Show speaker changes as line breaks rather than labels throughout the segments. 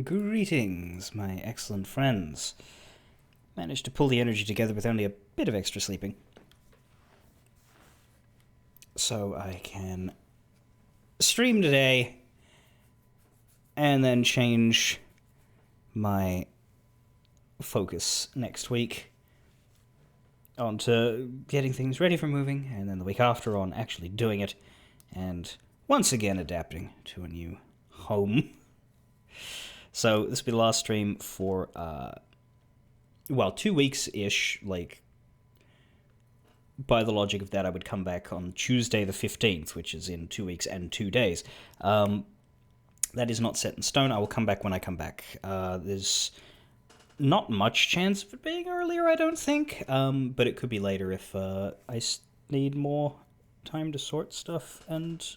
Greetings, my excellent friends. Managed to pull the energy together with only a bit of extra sleeping. So I can stream today and then change my focus next week onto getting things ready for moving, and then the week after on actually doing it, and once again adapting to a new home. So this will be the last stream for, 2 weeks-ish. Like, by the logic of that, I would come back on Tuesday the 15th, which is in 2 weeks and 2 days. That is not set in stone. I will come back when I come back. There's not much chance of it being earlier, I don't think, but it could be later if I need more time to sort stuff and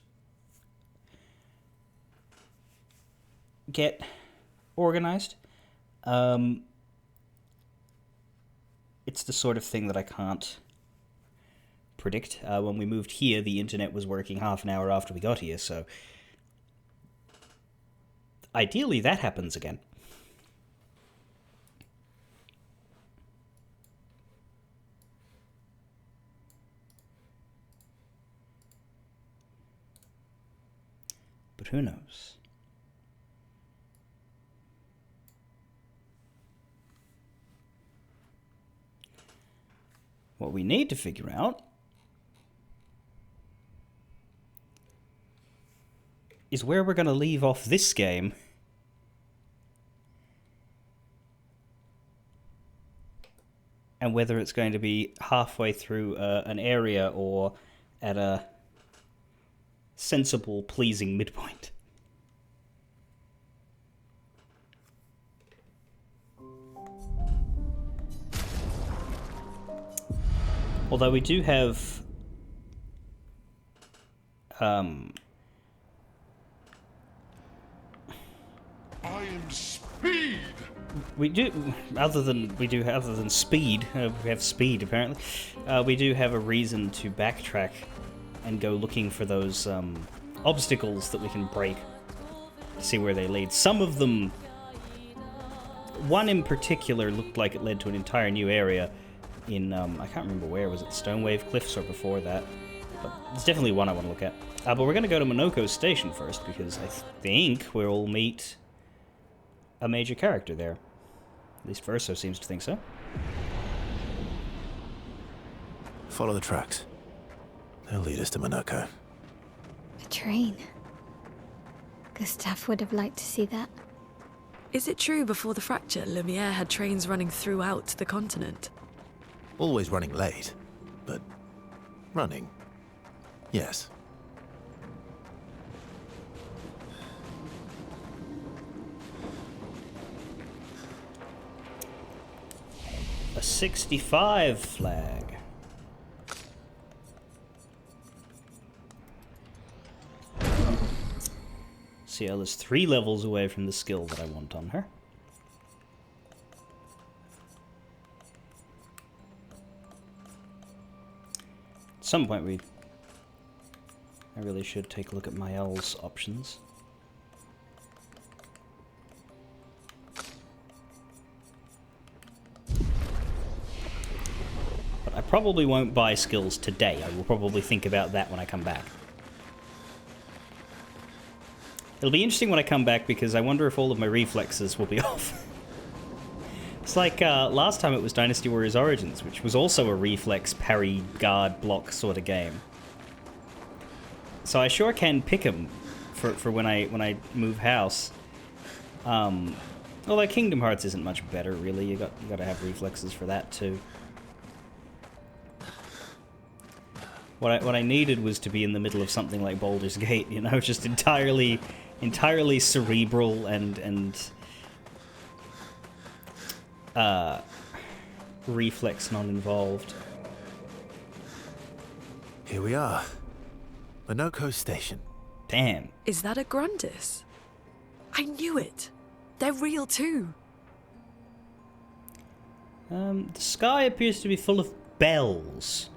get organized. It's the sort of thing that I can't predict. When we moved here, the internet was working half an hour after we got here, so ideally that happens again. But who knows? What we need to figure out is where we're going to leave off this game and whether it's going to be halfway through an area or at a sensible, pleasing midpoint. Although we do have
I am speed.
we do other than speed. We have speed apparently. We do have a reason to backtrack and go looking for those obstacles that we can break to see where they lead. Some of them, one in particular, looked like it led to an entire new area in, I can't remember where, was it Stonewave Cliffs or before that? But it's definitely one I want to look at. But we're going to go to Monoko Station first, because I think we'll meet a major character there. At least Verso seems to think so.
Follow the tracks. They'll lead us to Monoko.
A train. Gustav would have liked to see that.
Is it true before the fracture, Lumiere had trains running throughout the continent?
Always running late, but running. Yes.
A 65 flag. CL is 3 levels away from the skill that I want on her. At some point I really should take a look at Mael's options. But I probably won't buy skills today. I will probably think about that when I come back. It'll be interesting when I come back because I wonder if all of my reflexes will be off. It's like last time it was Dynasty Warriors Origins, which was also a reflex parry guard block sort of game. So I sure can pick them for when I move house. Although Kingdom Hearts isn't much better really. You got to have reflexes for that too. What I needed was to be in the middle of something like Baldur's Gate, you know, just entirely cerebral and reflex non-involved.
Here we are. Monoko Station.
Damn.
Is that a Grundis? I knew it. They're real too.
The sky appears to be full of bells.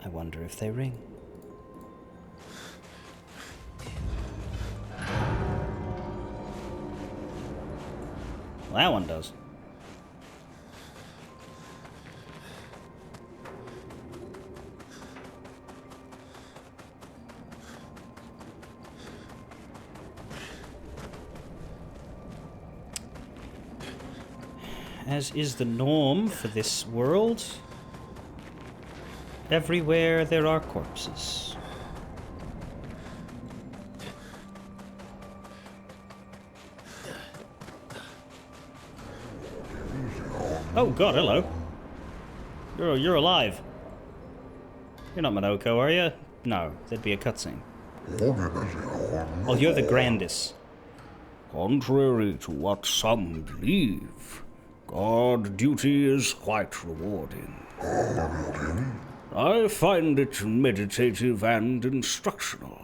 I wonder if they ring. Well, that one does. As is the norm for this world, everywhere there are corpses. Oh god, hello. You're alive. You're not Minoko, are you? No, that'd be a cutscene. Oh, you're the Grandis.
Contrary to what some believe, guard duty is quite rewarding. I find it meditative and instructional.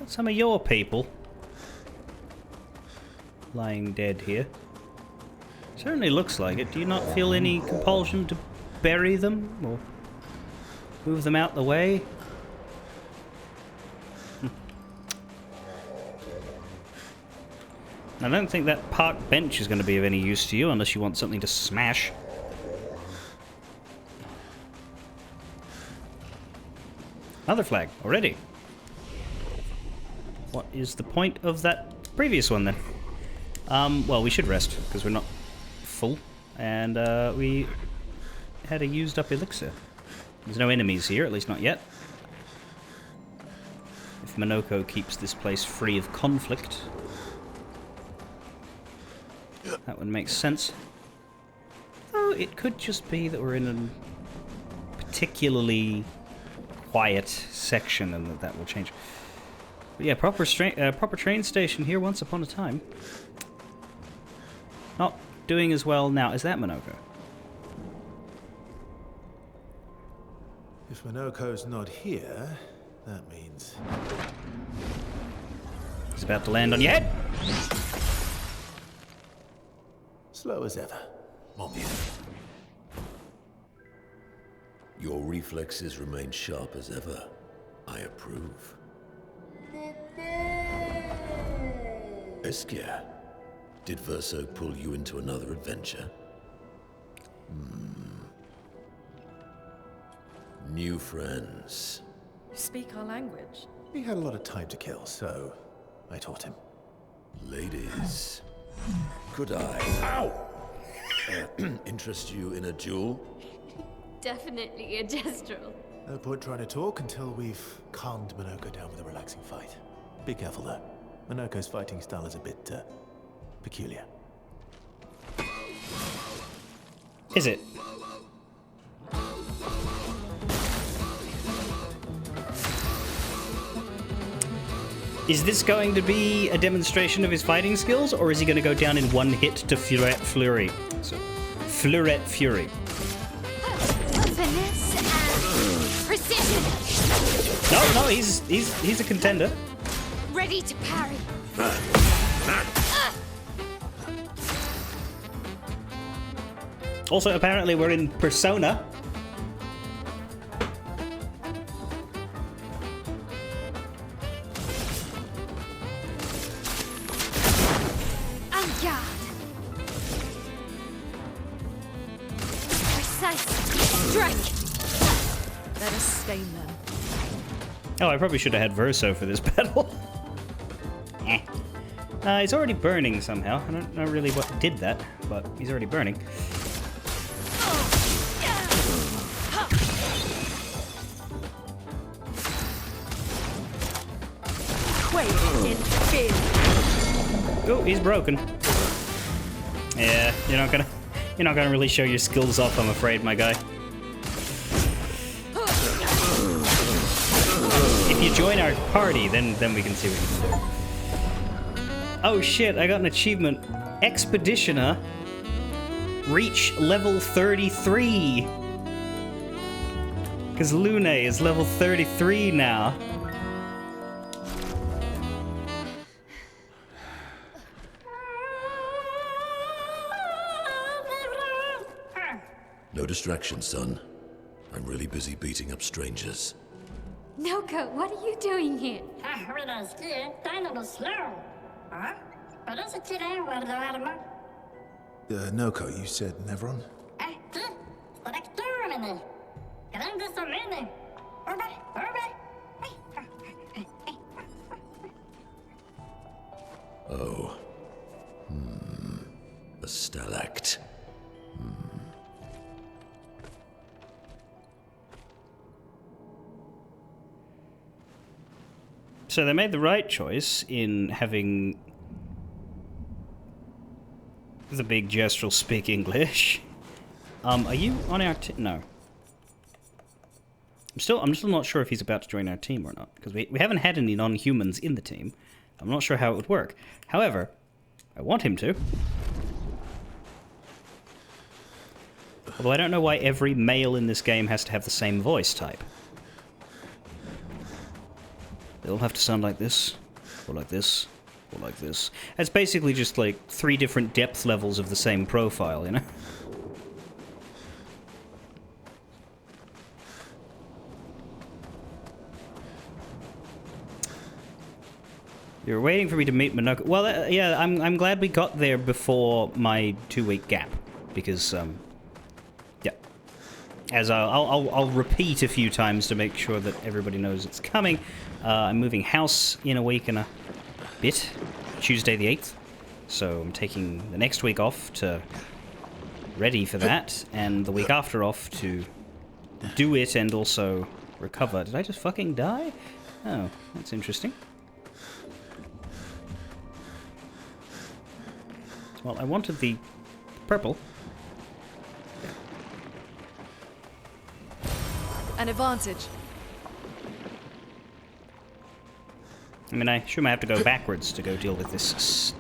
Some of your people lying dead here. Certainly looks like it. Do you not feel any compulsion to bury them or move them out the way? I don't think that park bench is going to be of any use to you unless you want something to smash. Another flag already. What is the point of that previous one then? Well, we should rest because we're not full, and we had a used up elixir. There's no enemies here, at least not yet. If Minoko keeps this place free of conflict, that would make sense. Though it could just be that we're in a particularly quiet section and that will change. But yeah, proper train station here once upon a time. Not doing as well now. Is that Minoko?
If Minoko's not here, that means...
He's about to land on your head!
slow as ever. Mon vieux.
Your reflexes remain sharp as ever. I approve. Obscur, did Verso pull you into another adventure? New friends.
Speak our language.
He had a lot of time to kill, so I taught him.
Ladies, could I interest you in a duel?
Definitely a gestural.
No point trying to talk until we've calmed Minoko down with a relaxing fight. Be careful though. Minoko's fighting style is a bit peculiar.
Is it? Is this going to be a demonstration of his fighting skills, or is he going to go down in one hit to Fleurette Fury? So, Fleurette Fury.
Finesse and precision.
No, he's a contender.
Ready to parry.
Also, apparently, we're in Persona. Oh, I probably should have had Verso for this battle. He's already burning somehow. I don't know really what did that, but he's already burning. Oh, he's broken. Yeah, you're not gonna really show your skills off, I'm afraid, my guy. If you join our party, then we can see what you can do. Oh shit, I got an achievement. Expeditioner. Reach level 33. Because Lune is level 33 now.
No distraction, son. I'm really busy beating up strangers.
Noko, what are you doing here?
Noko, you said Nevron?
Oh. A stalact.
So they made the right choice in having the big gestural speak English. Are you on our team? No. I'm still not sure if he's about to join our team or not, because we haven't had any non-humans in the team. I'm not sure how it would work. However, I want him to. Although I don't know why every male in this game has to have the same voice type. They all have to sound like this, or like this, or like this. It's basically just like 3 different depth levels of the same profile, you know? You're waiting for me to meet Minoko. Well, yeah, I'm glad we got there before my 2-week gap, because yeah. As I'll repeat a few times to make sure that everybody knows it's coming. I'm moving house in a week and a bit, Tuesday the 8th. So I'm taking the next week off to ready for that, and the week after off to do it and also recover. Did I just fucking die? Oh, that's interesting. Well, I wanted the purple.
An advantage.
I mean, I sure might have to go backwards to go deal with this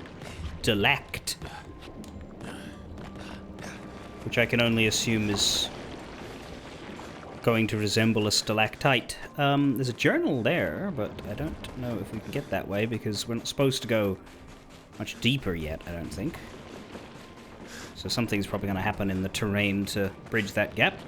stalact. Which I can only assume is going to resemble a stalactite. There's a journal there, but I don't know if we can get that way because we're not supposed to go much deeper yet, I don't think. So something's probably going to happen in the terrain to bridge that gap.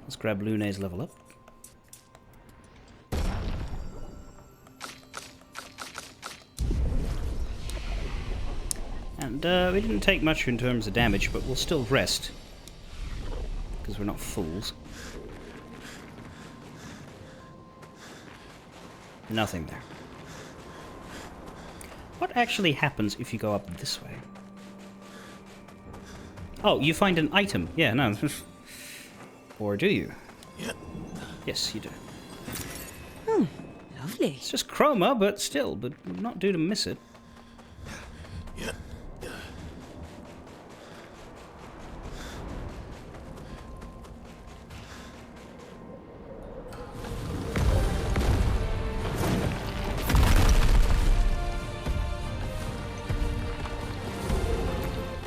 Let's grab Lune's level up. And we didn't take much in terms of damage, but we'll still rest. Because we're not fools. Nothing there. What actually happens if you go up this way? Oh, you find an item. Yeah, no. Or do you?
Yeah.
Yes, you do.
Oh, lovely.
It's just chroma, but still, but would not do to miss it.
Yeah.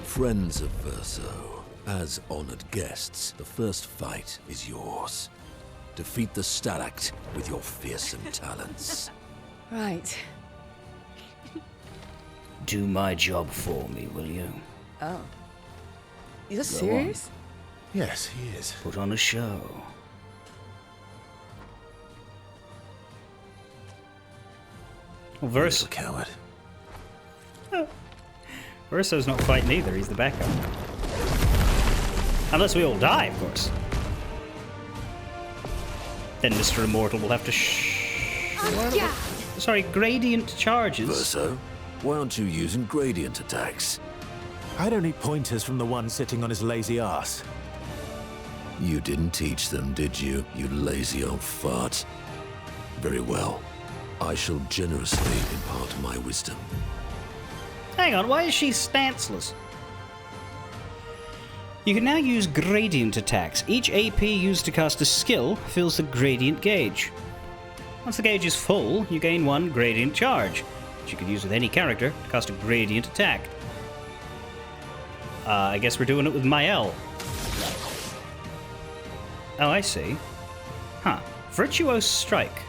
Friends of Verso, as honored guests, the first fight is yours. Defeat the Stalact with your fearsome talents.
Right.
Do my job for me, will you?
Oh. You're serious?
Yes, he is.
Put on a show. Well,
Little coward.
Verso's not fighting either, he's the backup. Unless we all die, of course. Then Mr. Immortal will have to Sorry, gradient charges.
Verso, why aren't you using gradient attacks?
I don't need pointers from the one sitting on his lazy ass.
You didn't teach them, did you, you lazy old fart? Very well. I shall generously impart my wisdom.
Hang on, why is she stanceless? You can now use gradient attacks. Each AP used to cast a skill fills the gradient gauge. Once the gauge is full, you gain 1 gradient charge, which you can use with any character to cast a gradient attack. I guess we're doing it with Mael. Oh, I see. Huh. Virtuose Strike.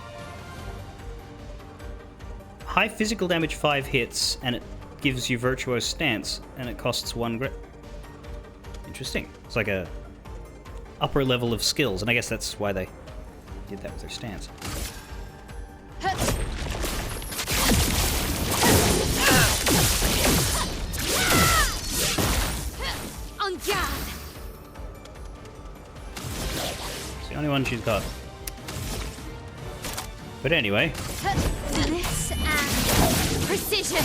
High physical damage, 5 hits, and it gives you Virtuose Stance, and it costs 1 grit. Interesting. It's like a upper level of skills, and I guess that's why they did that with their stance.
On guard.
It's the only one she's got. But anyway.
This and precision.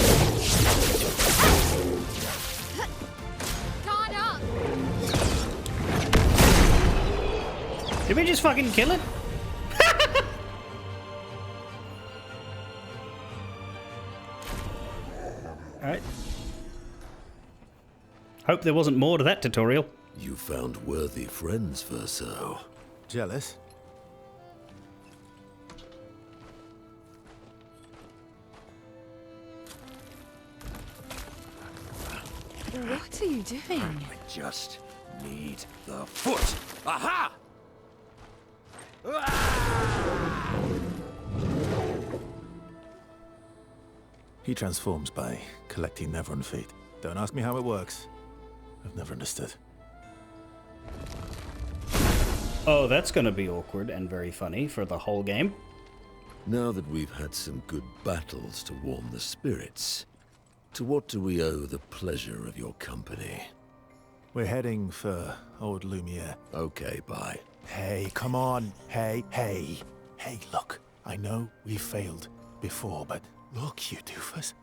Guard up.
Did we just fucking kill it? Alright. Hope there wasn't more to that tutorial.
You found worthy friends, Verso.
Jealous?
What are you doing?
I just need the foot. Aha!
He transforms by collecting Neverun feet. Don't ask me how it works. I've never understood.
Oh, that's gonna be awkward and very funny for the whole game.
Now that we've had some good battles to warm the spirits, to what do we owe the pleasure of your company?
We're heading for old Lumiere.
Okay, bye.
Hey, come on. Hey. Hey, look. I know we failed before, but look, you doofus.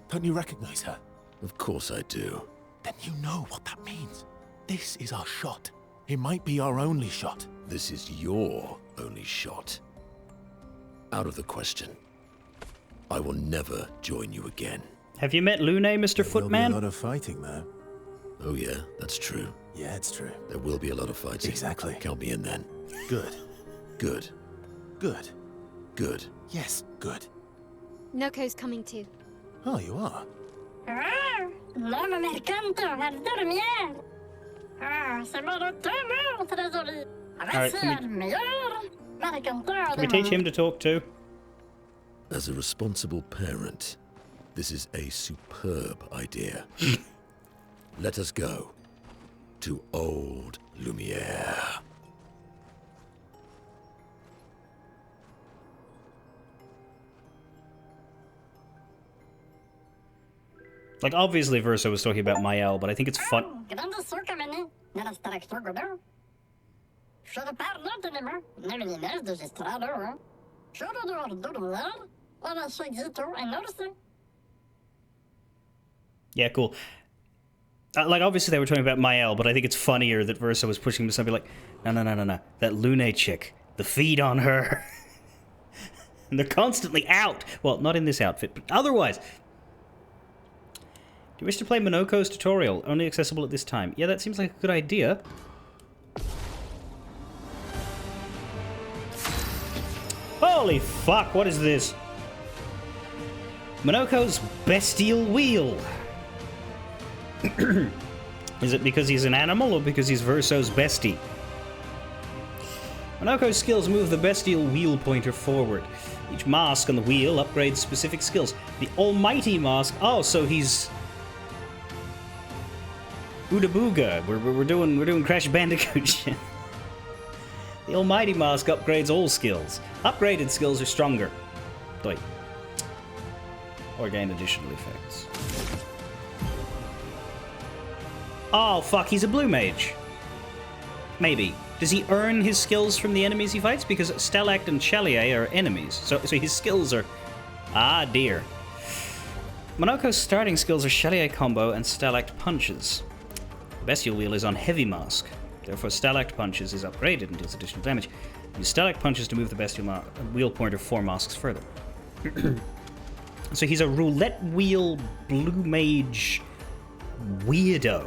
Don't you recognize her?
Of course I do.
Then you know what that means. This is our shot. It might be our only shot.
This is your only shot. Out of the question. I will never join you again.
Have you met Lune, Mr.
There will be a
Footman?
lot of fighting, though.
Oh yeah, that's true.
Yeah, it's true.
There will be a lot of fighting.
Exactly.
Count me in then.
Good.
Good.
Good.
Good.
Yes, good.
Noko's coming too.
Oh, you are?
L'homme mercante a dormir. C'est mon retour, trésorier.
Alright,
Voici le meilleur mercanteur
Can we
du
teach
monde.
him to talk too?
As a responsible parent, this is a superb idea. Let us go to old Lumiere.
Like, obviously Verso was talking about Mael, but I think it's fun.
Grande sucamene, nella structura godo. Should parlo de nema, nemines de gestrado. Should do ordular, ora shagito and noticing.
Yeah, cool. Like, obviously they were talking about Mael, but I think it's funnier that Verso was pushing him to something like, no. That Lune chick, the feed on her. And they're constantly out. Well, not in this outfit, but otherwise. Do you wish to play Monoko's tutorial? Only accessible at this time. Yeah, that seems like a good idea. Holy fuck, what is this? Monoko's Bestial Wheel. Is it because he's an animal or because he's Verso's bestie? Monoko's skills move the Bestial Wheel pointer forward. Each mask on the wheel upgrades specific skills. The Almighty Mask... Oh, so he's... Ooda Booga. We're doing Crash Bandicoot shit. The Almighty Mask upgrades all skills. Upgraded skills are stronger. Wait. Or gain additional effects. Oh, fuck, he's a blue mage. Maybe. Does he earn his skills from the enemies he fights? Because Stalact and Chalier are enemies. So his skills are... Ah, dear. Monoko's starting skills are Chalier Combo and Stalact Punches. Bestial Wheel is on Heavy Mask. Therefore, Stalact Punches is upgraded and deals additional damage. Use Stalact Punches to move the Bestial Wheel pointer 4 masks further. So he's a roulette wheel blue mage weirdo.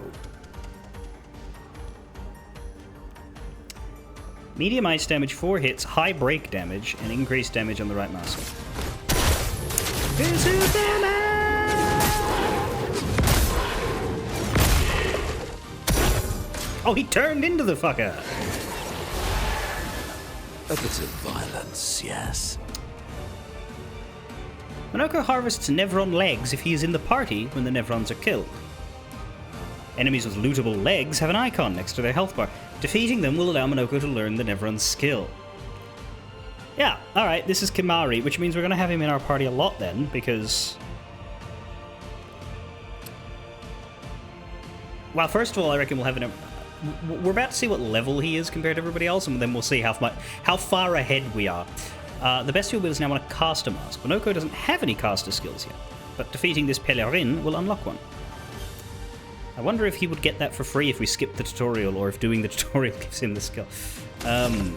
Medium ice damage, 4 hits, high break damage, and increased damage on the right mask. Oh, he turned into the fucker!
A bit of violence, yes.
Monoko harvests Nevron legs if he is in the party when the Nevrons are killed. Enemies with lootable legs have an icon next to their health bar. Defeating them will allow Monoko to learn the Nevron's skill. Yeah, alright, this is Kimari, which means we're going to have him in our party a lot then, because... Well, first of all, I reckon we'll have an... We're about to see what level he is compared to everybody else, and then we'll see how far ahead we are. The bestial wheels now want to cast a mask. Monoko doesn't have any caster skills yet, but defeating this Pelerin will unlock one. I wonder if he would get that for free if we skip the tutorial, or if doing the tutorial gives him the skill. I'm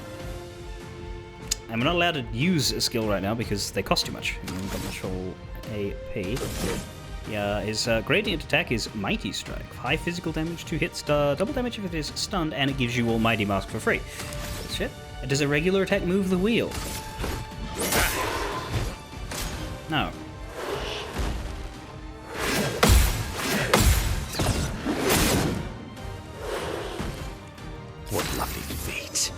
not allowed to use a skill right now because they cost too much. We haven't got much whole AP. Yeah, his gradient attack is Mighty Strike. High physical damage, 2 hits, double damage if it is stunned, and it gives you Almighty Mask for free. That's shit. Does a regular attack move the wheel? No.
What lovely feet.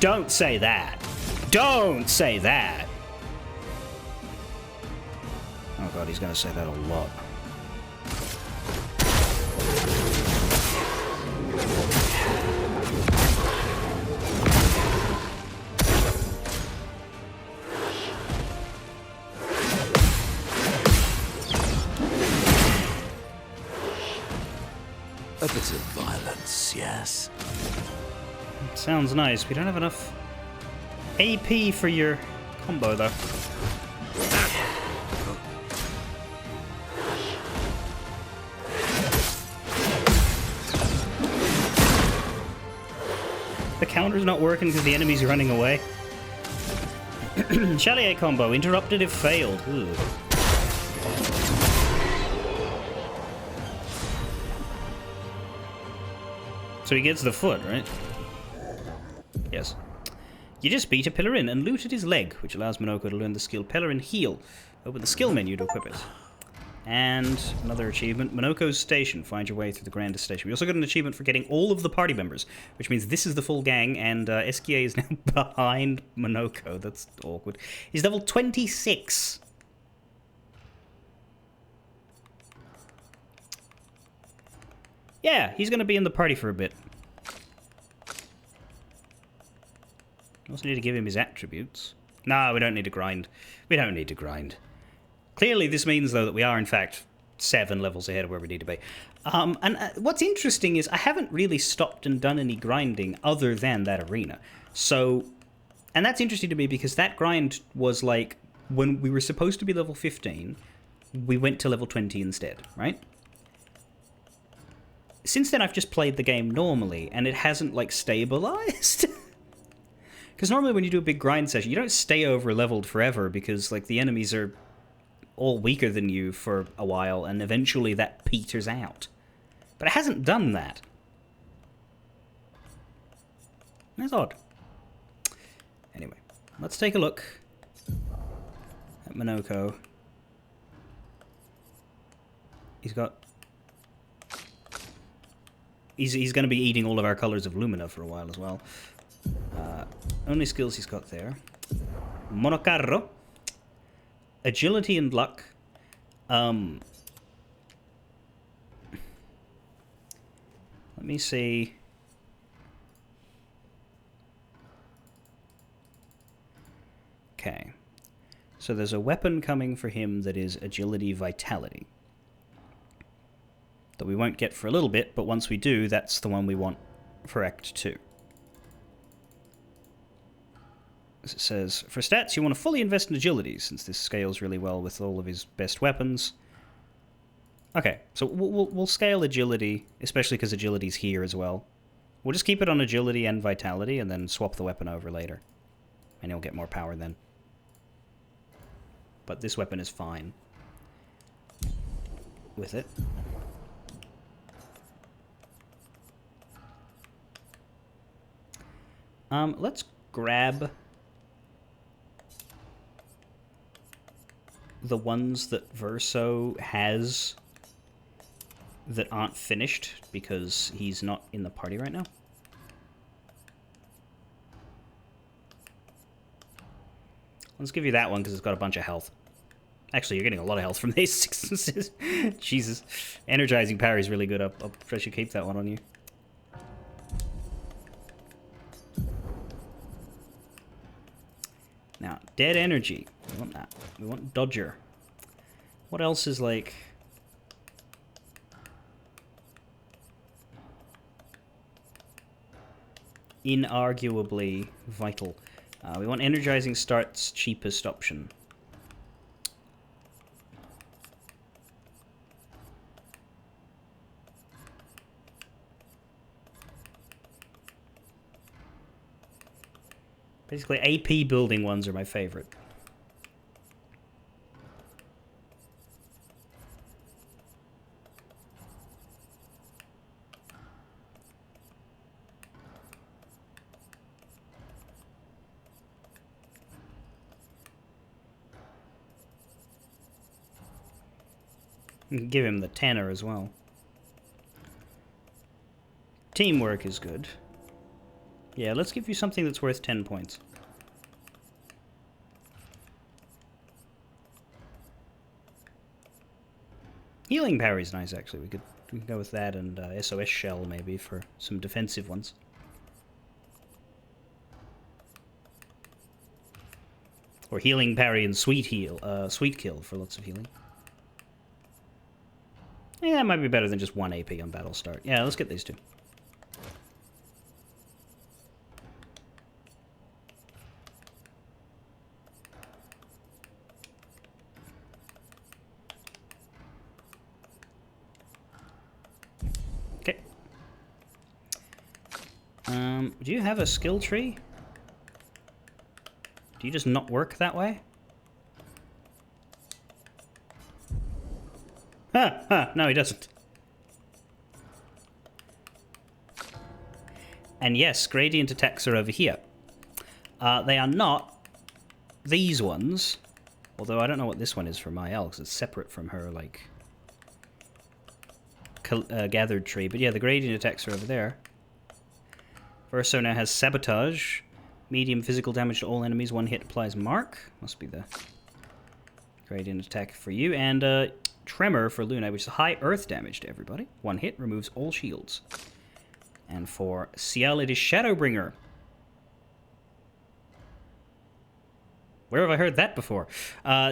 Don't say that. Don't say that. Oh god, he's gonna say that a lot.
A bit of violence, yes.
Sounds nice. We don't have enough AP for your combo, though. The counter's not working because the enemy's running away. Chalier combo. Interrupted if failed. Ooh. So he gets the foot, right? Yes. You just beat a Pelerin and looted his leg, which allows Monoko to learn the skill Pelerin Heal. Open the skill menu to equip it. And another achievement, Monoko's Station. Find your way through the grandest station. We also got an achievement for getting all of the party members, which means this is the full gang, and SKA is now behind Monoko. That's awkward. He's level 26. Yeah, he's going to be in the party for a bit. Also need to give him his attributes. No, we don't need to grind. We don't need to grind. Clearly, this means, though, that we are, in fact, 7 levels ahead of where we need to be. What's interesting is I haven't really stopped and done any grinding other than that arena. So, and that's interesting to me because that grind was like, when we were supposed to be level 15, we went to level 20 instead, right? Since then, I've just played the game normally, and it hasn't, like, stabilized. Because normally when you do a big grind session, you don't stay over-leveled forever because, like, the enemies are all weaker than you for a while, and eventually that peters out. But it hasn't done that. That's odd. Anyway, let's take a look at Monoko. He's got... He's going to be eating all of our colors of Lumina for a while as well. Only skills he's got there. Monocarro. Agility and luck. Let me see. Okay. So there's a weapon coming for him that is agility vitality. That we won't get for a little bit, but once we do, that's the one we want for Act 2. As it says, for stats, you want to fully invest in agility, since this scales really well with all of his best weapons. Okay, so we'll scale agility, especially because agility's here as well. We'll just keep it on agility and vitality, and then swap the weapon over later. And he'll get more power then. But this weapon is fine with it. Let's grab the ones that Verso has that aren't finished because he's not in the party right now. Let's give you that one because it's got a bunch of health. Actually, you're getting a lot of health from these. Jesus. Energizing parry is really good. I'll try to keep that one on you. Now, dead energy. We want that. We want Dodger. What else is like... inarguably vital? We want energizing start's cheapest option. Basically, AP building ones are my favorite. You can give him the tenor as well. Teamwork is good. Yeah, let's give you something that's worth 10 points. Healing parry's nice, actually. We can go with that and SOS shell maybe for some defensive ones. Or healing parry and sweet kill for lots of healing. Yeah, that might be better than just 1 AP on battle start. Yeah, let's get these two. Okay. Do you have a skill tree? Do you just not work that way? No, he doesn't. And yes, gradient attacks are over here. They are not these ones. Although I don't know what this one is for Mael, because it's separate from her, like, gathered tree. But yeah, the gradient attacks are over there. Verso now has Sabotage. Medium physical damage to all enemies. 1 hit applies mark. Must be the gradient attack for you. And Tremor for Luna, which is high earth damage to everybody. 1 hit removes all shields. And for Ciel, it is Shadowbringer. Where have I heard that before?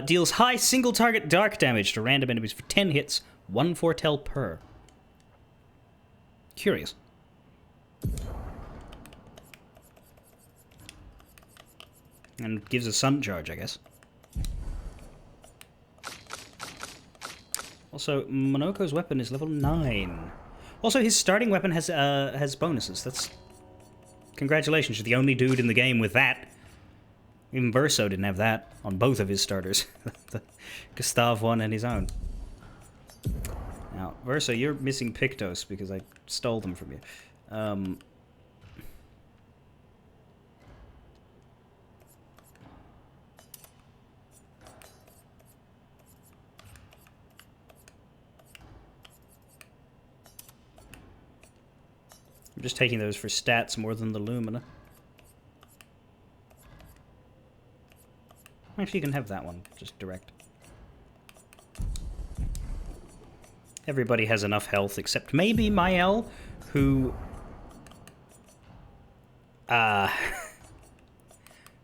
Deals high single target dark damage to random enemies for 10 hits. 1 foretell per. Curious. And gives a sun charge, I guess. Also, Monoko's weapon is level 9. Also, his starting weapon has bonuses. That's... Congratulations, you're the only dude in the game with that. Even Verso didn't have that on both of his starters. The Gustav one and his own. Now, Verso, you're missing Pictos because I stole them from you. I'm just taking those for stats more than the Lumina. Actually, you can have that one, just direct. Everybody has enough health except maybe Mael, who...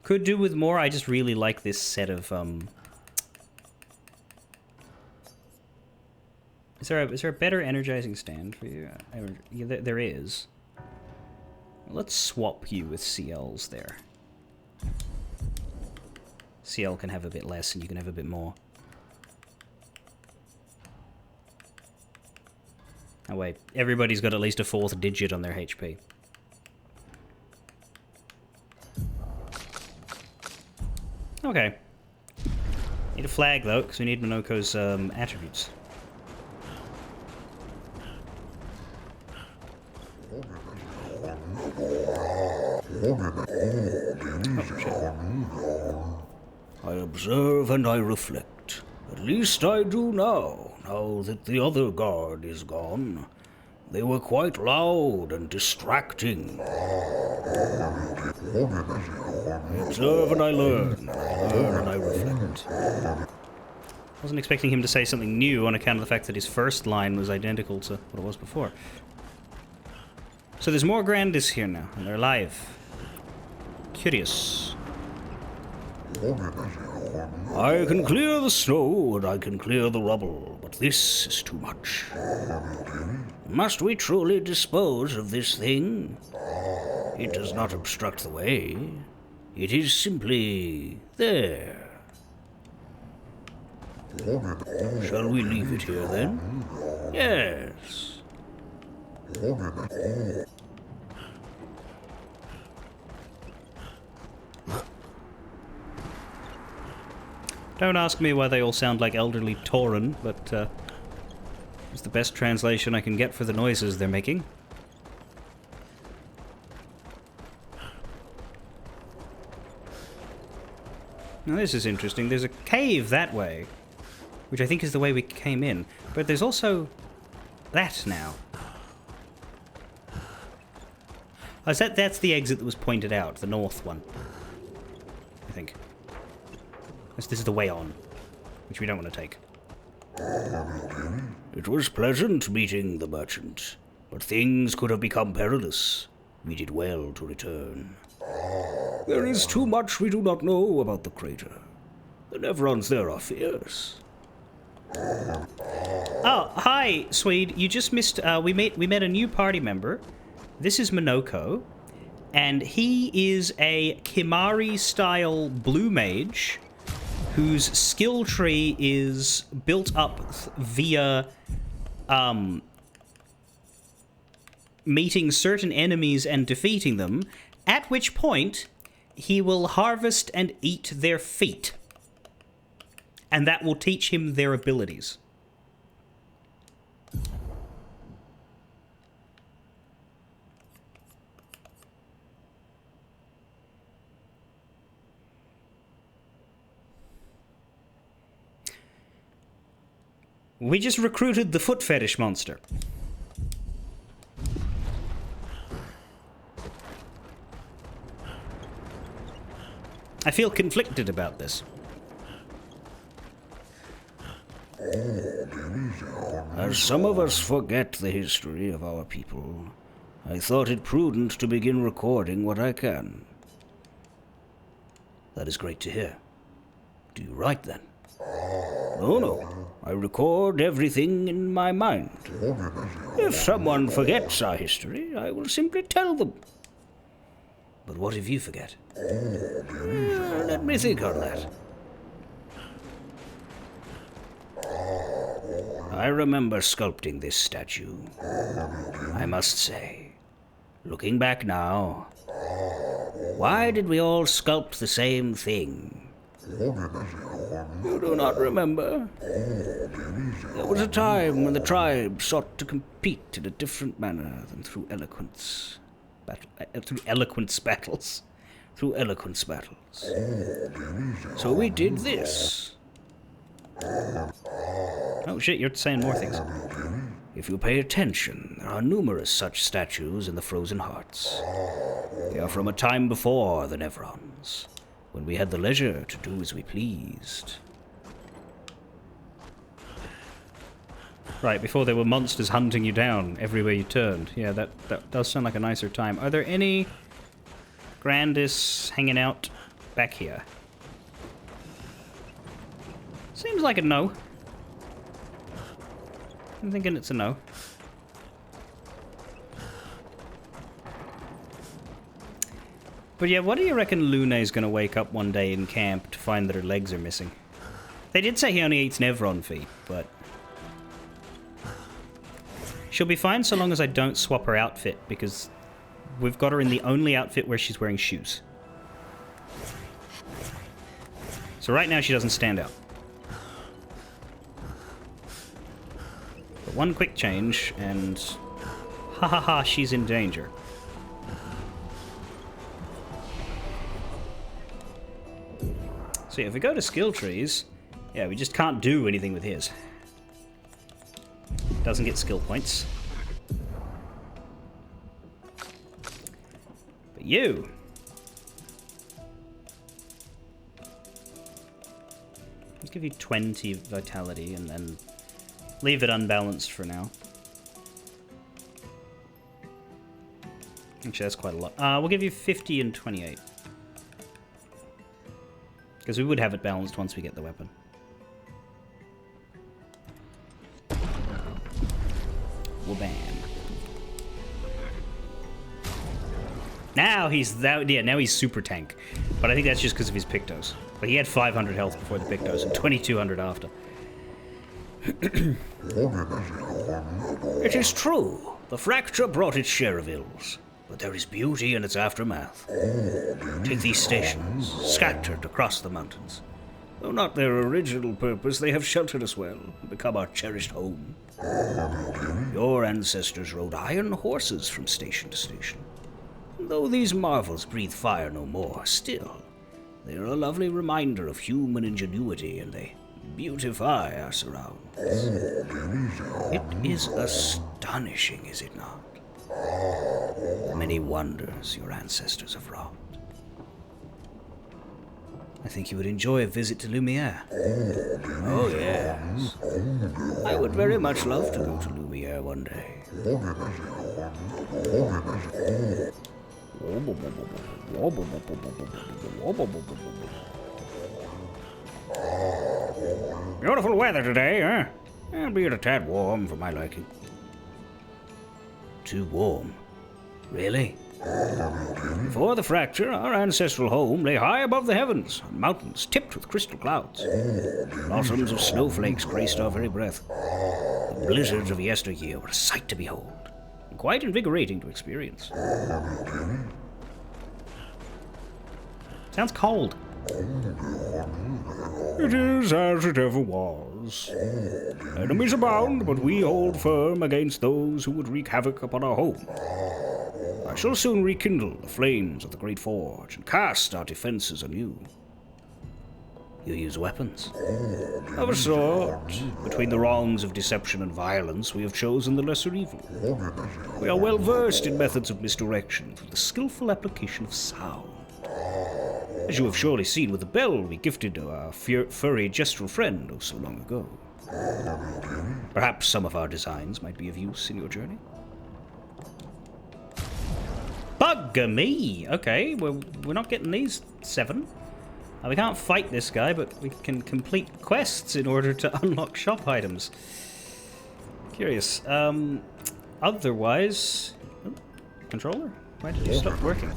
could do with more. I just really like this set of... Is there a better energizing stand for you? Yeah, there is. Let's swap you with CLs there. CL can have a bit less and you can have a bit more. Oh wait, everybody's got at least a 4th digit on their HP. Okay. Need a flag though, because we need Monoko's attributes.
I observe and I reflect. At least I do now that the other guard is gone. They were quite loud and distracting. I observe and I learn. I learn and I reflect.
Wasn't expecting him to say something new on account of the fact that his first line was identical to what it was before. So there's more Grandis here now, and they're alive. Curious.
I can clear the snow and I can clear the rubble, but this is too much. Must we truly dispose of this thing? It does not obstruct the way. It is simply there. Shall we leave it here then? Yes.
Don't ask me why they all sound like elderly Tauren, but it's the best translation I can get for the noises they're making. Now this is interesting. There's a cave that way, which I think is the way we came in, but there's also that now. Oh, that's the exit that was pointed out, the north one, I think. This is the way on, which we don't want to take.
It was pleasant meeting the merchant, but things could have become perilous. We did well to return. There is too much we do not know about the crater. The Nevrons there are fierce.
Oh, hi, Swede. You just missed. We met a new party member. This is Minoko, and he is a Kimari-style blue mage whose skill tree is built up via meeting certain enemies and defeating them, at which point he will harvest and eat their feet. And that will teach him their abilities. We just recruited the foot fetish monster. I feel conflicted about this.
As some of us forget the history of our people, I thought it prudent to begin recording what I can.
That is great to hear.
Do you write then? No. I record everything in my mind. If someone forgets our history, I will simply tell them.
But what if you forget?
Let me think on that. I remember sculpting this statue. I must say, looking back now, why did we all sculpt the same thing? You do not remember? There was a time when the tribe sought to compete in a different manner than through eloquence. Through eloquence battles. So we did this.
Oh shit, you're saying more things.
If you pay attention, there are numerous such statues in the Frozen Hearts. They are from a time before the Nevrons, when we had the leisure to do as we pleased.
Right, before there were monsters hunting you down everywhere you turned. Yeah, that does sound like a nicer time. Are there any Grandis hanging out back here? Seems like a no. I'm thinking it's a no. But yeah, what do you reckon Lune's gonna wake up one day in camp to find that her legs are missing? They did say he only eats Nevron feet, but she'll be fine so long as I don't swap her outfit, because we've got her in the only outfit where she's wearing shoes. So right now she doesn't stand out. But one quick change, and ha ha ha, she's in danger. So yeah, if we go to skill trees, yeah, we just can't do anything with his. Doesn't get skill points. You. Let's give you 20 vitality and then leave it unbalanced for now. Actually, that's quite a lot. We'll give you 50 and 28. Because we would have it balanced once we get the weapon. Wabam. Now he's now he's super tank. But I think that's just because of his Pictos. But he had 500 health before the Pictos and 2200 after.
It is true. The fracture brought its share of ills, but there is beauty in its aftermath. Take these stations, scattered across the mountains. Though not their original purpose, they have sheltered us well and become our cherished home. Your ancestors rode iron horses from station to station. And though these marvels breathe fire no more, still, they are a lovely reminder of human ingenuity, and they beautify our surroundings. It is astonishing, is it not? The many wonders your ancestors have wrought. I think you would enjoy a visit to Lumiere. Oh, yes. I would very much love to go to Lumiere one day. Beautiful weather today, huh? Albeit a tad warm for my liking. Too warm? Really? Before the fracture, our ancestral home lay high above the heavens, on mountains tipped with crystal clouds. Blossoms of snowflakes graced our very breath. The blizzards of yesteryear were a sight to behold, and quite invigorating to experience.
Sounds cold.
It is as it ever was. Enemies abound, but we hold firm against those who would wreak havoc upon our home. I shall soon rekindle the flames of the great forge and cast our defenses anew.
You use weapons?
Of a sort. Between the wrongs of deception and violence, we have chosen the lesser evil. We are well versed in methods of misdirection through the skillful application of sound. As you have surely seen with the bell we gifted to our furry gestural friend oh so long ago. Perhaps some of our designs might be of use in your journey.
Bugger me! Okay, well, we're not getting these 7. We can't fight this guy, but we can complete quests in order to unlock shop items. Curious. Otherwise... Oh, controller? Why did you stop working?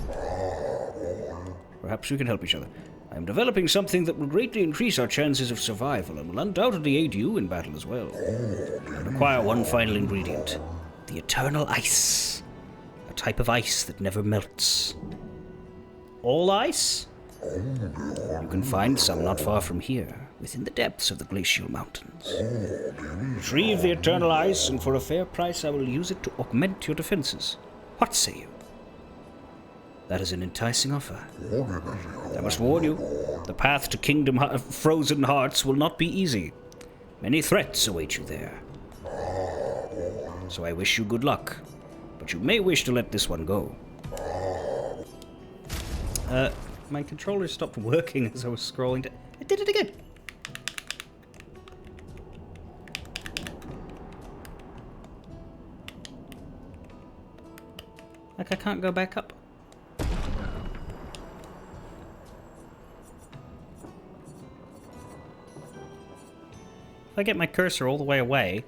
Perhaps we can help each other. I am developing something that will greatly increase our chances of survival and will undoubtedly aid you in battle as well. I require one final ingredient.
The eternal ice. A type of ice that never melts. All ice?
You can find some not far from here, within the depths of the glacial mountains. Retrieve the eternal ice, and for a fair price I will use it to augment your defenses. What say you?
That is an enticing offer.
I must warn you, the path to Kingdom Frozen Hearts will not be easy. Many threats await you there. So I wish you good luck, but you may wish to let this one go.
My controller stopped working as I was scrolling down. It did it again! Like I can't go back up. If I get my cursor all the way away...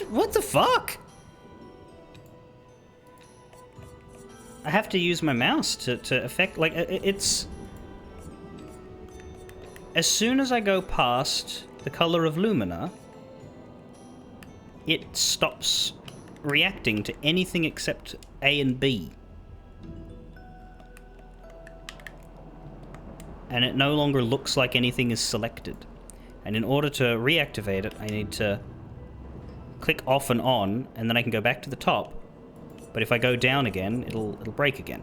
What the fuck? I have to use my mouse to affect... Like, it's... As soon as I go past the color of Lumina, it stops reacting to anything except A and B. And it no longer looks like anything is selected. And in order to reactivate it, I need to click off and on, and then I can go back to the top. But if I go down again, it'll break again.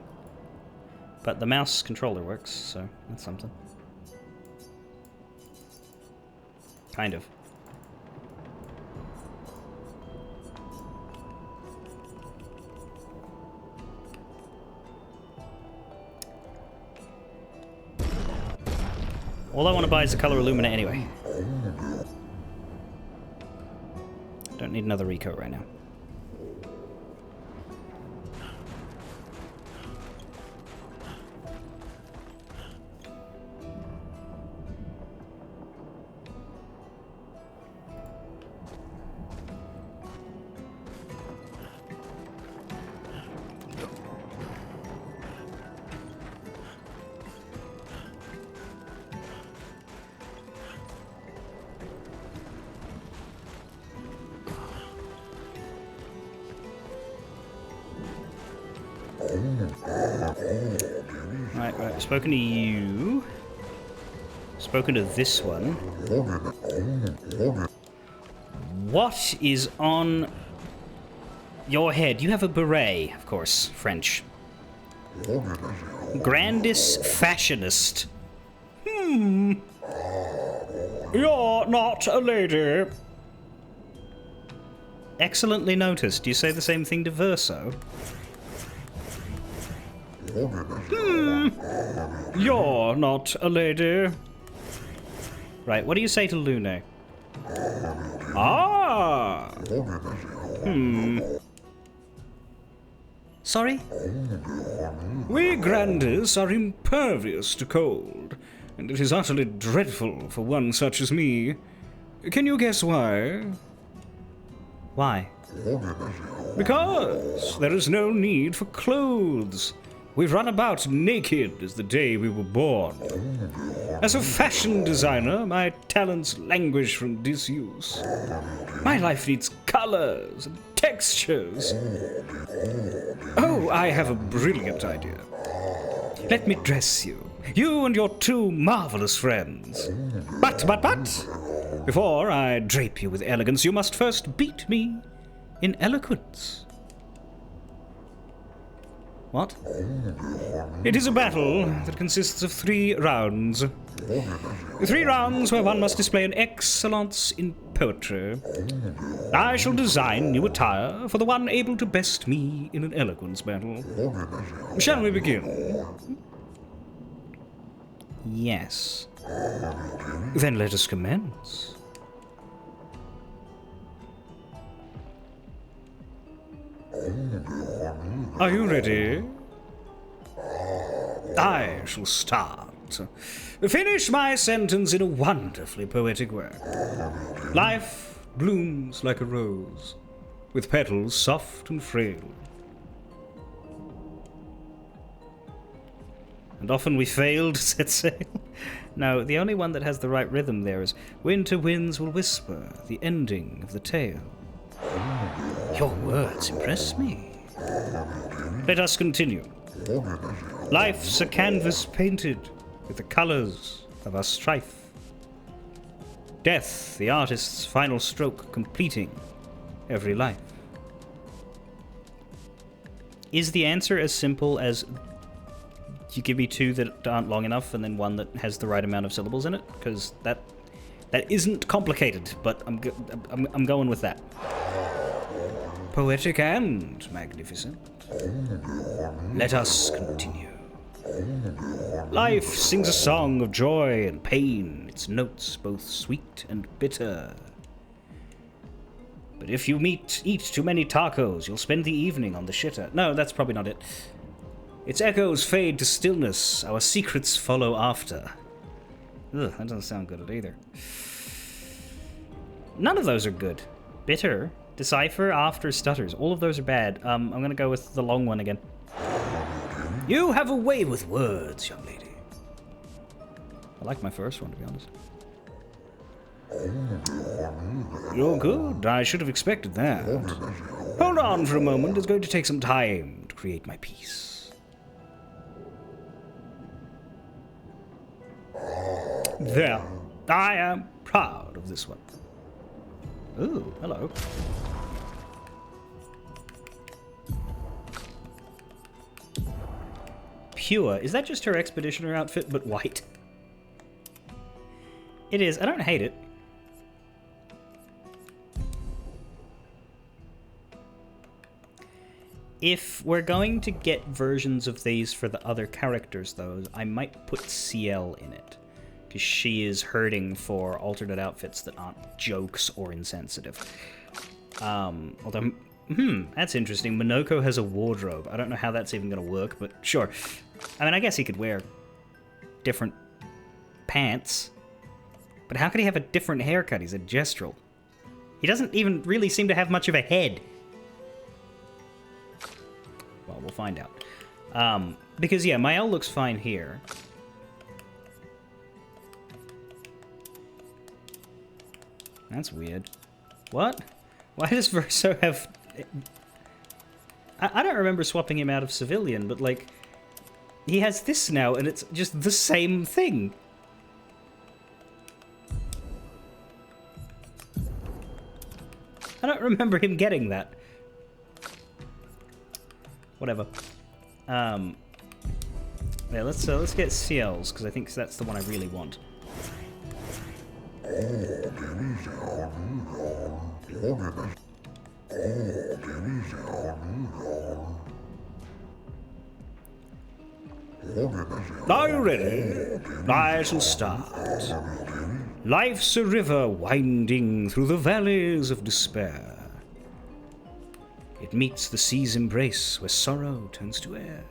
But the mouse controller works, so that's something. Kind of. All I want to buy is the color Illumina anyway. Don't need another Rico right now. Right, right. Spoken to you. Spoken to this one. What is on your head? You have a beret, of course. French. Grandis Fashionist. You're not a lady. Excellently noticed. Do you say the same thing to Verso? You're not a lady. Right, what do you say to Lune? Ah! Sorry? We Grandis are impervious to cold, and it is utterly dreadful for one such as me. Can you guess why? Why? Because there is no need for clothes. We run about naked as the day we were born. As a fashion designer, my talents languish from disuse. My life needs colors and textures. Oh, I have a brilliant idea. Let me dress you. You and your two marvelous friends. But, before I drape you with elegance, you must first beat me in eloquence. What? It is a battle that consists of 3 rounds. 3 rounds where one must display an excellence in poetry. I shall design new attire for the one able to best me in an eloquence battle. Shall we begin? Yes. Then let us commence. Are you ready? I shall start. Finish my sentence in a wonderfully poetic way. Life blooms like a rose, with petals soft and frail. And often we fail to set sail. No, the only one that has the right rhythm there is winter winds will whisper the ending of the tale. Your words impress me. Let us continue. Life's a canvas painted with the colors of our strife. Death, the artist's final stroke, completing every life. Is the answer as simple as you give me 2 that aren't long enough and then 1 that has the right amount of syllables in it? Because that isn't complicated, but I'm going with that. Poetic and magnificent. Let us continue. Life sings a song of joy and pain, its notes both sweet and bitter. But if you eat too many tacos, you'll spend the evening on the shitter. No, that's probably not it. Its echoes fade to stillness, our secrets follow after. Ugh, that doesn't sound good either. None of those are good. Bitter, decipher, after, stutters. All of those are bad. I'm gonna go with the long one again. You have a way with words, young lady. I like my first one, to be honest. You're good. I should have expected that. Hold on for a moment. It's going to take some time to create my piece. There. I am proud of this one. Ooh, hello. Pure. Is that just her expeditioner outfit, but white? It is. I don't hate it. If we're going to get versions of these for the other characters, though, I might put CL in it. because she is hurting for alternate outfits that aren't jokes or insensitive. Although, that's interesting. Minoko has a wardrobe. I don't know how that's even going to work, but sure. I mean, I guess he could wear different pants. But how could he have a different haircut? He's a gestural. He doesn't even really seem to have much of a head. Well, we'll find out. Because, yeah, Mael looks fine here. That's weird. What? Why does Verso have... I don't remember swapping him out of civilian, but, like, he has this now, and it's just the same thing. I don't remember him getting that. Whatever. Yeah, let's get CLs, because I think that's the one I really want. Are you ready? I shall start. Life's a river winding through the valleys of despair. It meets the sea's embrace where sorrow turns to air.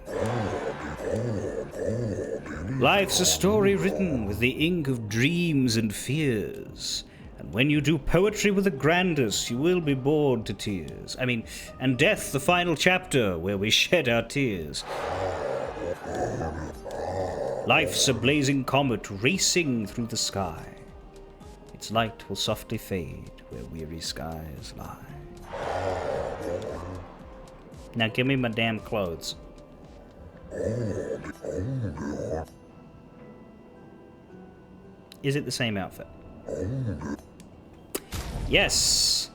Life's a story written with the ink of dreams and fears. And when you do poetry with the grandest, you will be bored to tears. And death, the final chapter, where we shed our tears. Life's a blazing comet racing through the sky. Its light will softly fade where weary skies lie. Now give me my damn clothes. Is it the same outfit? Yes!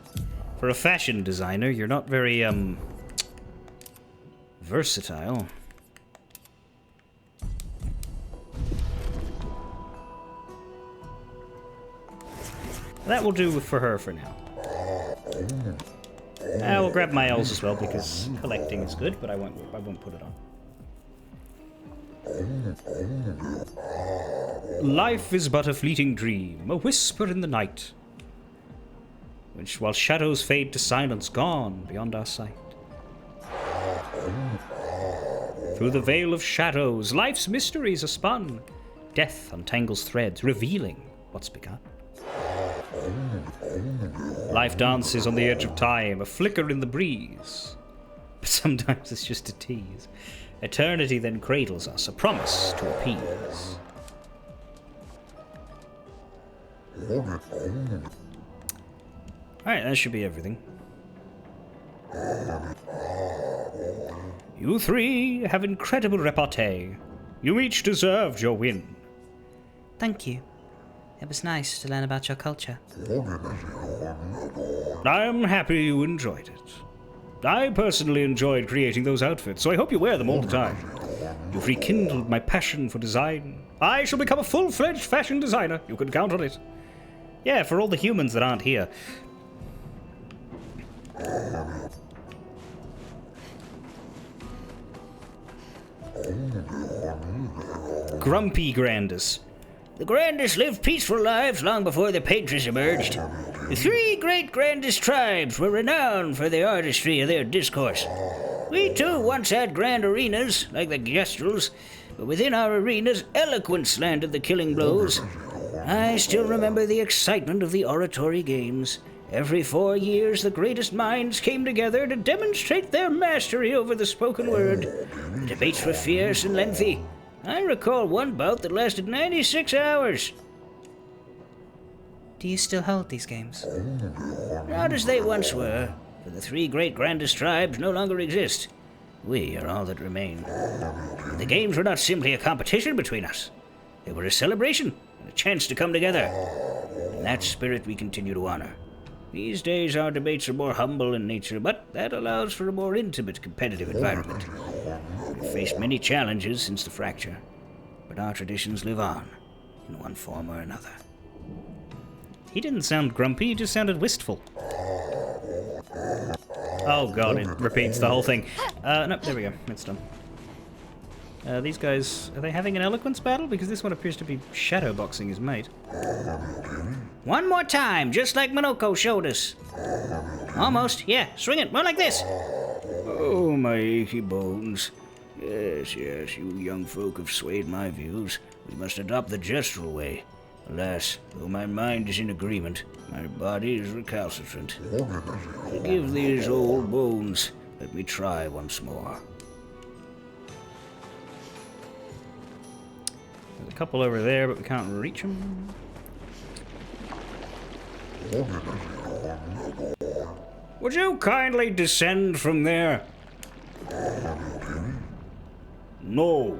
For a fashion designer, you're not very, versatile. That will do for her for now. We'll grab my L's as well, because collecting is good, but I won't put it on. Life is but a fleeting dream, a whisper in the night, which while shadows fade to silence, gone beyond our sight. Through the veil of shadows, life's mysteries are spun. Death untangles threads, revealing what's begun. Life dances on the edge of time, a flicker in the breeze. But sometimes it's just a tease. Eternity then cradles us, a promise to appease. Alright, that should be everything. You three have incredible repartee. You each deserved your win.
Thank you. It was nice to learn about your culture.
I'm happy you enjoyed it. I personally enjoyed creating those outfits, so I hope you wear them all the time. You've rekindled my passion for design. I shall become a full-fledged fashion designer. You can count on it. Yeah, for all the humans that aren't here. Grumpy Grandis.
The Grandis lived peaceful lives long before the Patriots emerged. The three great Grandis tribes were renowned for the artistry of their discourse. We too once had grand arenas, like the Gestrels, but within our arenas, eloquence landed the killing blows. I still remember the excitement of the oratory games. Every 4 years, the greatest minds came together to demonstrate their mastery over the spoken word. The debates were fierce and lengthy. I recall one bout that lasted 96 hours.
Do you still hold these games?
Not as they once were, for the three great grandest tribes no longer exist. We are all that remain. The games were not simply a competition between us. They were a celebration, and a chance to come together. In that spirit we continue to honor. These days our debates are more humble in nature, but that allows for a more intimate competitive environment. We've faced many challenges since the fracture, but our traditions live on, in one form or another.
He didn't sound grumpy, he just sounded wistful. Oh god, it repeats the whole thing. No, there we go, it's done. These guys, are they having an eloquence battle? Because this one appears to be shadowboxing his mate.
One more time, just like Minoko showed us. Almost. Yeah, swing it. More like this. Oh, my achy bones. Yes, yes, you young folk have swayed my views. We must adopt the gestural way. Alas, though my mind is in agreement, my body is recalcitrant. Forgive these old bones. Let me try once more.
There's a couple over there, but we can't reach them.
Would you kindly descend from there? No.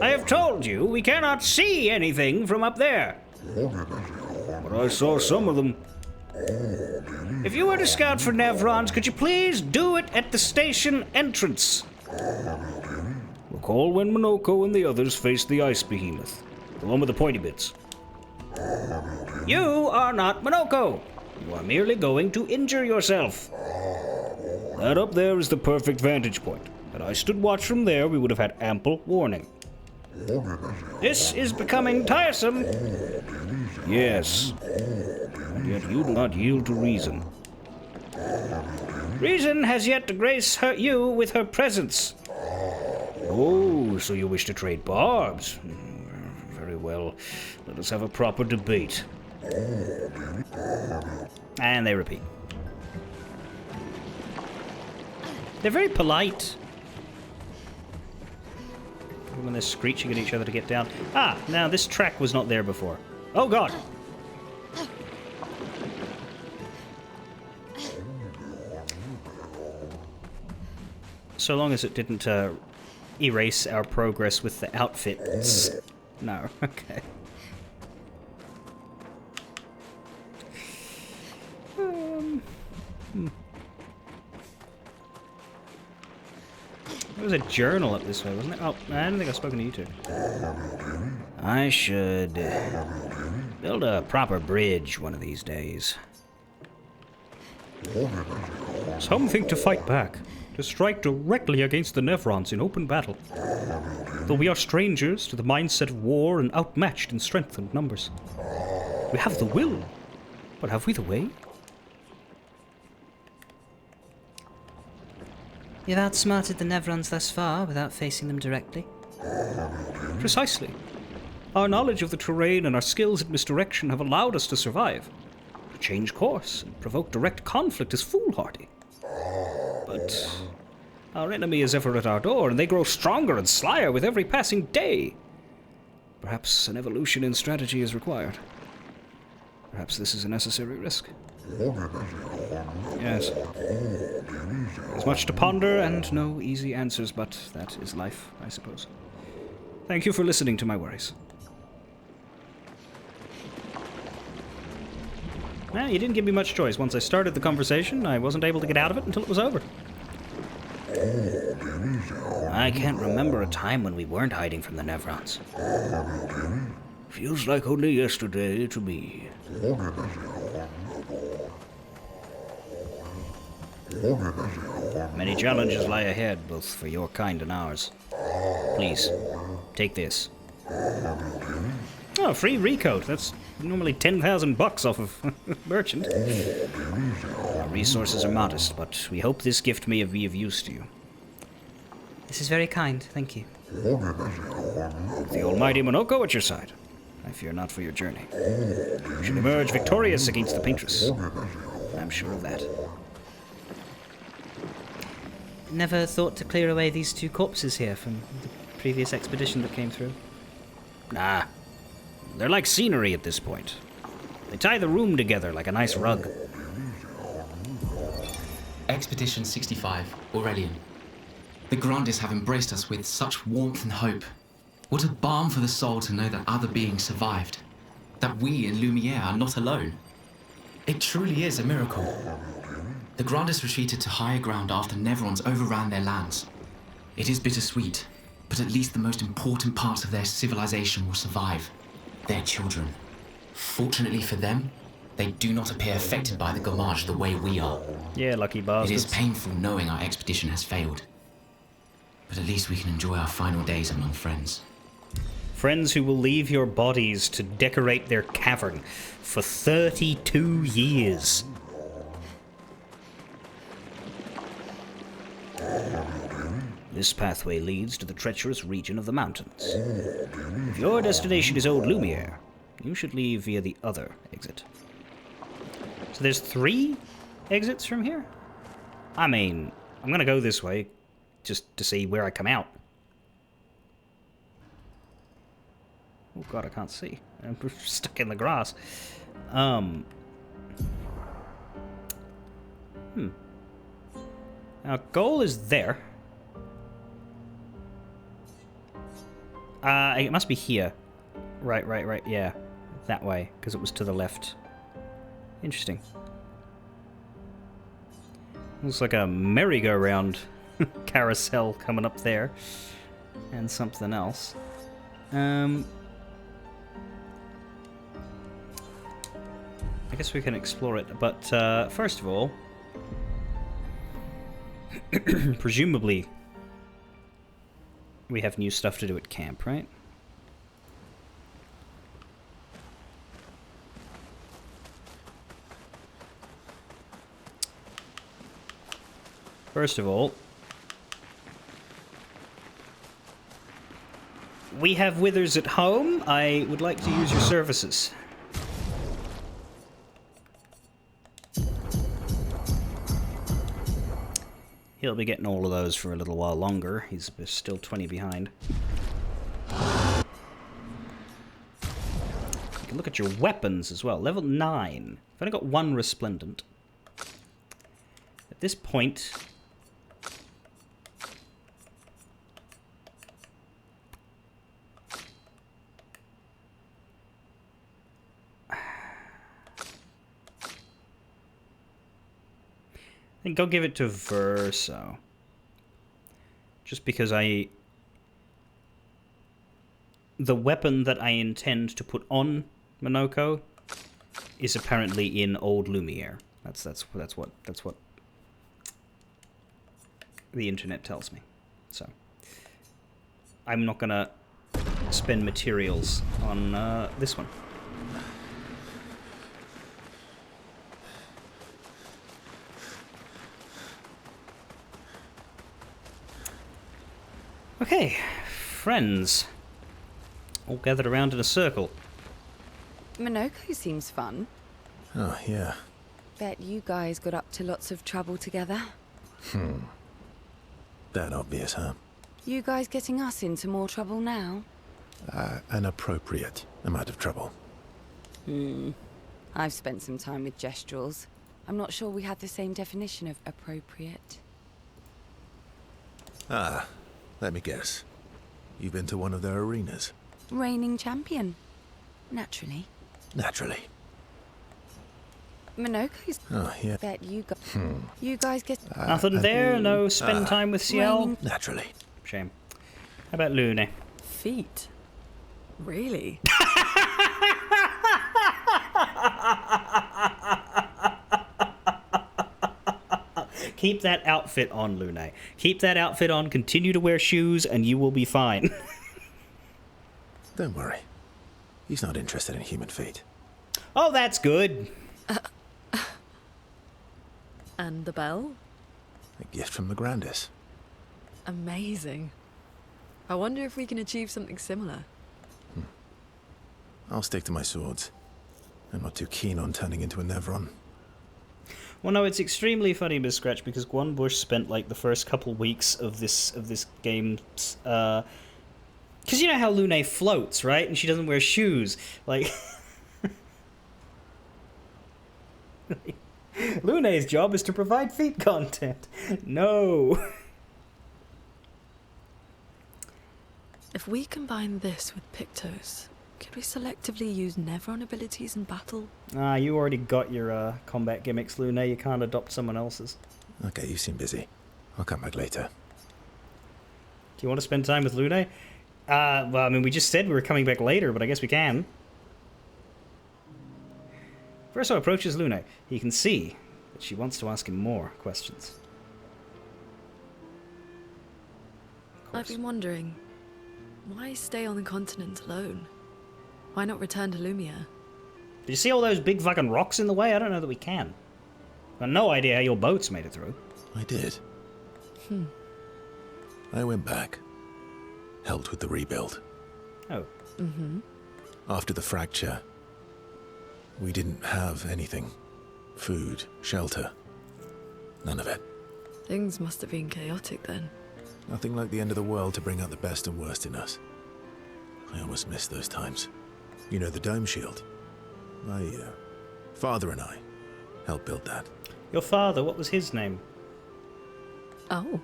I have told you we cannot see anything from up there. But I saw some of them. If you were to scout for Nevrons, could you please do it at the station entrance? Recall when Minoko and the others faced the ice behemoth, the one with the pointy bits. You are not Minoko. You are merely going to injure yourself. That up there is the perfect vantage point. Had I stood watch from there, we would have had ample warning. This is becoming tiresome. Yes. And yet you do not yield to reason. Reason has yet to grace you with her presence. Oh, so you wish to trade barbs? Very well. Let us have a proper debate.
And they repeat. They're very polite. When they're screeching at each other to get down. Ah, now this track was not there before. Oh god! So long as it didn't erase our progress with the outfits. No, okay. There was a journal up this way, wasn't there? Oh, I don't think I've spoken to you two.
I should build a proper bridge one of these days.
Some think to fight back, to strike directly against the Nevrons in open battle. Though we are strangers to the mindset of war and outmatched in strength and numbers. We have the will, but have we the way?
You've outsmarted the Nevrons thus far without facing them directly.
Precisely. Our knowledge of the terrain and our skills at misdirection have allowed us to survive. To change course and provoke direct conflict is foolhardy. But our enemy is ever at our door, and they grow stronger and slyer with every passing day. Perhaps an evolution in strategy is required. Perhaps this is a necessary risk. Yes. There's much to ponder and no easy answers, but that is life, I suppose. Thank you for listening to my worries. Well, you didn't give me much choice. Once I started the conversation, I wasn't able to get out of it until it was over.
I can't remember a time when we weren't hiding from the Nevrons. Feels like only yesterday to me. Many challenges lie ahead, both for your kind and ours. Please, take this.
Oh, free recoat. That's normally 10,000 bucks off of merchant.
Our resources are modest, but we hope this gift may be of use to you.
This is very kind, thank you.
With the almighty Minoko at your side, I fear not for your journey. You should emerge victorious against the paintress. I'm sure of that.
Never thought to clear away these two corpses here from the previous expedition that came through?
Nah. They're like scenery at this point. They tie the room together like a nice rug.
Expedition 65, Aurelian. The Grandes have embraced us with such warmth and hope. What a balm for the soul to know that other beings survived. That we in Lumiere are not alone. It truly is a miracle. The Grandes retreated to higher ground after Nevrons overran their lands. It is bittersweet, but at least the most important parts of their civilization will survive. Their children. Fortunately for them, they do not appear affected by the Gamage the way we are.
Yeah, lucky bastards.
It is painful knowing our expedition has failed. but at least we can enjoy our final days among friends.
Friends who will leave your bodies to decorate their cavern for 32 years.
This pathway leads to the treacherous region of the mountains. If your destination is Old Lumiere, you should leave via the other exit.
So there's 3 exits from here? I mean, I'm gonna go this way just to see where I come out. Oh god, I can't see. I'm stuck in the grass. Our goal is there. It must be here. Right, yeah. That way, because it was to the left. Interesting. Looks like a merry-go-round carousel coming up there. And something else. I guess we can explore it, but first of all, presumably we have new stuff to do at camp, right? First of all, we have withers at home. I would like to use your services. He'll be getting all of those for a little while longer. He's still 20 behind. You can look at your weapons as well. Level 9. I've only got 1 resplendent. At this point... I think I'll give it to Verso. Just because the weapon that I intend to put on Minoko is apparently in Old Lumiere. That's what the internet tells me. So I'm not gonna spend materials on this one. Okay, friends. All gathered around in a circle.
Minoko seems fun.
Oh, yeah.
Bet you guys got up to lots of trouble together.
That obvious, huh?
You guys getting us into more trouble now?
An appropriate amount of trouble.
I've spent some time with Gestrals. I'm not sure we had the same definition of appropriate.
Let me guess. You've been to one of their arenas?
Reigning champion. Naturally.
Naturally.
Minoko's...
Oh, yeah.
Bet you got... You guys get...
Nothing there? No spend time with Ciel?
Naturally.
Shame. How about Lune?
Feet? Really?
Keep that outfit on, Lune. Keep that outfit on, continue to wear shoes, and you will be fine.
Don't worry. He's not interested in human feet.
Oh, that's good.
And the bell?
A gift from the Grandis.
Amazing. I wonder if we can achieve something similar.
I'll stick to my swords. I'm not too keen on turning into a Nevron.
Well, no, it's extremely funny, Miss Scratch, because Guan Bush spent like the first couple weeks of this game, because you know how Lune floats, right? And she doesn't wear shoes, like. Lune's job is to provide feet content. No.
If we combine this with Pictos, could we selectively use Nevron abilities in battle?
You already got your combat gimmicks, Lune. You can't adopt someone else's.
Okay, you seem busy. I'll come back later.
Do you want to spend time with Lune? Well, I mean, we just said we were coming back later, but I guess we can. Verso approaches Lune. He can see that she wants to ask him more questions.
I've been wondering, why stay on the continent alone? Why not return to Lumiere?
Do you see all those big fucking rocks in the way? I don't know that we can. I've got no idea how your boats made it through.
I did. I went back. Helped with the rebuild.
Oh.
Mm-hmm.
After the fracture, we didn't have anything. Food, shelter. None of it.
Things must have been chaotic then.
Nothing like the end of the world to bring out the best and worst in us. I almost miss those times. You know the dome shield? My father and I helped build that.
Your father, what was his name?
Oh.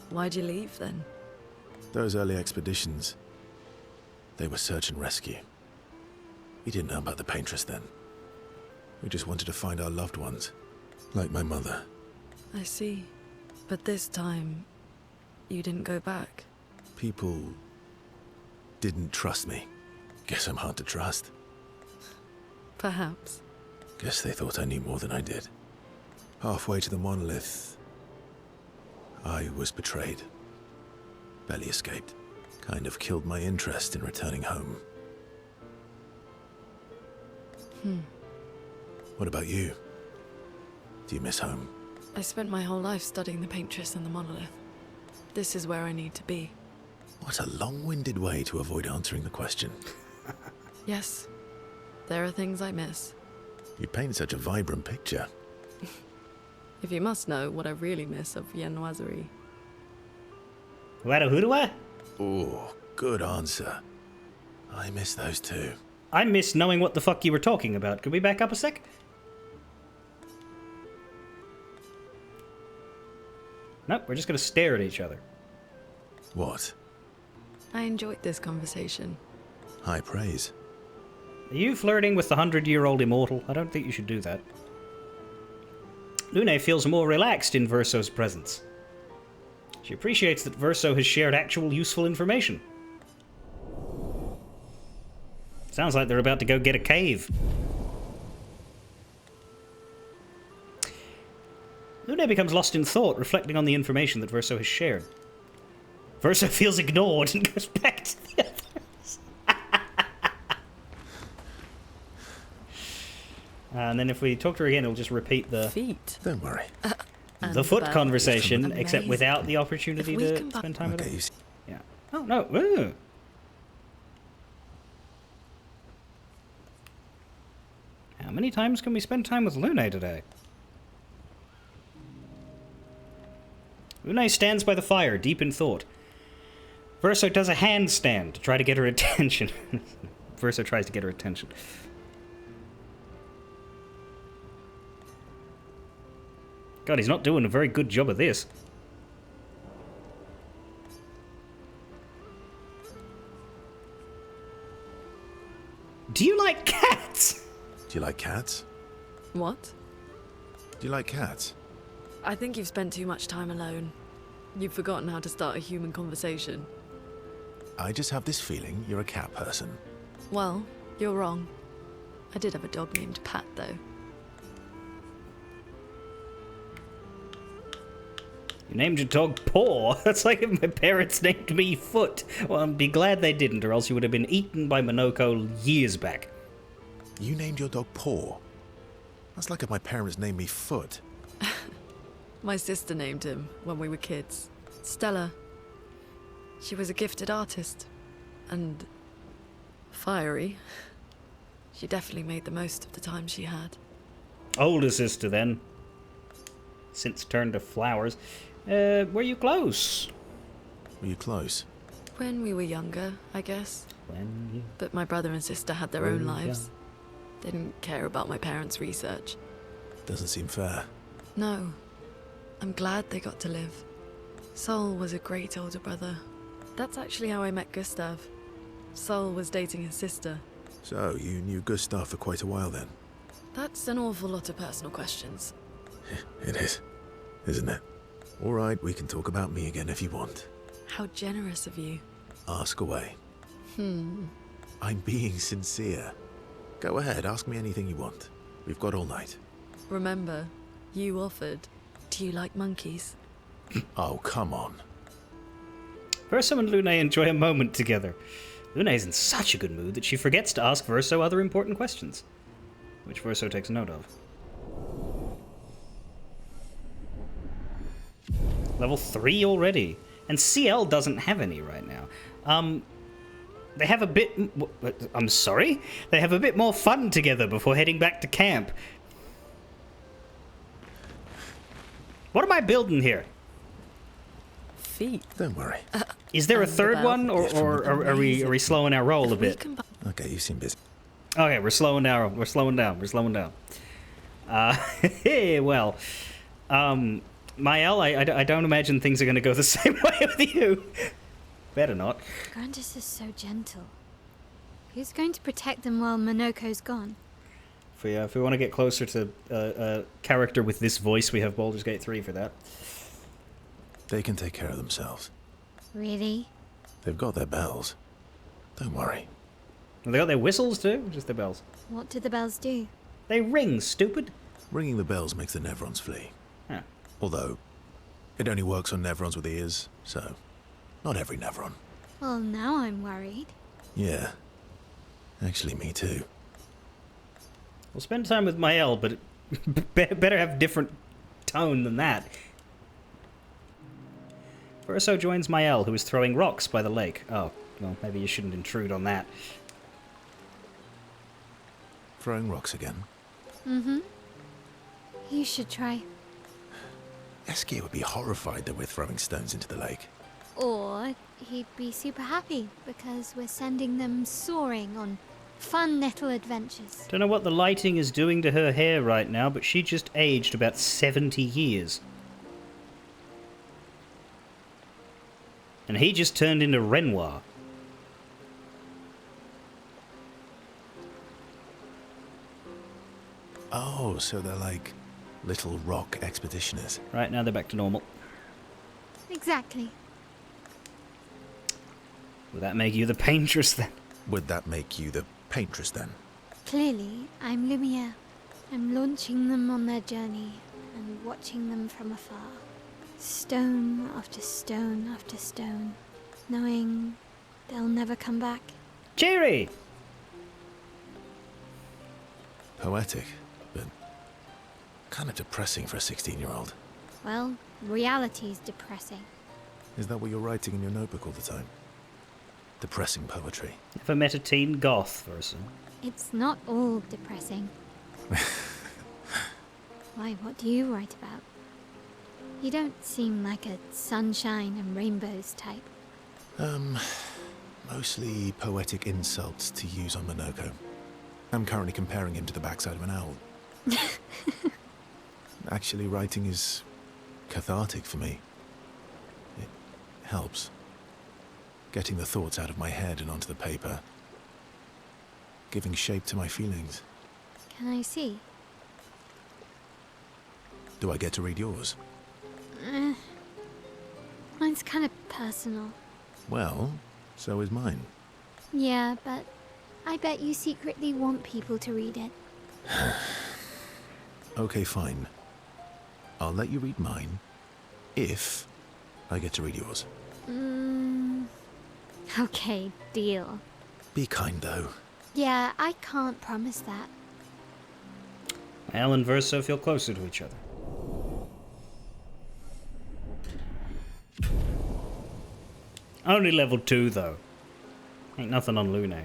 Why'd you leave then?
Those early expeditions, they were search and rescue. We didn't know about the paintress then. We just wanted to find our loved ones, like my mother.
I see. But this time, you didn't go back.
People didn't trust me. Guess I'm hard to trust.
Perhaps.
Guess they thought I knew more than I did. Halfway to the monolith, I was betrayed. Barely escaped. Kind of killed my interest in returning home. What about you? Do you miss home?
I spent my whole life studying the paintress and the monolith. This is where I need to be.
What a long-winded way to avoid answering the question.
Yes, there are things I miss.
You paint such a vibrant picture.
If you must know what I really miss of viennoiserie.
Wadahudua?
Oh, good answer. I miss those too.
I miss knowing what the fuck you were talking about. Could we back up a sec? Nope, we're just gonna stare at each other.
What?
I enjoyed this conversation.
High praise.
Are you flirting with the 100-year-old immortal? I don't think you should do that. Lune feels more relaxed in Verso's presence. She appreciates that Verso has shared actual useful information. Sounds like they're about to go get a cave. Lune becomes lost in thought, reflecting on the information that Verso has shared. Verso feels ignored and goes back to the others. And then if we talk to her again, it'll just repeat the
Feet.
Don't worry.
the foot
about-
conversation,
Amazing.
except without the opportunity
If we
to
combine-
spend time with
Okay,
her.
you see.
Yeah. Oh, no. Ooh. How many times can we spend time with Lune today? Lune stands by the fire, deep in thought. Verso does a handstand to try to get her attention. Verso tries to get her attention. God, he's not doing a very good job of this. Do you like cats?
Do you like cats?
What?
Do you like cats?
I think you've spent too much time alone. You've forgotten how to start a human conversation.
I just have this feeling you're a cat person.
Well, you're wrong. I did have a dog named Pat, though.
You named your dog Paw. That's like if my parents named me Foot. Well, I'd be glad they didn't, or else you would have been eaten by Monoko years back.
You named your dog Paw. That's like if my parents named me Foot.
My sister named him when we were kids. Stella. She was a gifted artist. And fiery. She definitely made the most of the time she had.
Older sister, then. Since turned to flowers. Were you close?
Were you close?
When we were younger, I guess.
When you...
But my brother and sister had their own lives. They didn't care about my parents' research.
Doesn't seem fair.
No. I'm glad they got to live. Sol was a great older brother. That's actually how I met Gustav. Sol was dating his sister.
So, you knew Gustav for quite a while then?
That's an awful lot of personal questions.
It is, isn't it? All right, we can talk about me again if you want.
How generous of you.
Ask away. I'm being sincere. Go ahead, ask me anything you want. We've got all night.
Remember, you offered. Do you like monkeys?
Oh, come on.
Verso and Lune enjoy a moment together. Lune is in such a good mood that she forgets to ask Verso other important questions, which Verso takes note of. Level 3 already. And CL doesn't have any right now. They have a bit... I'm sorry? They have a bit more fun together before heading back to camp. What am I building here?
Feet.
Don't worry.
Is there a
And
third
about-
one, or are we slowing our roll a
If we
bit?
combine-
Okay, you seem busy.
Okay, we're slowing down. We're slowing down. We're slowing down. Well, Mael, I don't imagine things are going to go the same way with you. Better not.
Grandis is so gentle. Who's going to protect them while Monoko's gone?
If we want to get closer to a character with this voice, we have Baldur's Gate 3 for that.
They can take care of themselves.
Really?
They've got their bells. Don't worry.
Have they got their whistles too? Or just their bells?
What do the bells do?
They ring, stupid.
Ringing the bells makes the Nevrons flee.
Huh.
Although, it only works on Nevrons with ears, so not every Nevron.
Well, now I'm worried.
Yeah. Actually, me too.
We'll spend time with Mael, but it better have different tone than that. Verso joins Mael, who is throwing rocks by the lake. Oh, well, maybe you shouldn't intrude on that.
Throwing rocks again.
Mm-hmm. You should try.
Eskier would be horrified that we're throwing stones into the lake.
Or he'd be super happy because we're sending them soaring on fun little adventures.
Don't know what the lighting is doing to her hair right now, but she just aged about 70 years. And he just turned into Renoir.
Oh, so they're like little rock expeditioners.
Right, now they're back to normal.
Exactly.
Will that make you the paintress then?
Would that make you the paintress then?
Clearly, I'm Lumiere. I'm launching them on their journey and watching them from afar. Stone after stone after stone, knowing they'll never come back.
Jerry!
Poetic, but kind of depressing for a 16-year-old.
Well, reality's depressing.
Is that what you're writing in your notebook all the time? Depressing poetry.
Never met a teen goth, Verso.
It's not all depressing. Why, what do you write about? You don't seem like a sunshine and rainbows type.
Mostly poetic insults to use on Monoko. I'm currently comparing him to the backside of an owl. Actually, writing is cathartic for me. It helps. Getting the thoughts out of my head and onto the paper. Giving shape to my feelings.
Can I see?
Do I get to read yours?
Mine's kind of personal.
Well, so is mine.
Yeah, but I bet you secretly want people to read it.
Okay, fine. I'll let you read mine, if I get to read yours.
Okay, deal.
Be kind, though.
Yeah, I can't promise that.
Mael and Verso feel closer to each other. Only level 2, though. Ain't nothing on Lune.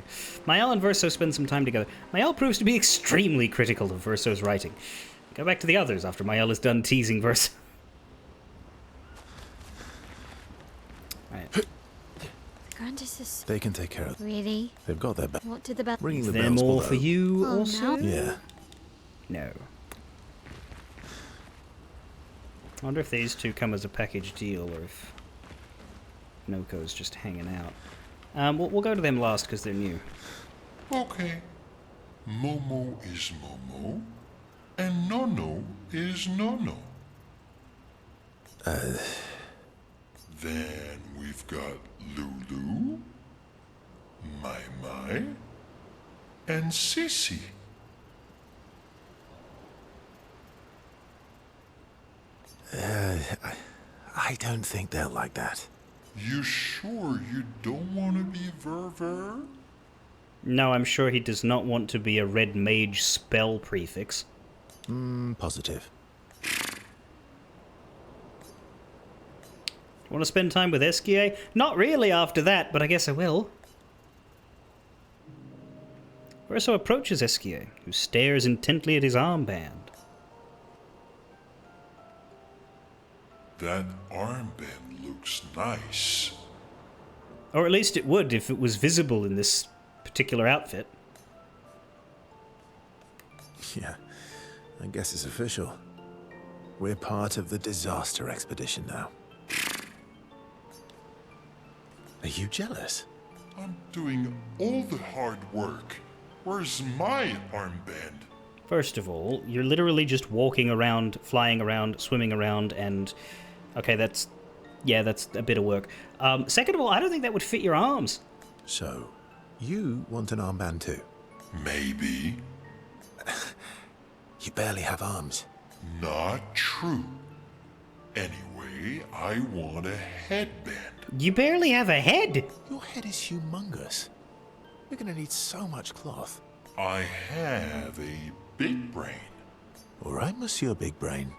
Mael and Verso spend some time together. Mael proves to be extremely critical of Verso's writing. Go back to the others after Mael is done teasing Verso. Right.
The Grandis is...
They can take care of it.
Really?
They've got their
What did the bell...
Ringing
Is
the
there
bells
more
below.
for you
Oh,
also?
no?
Yeah.
No. I wonder if these two come as a package deal or if Noko's just hanging out. We'll go to them last because they're new.
Okay. Momo is Momo, and Nono is Nono. Then we've got Lulu, Mai Mai, and Sissy.
I don't think they'll like that.
You sure you don't want to be Ver?
No, I'm sure he does not want to be a red mage spell prefix.
Positive.
Want to spend time with Esquier? Not really after that, but I guess I will. Verso approaches Esquier, who stares intently at his armband.
That armband looks nice.
Or at least it would if it was visible in this particular outfit.
Yeah, I guess it's official. We're part of the disaster expedition now. Are you jealous?
I'm doing all the hard work. Where's my armband?
First of all, you're literally just walking around, flying around, swimming around, and... Okay, that's a bit of work. Second of all, I don't think that would fit your arms.
So, you want an armband too?
Maybe.
You barely have arms.
Not true. Anyway, I want a headband.
You barely have a head!
Your head is humongous. You're gonna need so much cloth.
I have a big brain.
All right, Monsieur Big Brain.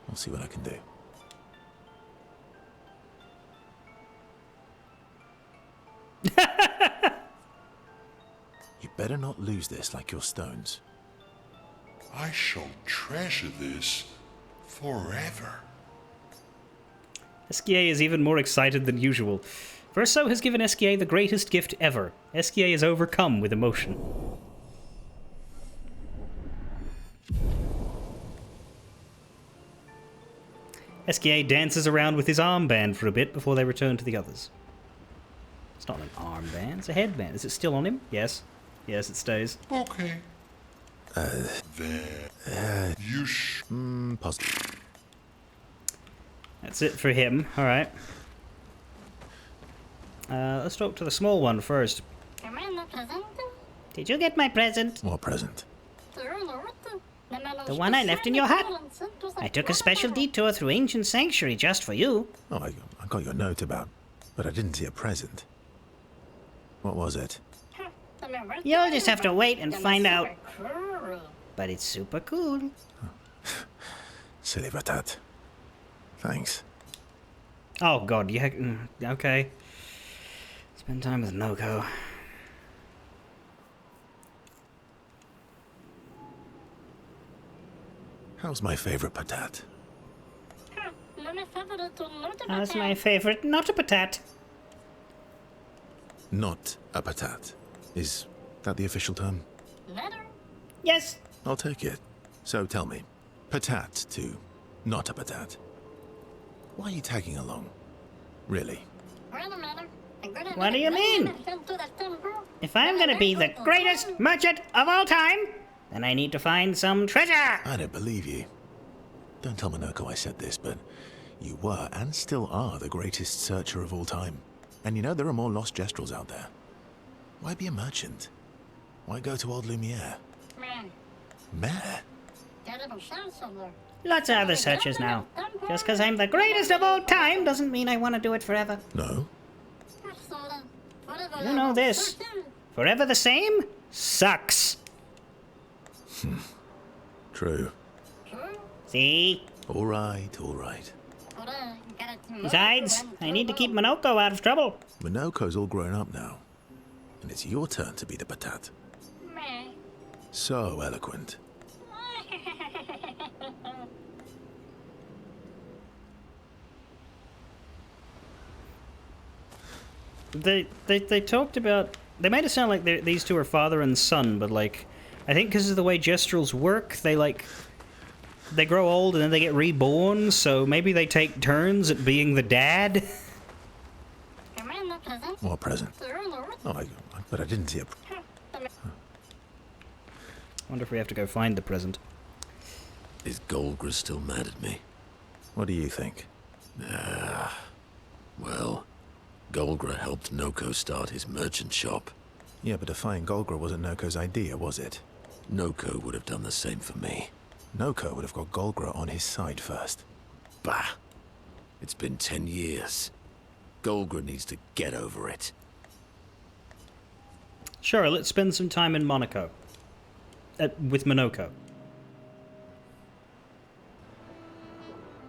I'll see what I can do. You better not lose this like your stones.
I shall treasure this forever.
Esquier is even more excited than usual. Verso has given Esquier the greatest gift ever. Esquier is overcome with emotion. Esquier dances around with his armband for a bit before they return to the others. It's not an armband, it's a headband. Is it still on him? Yes. Yes, it stays.
Okay. Then you
Positive.
That's it for him. Alright. Let's talk to the small one first.
Did you get my present?
What present?
The one I left in your hut. I took a special detour through ancient sanctuary just for you.
Oh, I got your note about, but I didn't see a present. What was it?
You'll just have to wait and find out. But it's super cool.
Silly Batat. Thanks.
Oh god, yeah, okay. Spend time with Noko.
How's my favorite patat?
That's my favorite, not a patat.
Not a patat. Is that the official term?
Yes.
I'll take it. So tell me, patat to not a patat. Why are you tagging along? Really?
What do you mean? If I'm gonna be the greatest merchant of all time, then I need to find some treasure.
I don't believe you. Don't tell Minoko I said this, but you were and still are the greatest searcher of all time. And you know there are more lost Gestrels out there. Why be a merchant? Why go to old Lumiere? Mare?
Lots of other searchers now. Just because I'm the greatest of all time doesn't mean I want to do it forever.
No?
You know this. Forever the same sucks.
True.
See?
All right, all right.
Besides, I need to keep Minoko out of trouble.
Minoko's all grown up now. And it's your turn to be the patat. So eloquent.
They talked about... They made it sound like these two are father and son, but, like... I think because of the way Gestrels work, they grow old and then they get reborn, so maybe they take turns at being the dad?
What present? Oh, but I didn't see a...
Wonder if we have to go find the present.
Is Golgra still mad at me?
What do you think?
Well, Golgra helped Noko start his merchant shop.
Yeah, but defying Golgra wasn't Noko's idea, was it?
Noko would have done the same for me.
Noko would have got Golgra on his side first.
Bah! It's been 10 years. Golgra needs to get over it.
Sure, let's spend some time in Monaco. With Monoko.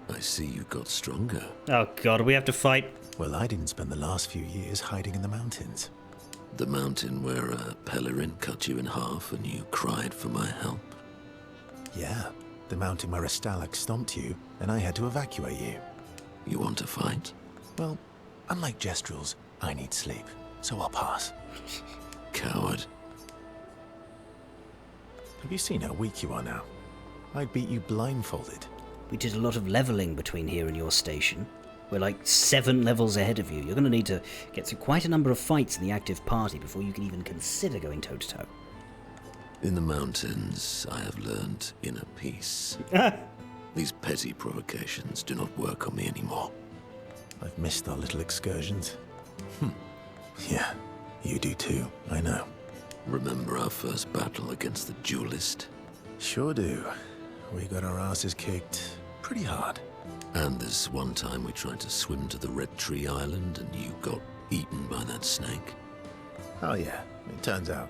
I see you got stronger.
Oh god, we have to fight.
Well, I didn't spend the last few years hiding in the mountains.
The mountain where a Pellerin cut you in half and you cried for my help.
Yeah, the mountain where a Stalak stomped you, and I had to evacuate you.
You want to fight?
Well, unlike Gestrels, I need sleep, so I'll pass.
Coward.
Have you seen how weak you are now? I'd beat you blindfolded.
We did a lot of leveling between here and your station. We're like 7 levels ahead of you. You're going to need to get through quite a number of fights in the active party before you can even consider going toe-to-toe.
In the mountains, I have learned inner peace. These petty provocations do not work on me anymore.
I've missed our little excursions. Yeah, you do too, I know.
Remember our first battle against the duelist?
Sure do. We got our asses kicked pretty hard.
And this one time we tried to swim to the Red Tree Island and you got eaten by that snake.
Oh yeah, it turns out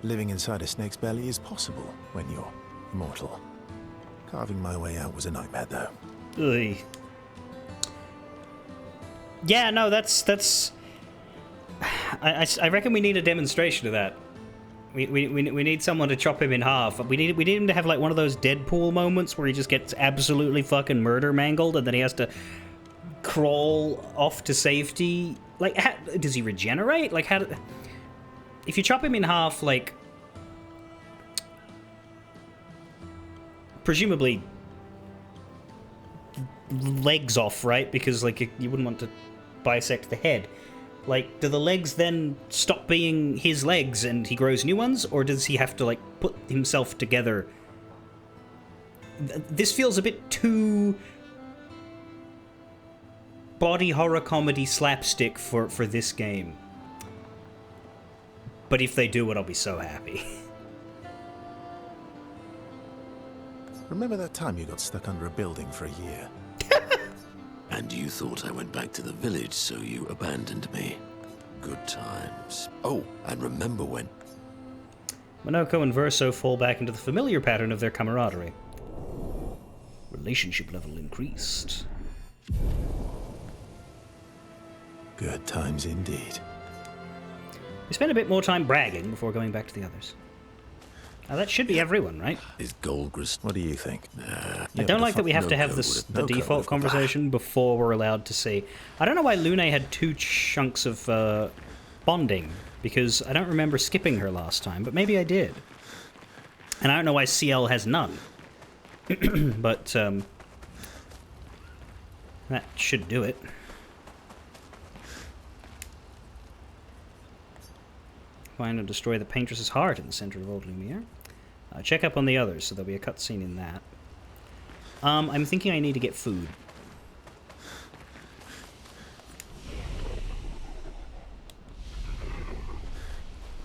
living inside a snake's belly is possible when you're immortal. Carving my way out was a nightmare though.
Ugh. Yeah, no, that's... I reckon we need a demonstration of that. We need someone to chop him in half. We need him to have like one of those Deadpool moments where he just gets absolutely fucking murder mangled and then he has to crawl off to safety. Like, does he regenerate? Like, if you chop him in half, like, presumably legs off, right? Because like you wouldn't want to bisect the head. Like, do the legs then stop being his legs and he grows new ones? Or does he have to, like, put himself together? This feels a bit too body horror comedy slapstick for this game. But if they do it, I'll be so happy.
Remember that time you got stuck under a building for a year?
And you thought I went back to the village, so you abandoned me. Good times. Oh, and remember when...
Monoko and Verso fall back into the familiar pattern of their camaraderie. Relationship level increased.
Good times indeed.
We spend a bit more time bragging before going back to the others. Now that should be everyone, right?
Is Golgrist...
What do you think?
I don't like that we have to have the default conversation before we're allowed to see. I don't know why Lune had 2 chunks of bonding, because I don't remember skipping her last time, but maybe I did. And I don't know why CL has none. But, that should do it. Find and destroy the Paintress's heart in the center of Old Lumiere. Check up on the others, so there'll be a cutscene in that. I'm thinking I need to get food.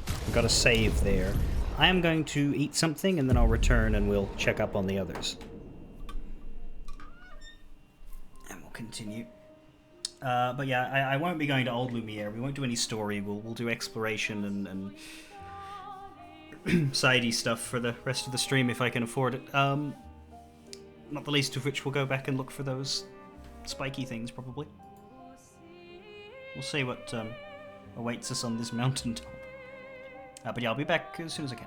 I've got a save there. I am going to eat something, and then I'll return and we'll check up on the others. And we'll continue. But yeah, I won't be going to Old Lumiere. We won't do any story. We'll do exploration and sidey stuff for the rest of the stream if I can afford it. Not the least of which we'll go back and look for those spiky things, probably. We'll see what awaits us on this mountaintop. But yeah, I'll be back as soon as I can.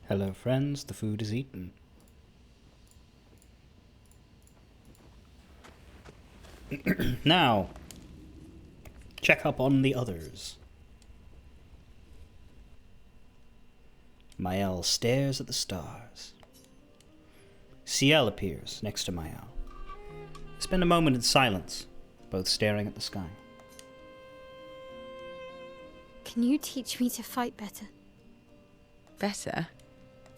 Hello, friends. The food is eaten. Now, check up on the others. Mael stares at the stars. Ciel appears next to Mael. They spend a moment in silence, both staring at the sky.
Can you teach me to fight better?
Better?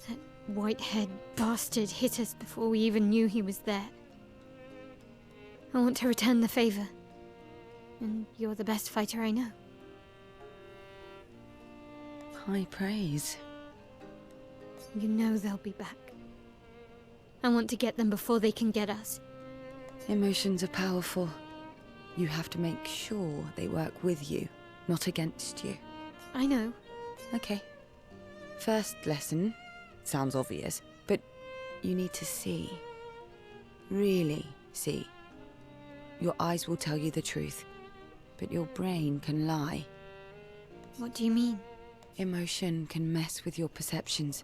That white-haired bastard hit us before we even knew he was there. I want to return the favor. And you're the best fighter I know.
High praise.
You know they'll be back. I want to get them before they can get us.
Emotions are powerful. You have to make sure they work with you, not against you.
I know.
Okay. First lesson. Sounds obvious, but you need to see. Really see. Your eyes will tell you the truth, but your brain can lie.
What do you mean?
Emotion can mess with your perceptions.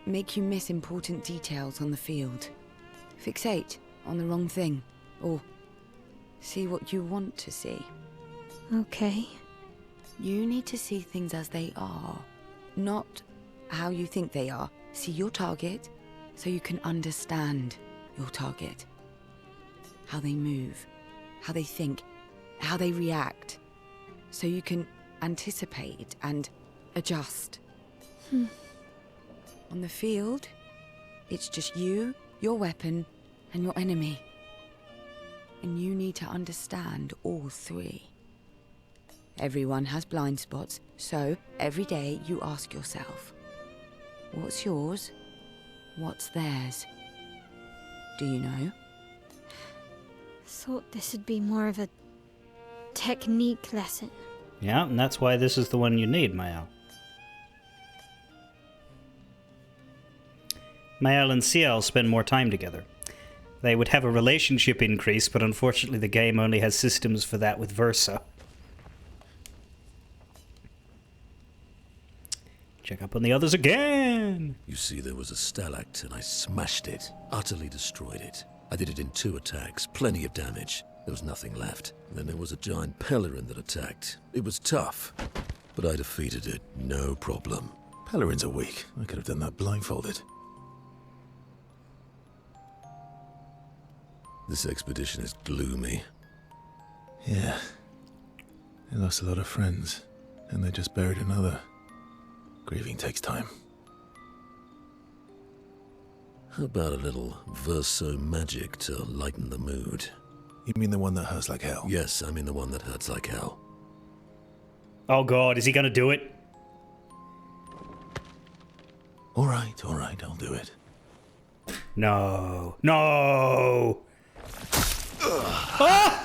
Make you miss important details on the field. Fixate on the wrong thing, or see what you want to see.
Okay.
You need to see things as they are, not how you think they are. See your target, so you can understand your target. How they move, how they think, how they react, so you can anticipate and adjust. On the field, it's just you, your weapon, and your enemy. And you need to understand all three. Everyone has blind spots, so every day you ask yourself, what's yours? What's theirs? Do you know?
Thought this would be more of a technique lesson.
Yeah, and that's why this is the one you need, Mael. Mael and Ciel spend more time together. They would have a relationship increase, but unfortunately the game only has systems for that with Versa. Check up on the others again!
You see, there was a stalact and I smashed it, utterly destroyed it. I did it in 2 attacks, plenty of damage. There was nothing left. Then there was a giant Pellerin that attacked. It was tough, but I defeated it, no problem.
Pellerins are weak. I could have done that blindfolded.
This expedition is gloomy.
Yeah. They lost a lot of friends, and they just buried another. Grieving takes time.
How about a little verso magic to lighten the mood?
You mean the one that hurts like hell?
Yes, I mean the one that hurts like hell.
Oh god, is he gonna do it?
Alright, I'll do it.
No. No! Ah!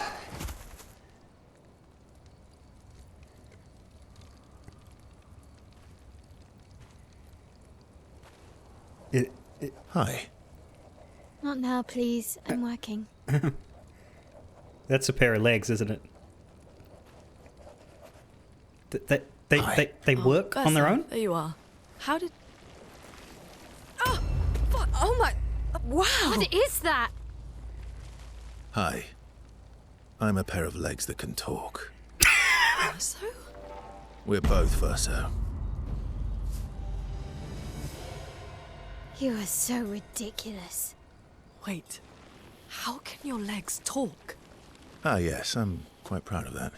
Hi.
Not now, please. I'm working.
That's a pair of legs, isn't it? They work on their own?
There you are. How did...
Oh! Oh my... Wow!
What is that?
Hi. I'm a pair of legs that can talk.
So?
We're both Verso.
You are so ridiculous.
Wait. How can your legs talk?
Ah, yes, I'm quite proud of that.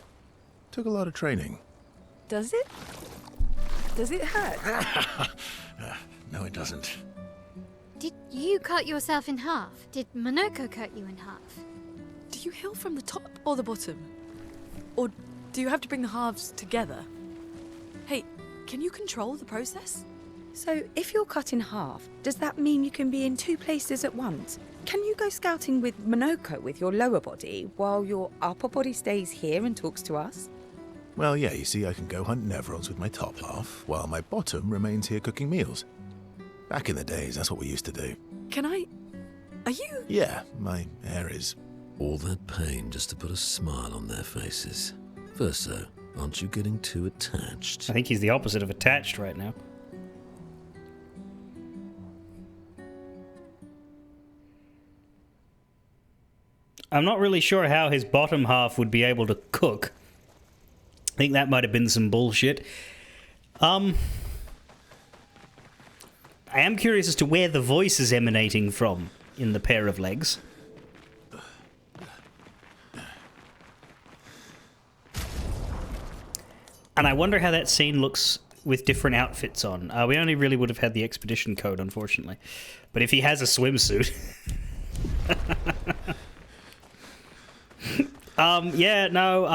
Took a lot of training.
Does it? Does it hurt?
No, it doesn't.
Did you cut yourself in half? Did Monoko cut you in half?
Do you heal from the top or the bottom? Or do you have to bring the halves together? Hey, can you control the process?
So, if you're cut in half, does that mean you can be in 2 places at once? Can you go scouting with Monoko with your lower body, while your upper body stays here and talks to us?
Well, yeah, you see, I can go hunt Nevrons with my top half, while my bottom remains here cooking meals. Back in the days, that's what we used to do.
Can I... Are you...
Yeah, my hair is...
All that pain just to put a smile on their faces. Verso, aren't you getting too attached?
I think he's the opposite of attached right now. I'm not really sure how his bottom half would be able to cook. I think that might have been some bullshit. I am curious as to where the voice is emanating from in the pair of legs. And I wonder how that scene looks with different outfits on. We only really would have had the expedition code, unfortunately. But if he has a swimsuit... yeah, no,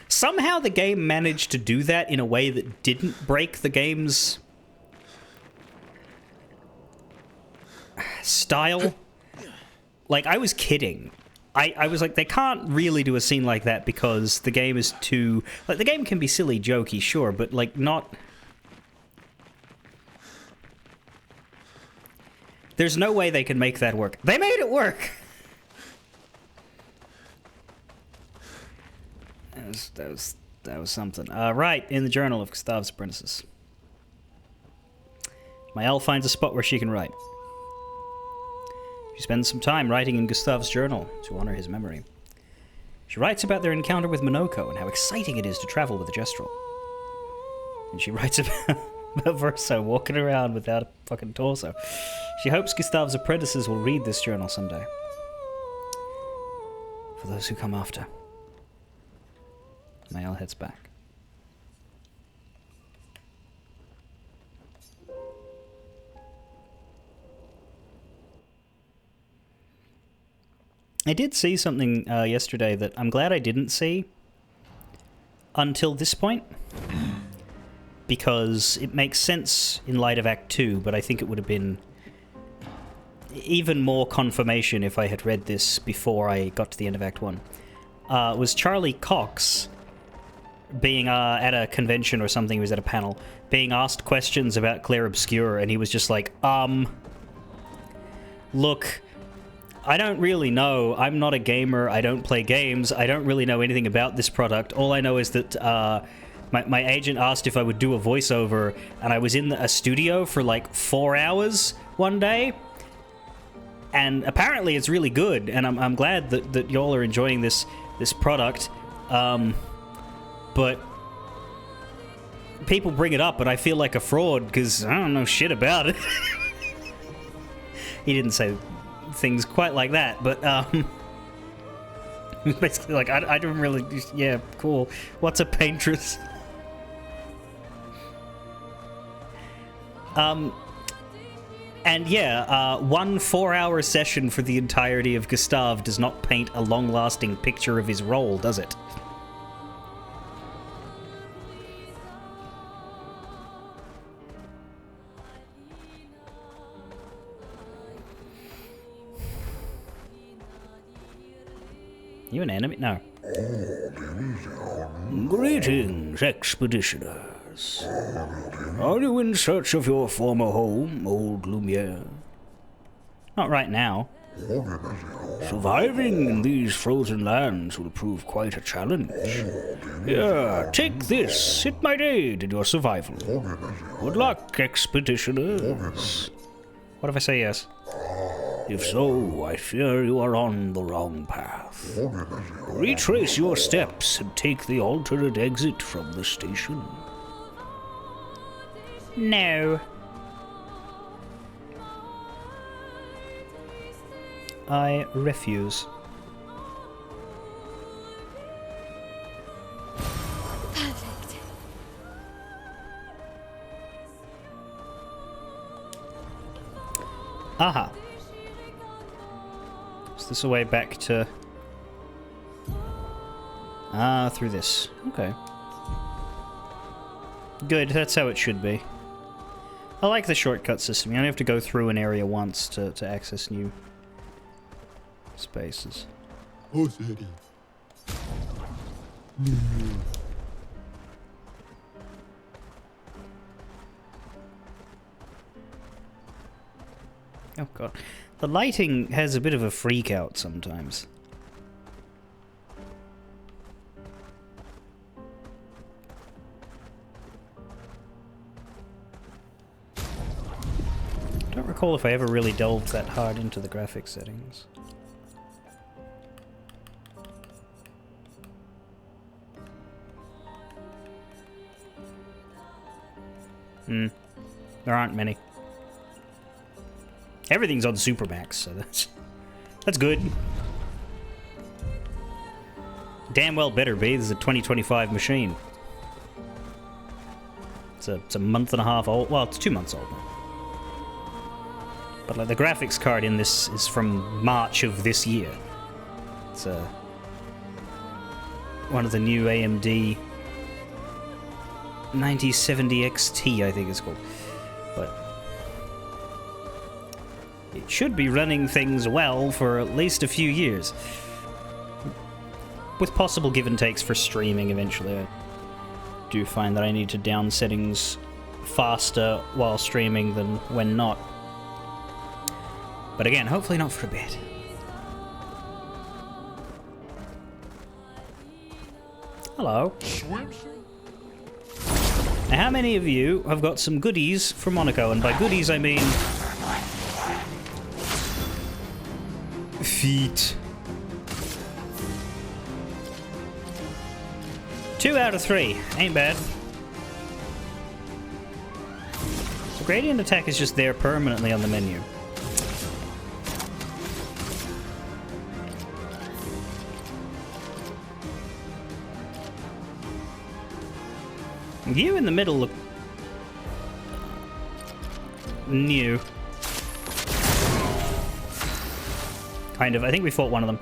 somehow the game managed to do that in a way that didn't break the game's style. Like, I was kidding. I was like, they can't really do a scene like that because the game is too... Like, the game can be silly, jokey, sure, but, like, not... There's no way they can make that work. They made it work! That was something. Right, in the Journal of Gustav's Apprentices. Mael finds a spot where she can write. She spends some time writing in Gustav's journal to honor his memory. She writes about their encounter with Monoko and how exciting it is to travel with a Gestrel. And she writes about Verso walking around without a fucking torso. She hopes Gustav's apprentices will read this journal someday. For those who come after. Mael heads back. I did see something yesterday that I'm glad I didn't see until this point, because it makes sense in light of Act 2, but I think it would have been even more confirmation if I had read this before I got to the end of Act 1. Was Charlie Cox being at a convention or something, he was at a panel, being asked questions about Clair Obscur, and he was just like, look... I don't really know. I'm not a gamer. I don't play games. I don't really know anything about this product. All I know is that my agent asked if I would do a voiceover, and I was in a studio for like 4 hours one day. And apparently it's really good, and I'm glad that y'all are enjoying this product. But people bring it up, and I feel like a fraud because I don't know shit about it. He didn't say things quite like that, but basically like I don't really, yeah, cool, what's a paintress? And yeah, 1 4-hour session for the entirety of Gustav does not paint a long-lasting picture of his role, does it? You an enemy? No.
Greetings, expeditioners. Are you in search of your former home, old Lumiere?
Not right now.
Surviving in these frozen lands will prove quite a challenge. Here, take this. It might aid in your survival. Good luck, expeditioners.
What if I say yes?
If so, I fear you are on the wrong path. Retrace your steps and take the alternate exit from the station.
No. I refuse.
Perfect.
Aha. Is this a way back to... through this. Okay. Good, that's how it should be. I like the shortcut system. You only have to go through an area once to access new spaces. Oh god. The lighting has a bit of a freak out sometimes. recall if I ever really delved that hard into the graphics settings. There aren't many. Everything's on Supermax, so that's good. Damn well better be. This is a 2025 machine. It's a month and a half old. Well, it's 2 months old now. But like the graphics card in this is from March of this year. It's one of the new AMD 9070 XT, I think it's called. But it should be running things well for at least a few years. With possible give and takes for streaming eventually. I do find that I need to down settings faster while streaming than when not. But again, hopefully not for a bit. Hello. Now, how many of you have got some goodies from Monaco? And by goodies, I mean... feet. 2 out of 3. Ain't bad. So gradient attack is just there permanently on the menu. You in the middle look new. Kind of. I think we fought one of them.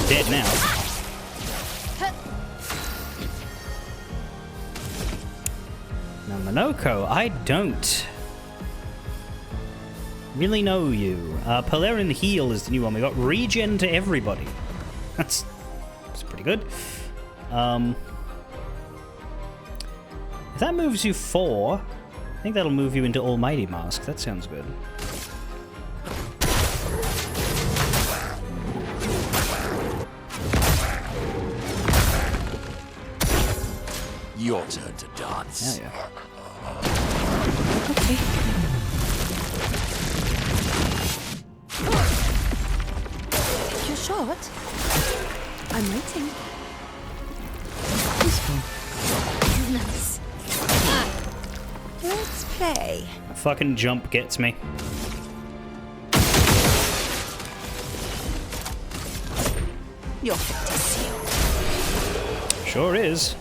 Dead now. Now, Monoko, I don't really know you. Polarin Heal is the new one. We got regen to everybody. That's pretty good. If that moves you 4, I think that'll move you into Almighty Mask. That sounds good.
Your turn to dance.
Yeah.
Okay.
You're short. I'm waiting.
Peaceful.
Nice.
Let's play.
A fucking jump gets me.
Your fate is sealed.
Sure is.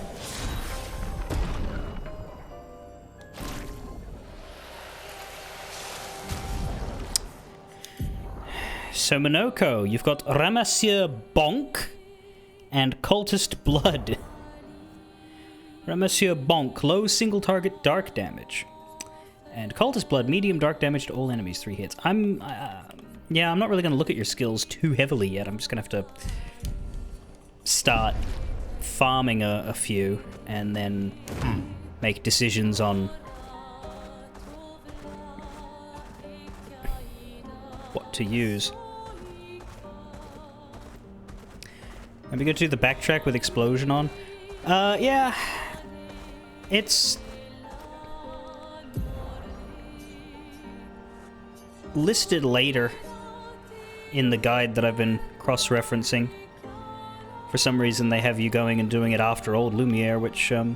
So Monoko, you've got Ramassier Bonk and Cultist Blood. Ramassier Bonk, low single target dark damage. And Cultist Blood, medium dark damage to all enemies, 3 hits. I'm not really going to look at your skills too heavily yet. I'm just going to have to start farming a few and then make decisions on what to use. Are we going to do the backtrack with explosion on? Yeah. It's listed later in the guide that I've been cross-referencing. For some reason, they have you going and doing it after Old Lumiere, which, I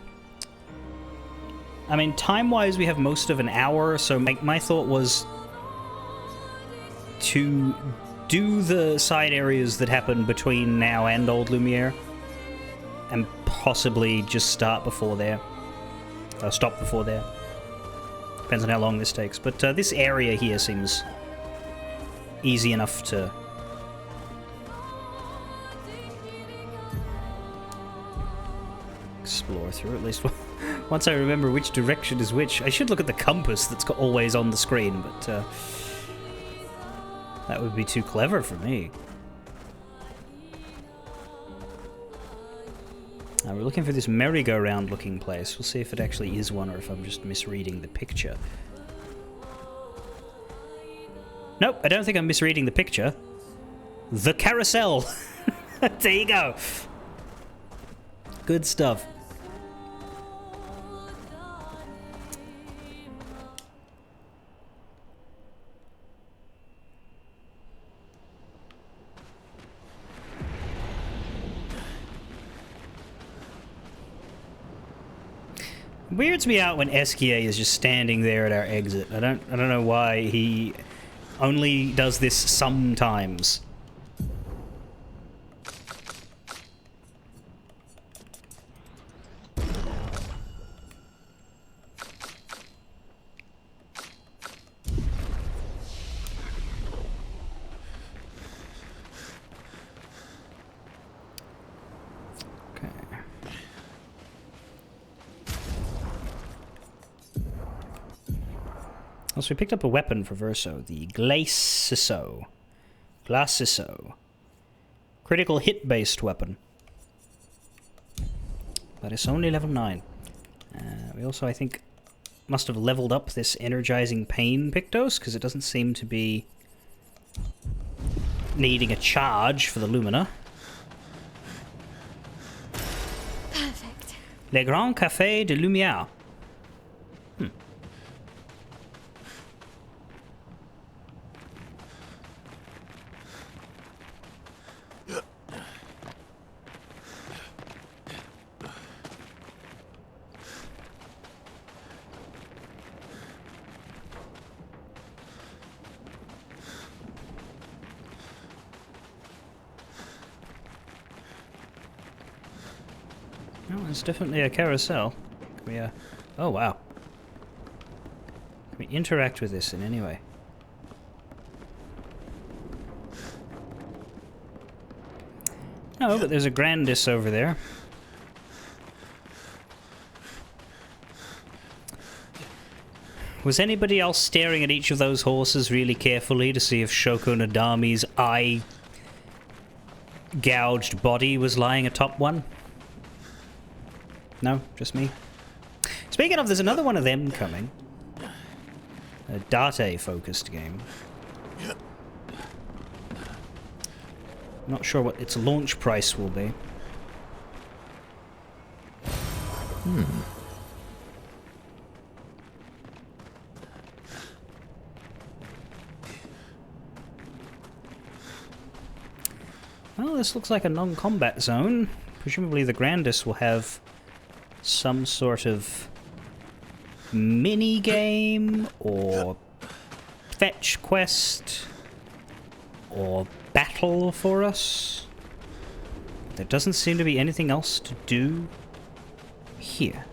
mean, time-wise, we have most of an hour, so my thought was to do the side areas that happen between now and Old Lumiere, and possibly just start before there. Stop before there. Depends on how long this takes. But this area here seems easy enough to explore through, at least once I remember which direction is which. I should look at the compass that's always on the screen, but that would be too clever for me. We're looking for this merry-go-round looking place. We'll see if it actually is one or if I'm just misreading the picture. Nope, I don't think I'm misreading the picture. The carousel! There you go. Good stuff. Weirds me out when Esquier is just standing there at our exit. I don't know why he only does this sometimes. Also, we picked up a weapon for Verso, the Glaciso. Critical hit-based weapon. But it's only level 9. We also, I think, must have leveled up this Energizing Pain Pictos, because it doesn't seem to be needing a charge for the Lumina.
Perfect.
Le Grand Café de Lumière. Oh, it's definitely a carousel. Can we, oh, wow. Can we interact with this in any way? No, but there's a Grandis over there. Was anybody else staring at each of those horses really carefully to see if Shoko Nadami's eye-gouged body was lying atop one? No, just me. Speaking of, there's another one of them coming. A Date-focused game. Not sure what its launch price will be. Well, this looks like a non-combat zone. Presumably the Grandis will have some sort of mini-game or fetch quest or battle for us. There doesn't seem to be anything else to do here.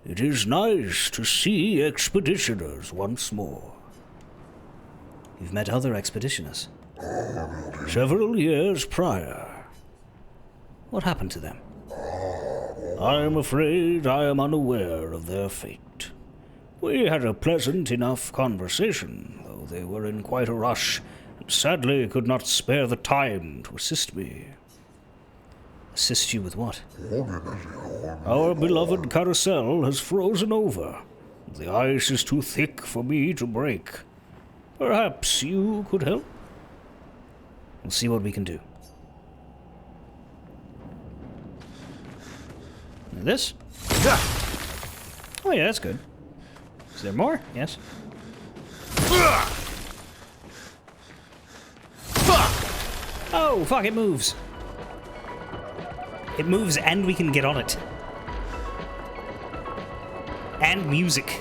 It is nice to see expeditioners once more.
You've met other expeditioners?
Several years prior.
What happened to them?
I am afraid I am unaware of their fate. We had a pleasant enough conversation, though they were in quite a rush, and sadly could not spare the time to assist me.
Assist you with what?
Our beloved carousel has frozen over. The ice is too thick for me to break. Perhaps you could help?
We'll see what we can do. And this? Oh yeah, that's good. Is there more? Yes. Oh, fuck, it moves. It moves and we can get on it. And music.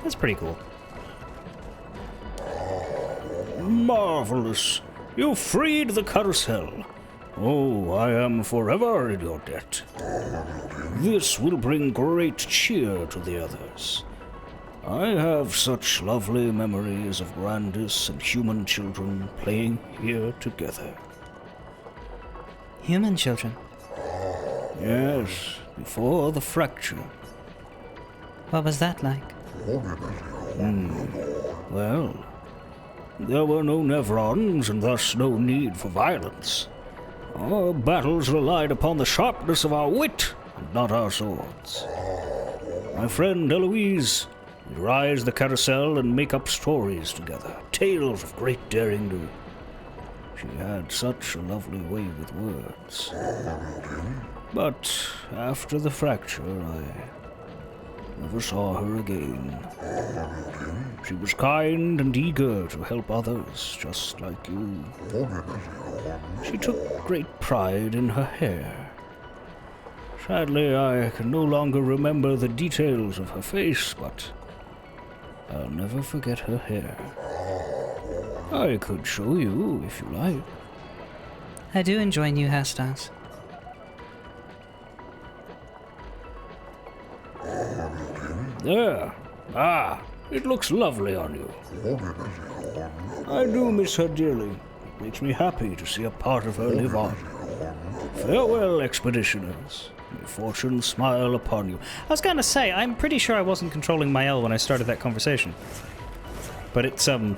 That's pretty cool.
Marvelous. You freed the carousel. Oh, I am forever in your debt. This will bring great cheer to the others. I have such lovely memories of Grandis and human children playing here together.
Human children?
Yes, before the fracture.
What was that like?
Well, there were no Nevrons and thus no need for violence. Our battles relied upon the sharpness of our wit and not our swords. My friend Eloise, we rise the carousel and make up stories together, tales of great daring do. She had such a lovely way with words. But after the fracture, never saw her again. She was kind and eager to help others, just like you. She took great pride in her hair. Sadly, I can no longer remember the details of her face, but I'll never forget her hair. I could show you, if you like.
I do enjoy new hairstyles.
There. Ah, it looks lovely on you. I do miss her dearly. It makes me happy to see a part of her live on. Farewell, expeditioners. May fortune smile upon you.
I was gonna say, I'm pretty sure I wasn't controlling my L when I started that conversation. But it's, it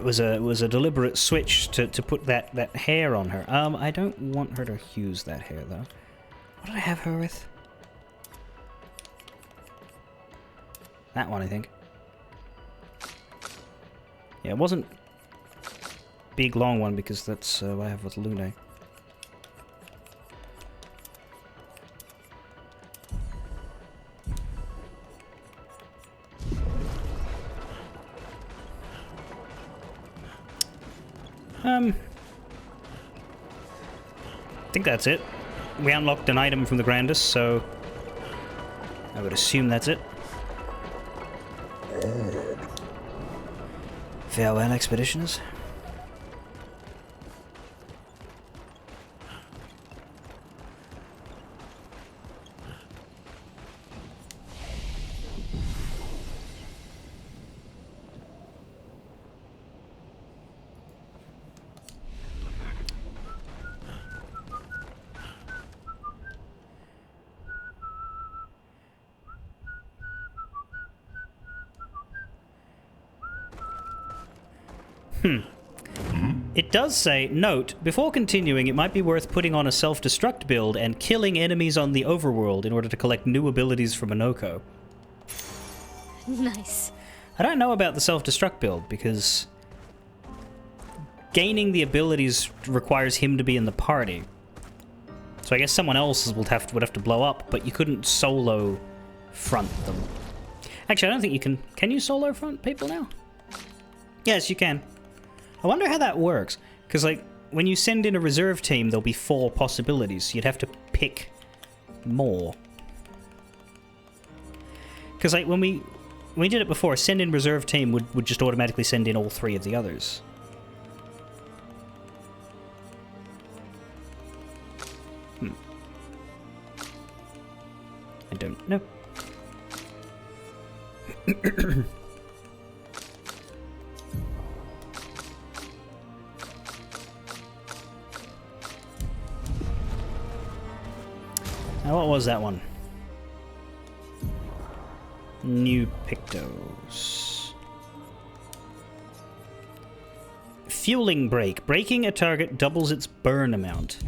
was a deliberate switch to put that hair on her. I don't want her to use that hair, though. What did I have her with? That one, I think. Yeah, it wasn't big, long one, because that's what I have with Lune. I think that's it. We unlocked an item from the Grandis, so I would assume that's it. Farewell, expeditioners. It does say, note, before continuing, it might be worth putting on a self-destruct build and killing enemies on the overworld in order to collect new abilities from Onoko.
Nice.
I don't know about the self-destruct build, because gaining the abilities requires him to be in the party. So I guess someone else would have to blow up, but you couldn't solo front them. Actually, I don't think you can. Can you solo front people now? Yes, you can. I wonder how that works, because like when you send in a reserve team, there'll be 4 possibilities. You'd have to pick more. Because like when we did it before, send in reserve team would just automatically send in all 3 of the others. I don't know. Now, what was that one? New Pictos. Fueling break. Breaking a target doubles its burn amount.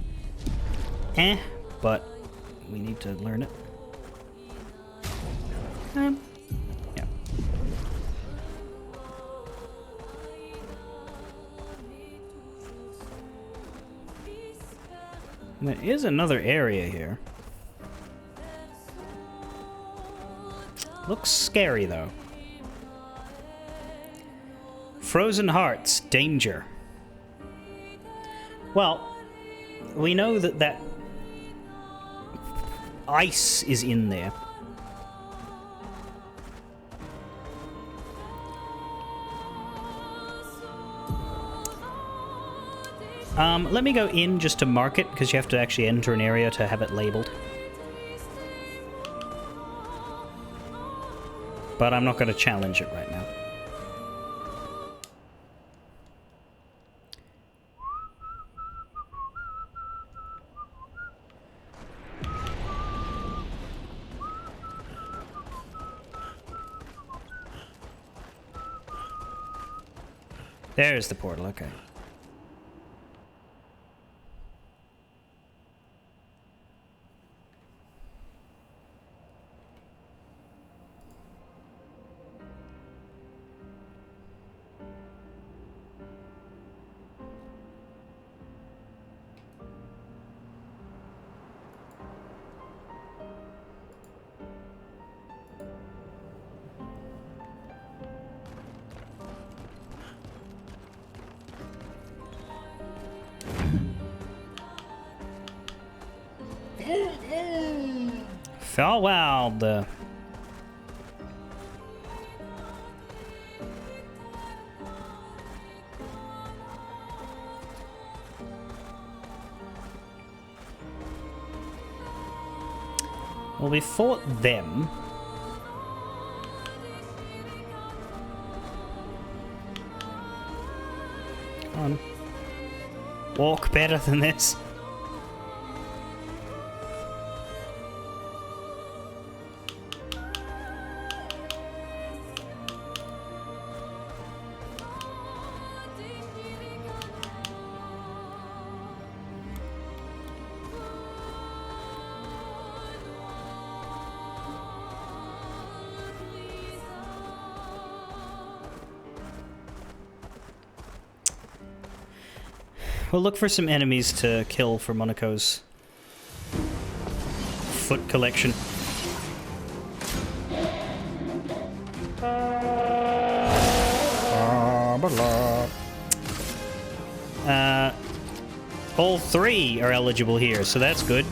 But we need to learn it. Yeah. And there is another area here. Looks scary, though. Frozen Hearts, danger. Well, we know that ice is in there. Let me go in just to mark it, because you have to actually enter an area to have it labeled. But I'm not going to challenge it right now. There's the portal, okay. Farewell. Well, we fought them. Come on. Walk better than this. We'll look for some enemies to kill for Monaco's foot collection. All three are eligible here, so that's good.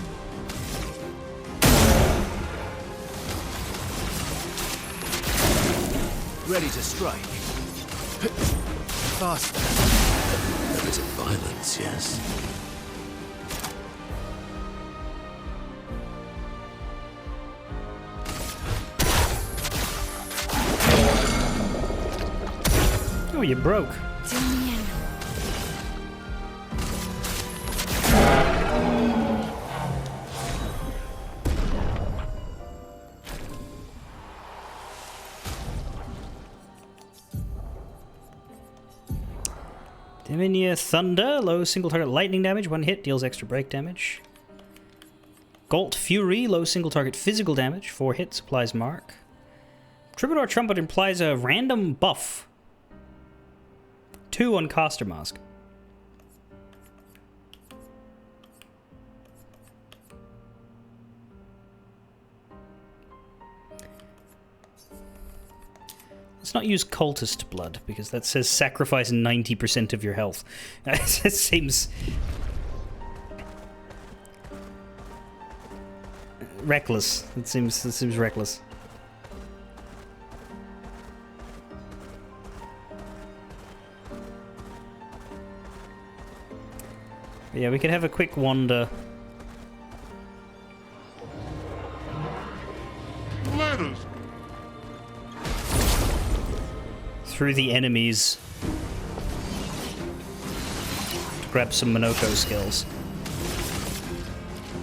Ready to strike. Faster.
A bit of violence, yes.
Oh, you broke. Diminia Thunder, low single target lightning damage, 1 hit, deals extra break damage. Galt Fury, low single target physical damage, 4 hits, applies mark. Troubadour Trumpet implies a random buff. 2 on Caster Mask. Let's not use Cultist Blood, because that says sacrifice 90% of your health. It seems reckless. It seems reckless. But yeah, we could have a quick wander.
Let us
Through the enemies to grab some Monoko skills.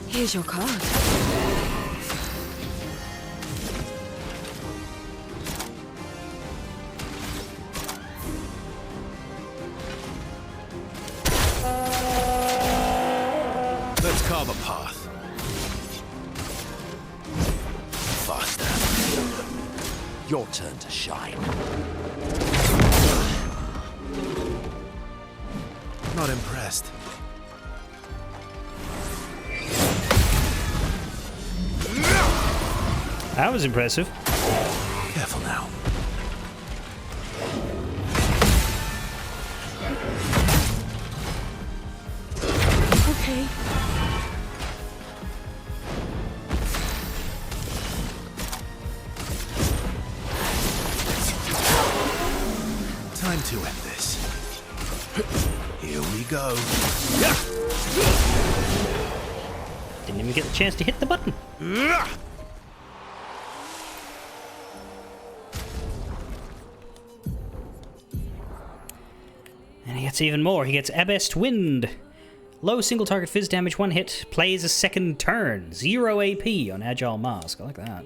Here's your card.
Let's carve a path. Faster.
Your turn to shine.
Not impressed.
That was impressive.
Careful now.
Okay.
Time to end this. Here we go.
Didn't even get the chance to hit the button. And he gets even more. He gets Abbest Wind. Low single target fizz damage, 1 hit. Plays a second turn. 0 AP on Agile Mask. I like that.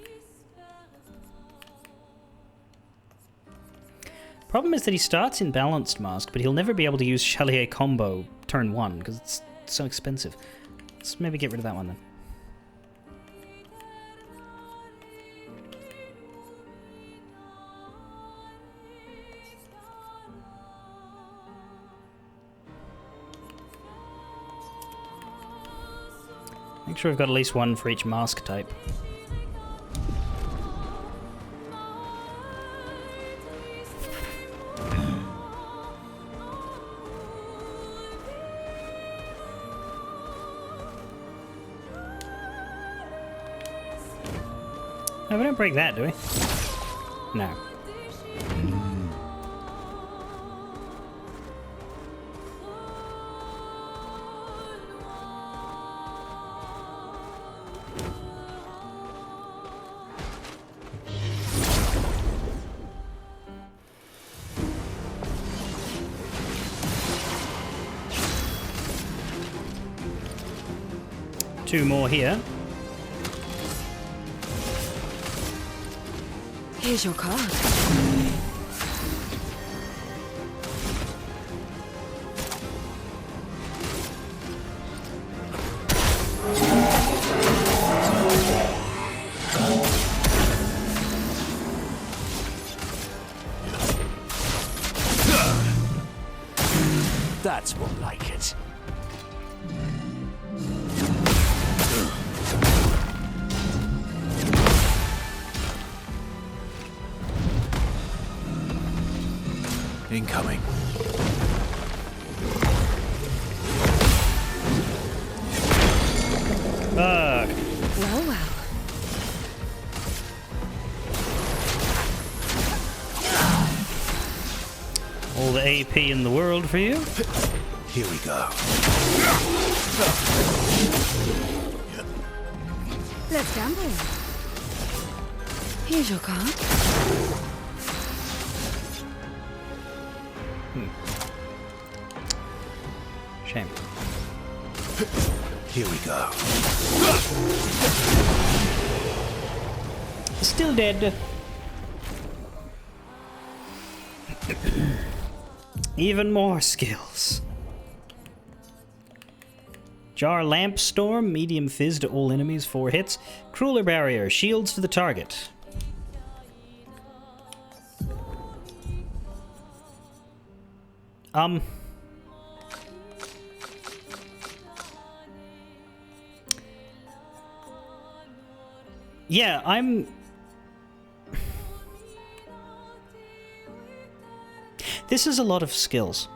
Problem is that he starts in Balanced Mask, but he'll never be able to use Chalier combo turn 1 because it's so expensive. Let's maybe get rid of that one then. Make sure we've got at least one for each mask type. No, we don't break that, do we? No. Two more here.
Here's your card.
That's more like it.
Incoming.
Fuck.
Well, well.
All the AP in the world for you.
Here we go.
Let's gamble. Here's your card.
Shame.
Here we go.
Still dead. Even more skills. Jar Lamp Storm, medium fizz to all enemies, 4 hits. Crueler Barrier, shields to the target. Yeah, I'm... This is a lot of skills.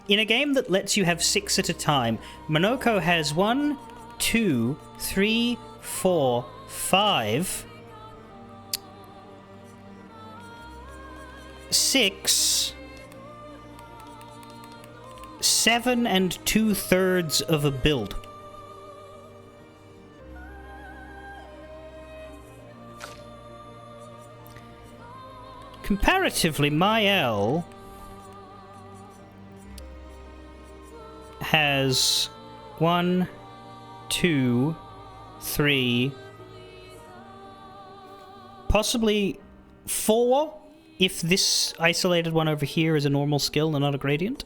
In a game that lets you have 6 at a time, Monoko has 1, 2, 3, 4, 5, 6, 7 and 2/3 of a build. Comparatively, Mael has 1, 2, 3, possibly 4 if this isolated one over here is a normal skill and not a gradient.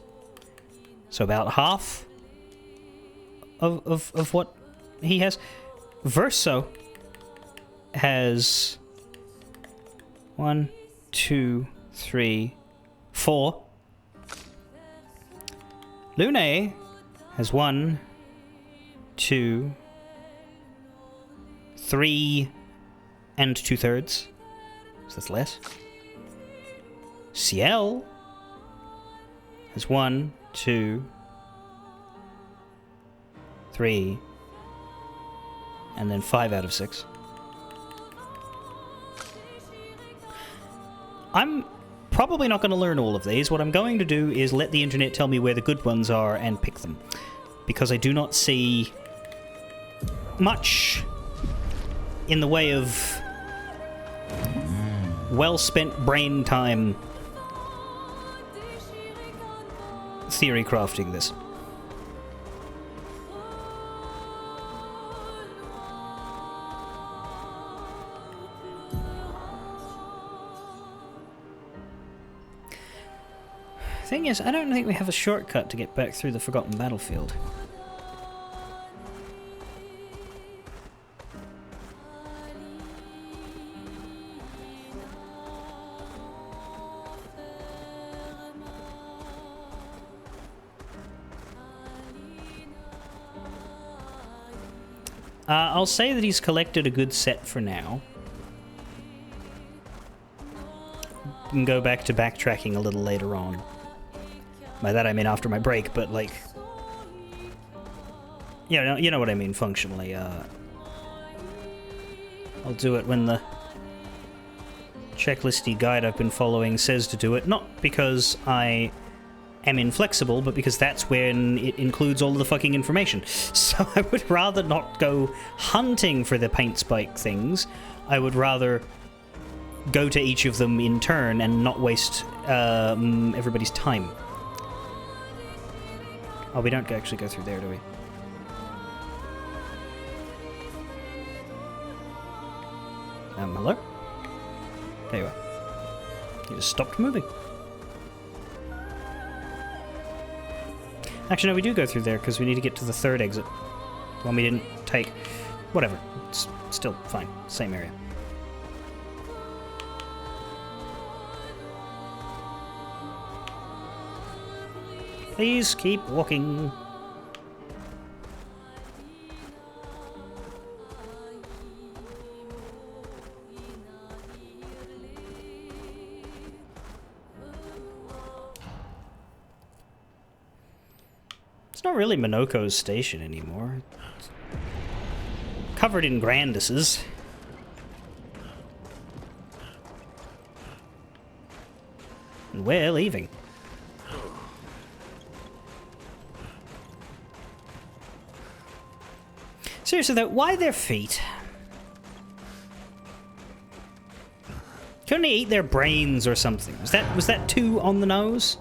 So about half of what he has. Verso has 1, 2, 3, 4. Lune has 1, 2, 3 and 2/3. So that's less. Ciel has 1, 2, 3, and then 5 out of 6. I'm probably not going to learn all of these. What I'm going to do is let the internet tell me where the good ones are and pick them. Because I do not see much in the way of well-spent brain time theory crafting this. Thing is, I don't think we have a shortcut to get back through the Forgotten Battlefield. I'll say that he's collected a good set for now. We can go back to backtracking a little later on. By that I mean after my break, but like... you know what I mean functionally. I'll do it when the checklisty guide I've been following says to do it. Not because I am inflexible, but because that's when it includes all of the fucking information. So I would rather not go hunting for the paint spike things. I would rather go to each of them in turn and not waste everybody's time. Oh, we don't actually go through there, do we? Hello? There you are. You just stopped moving. Actually, no, we do go through there because we need to get to the third exit. The one we didn't take. Whatever. It's still fine. Same area. Please keep walking. It's not really Minoko's station anymore. It's covered in Grandises. And we're leaving. Seriously though, why their feet? Couldn't he eat their brains or something? Was that too on the nose?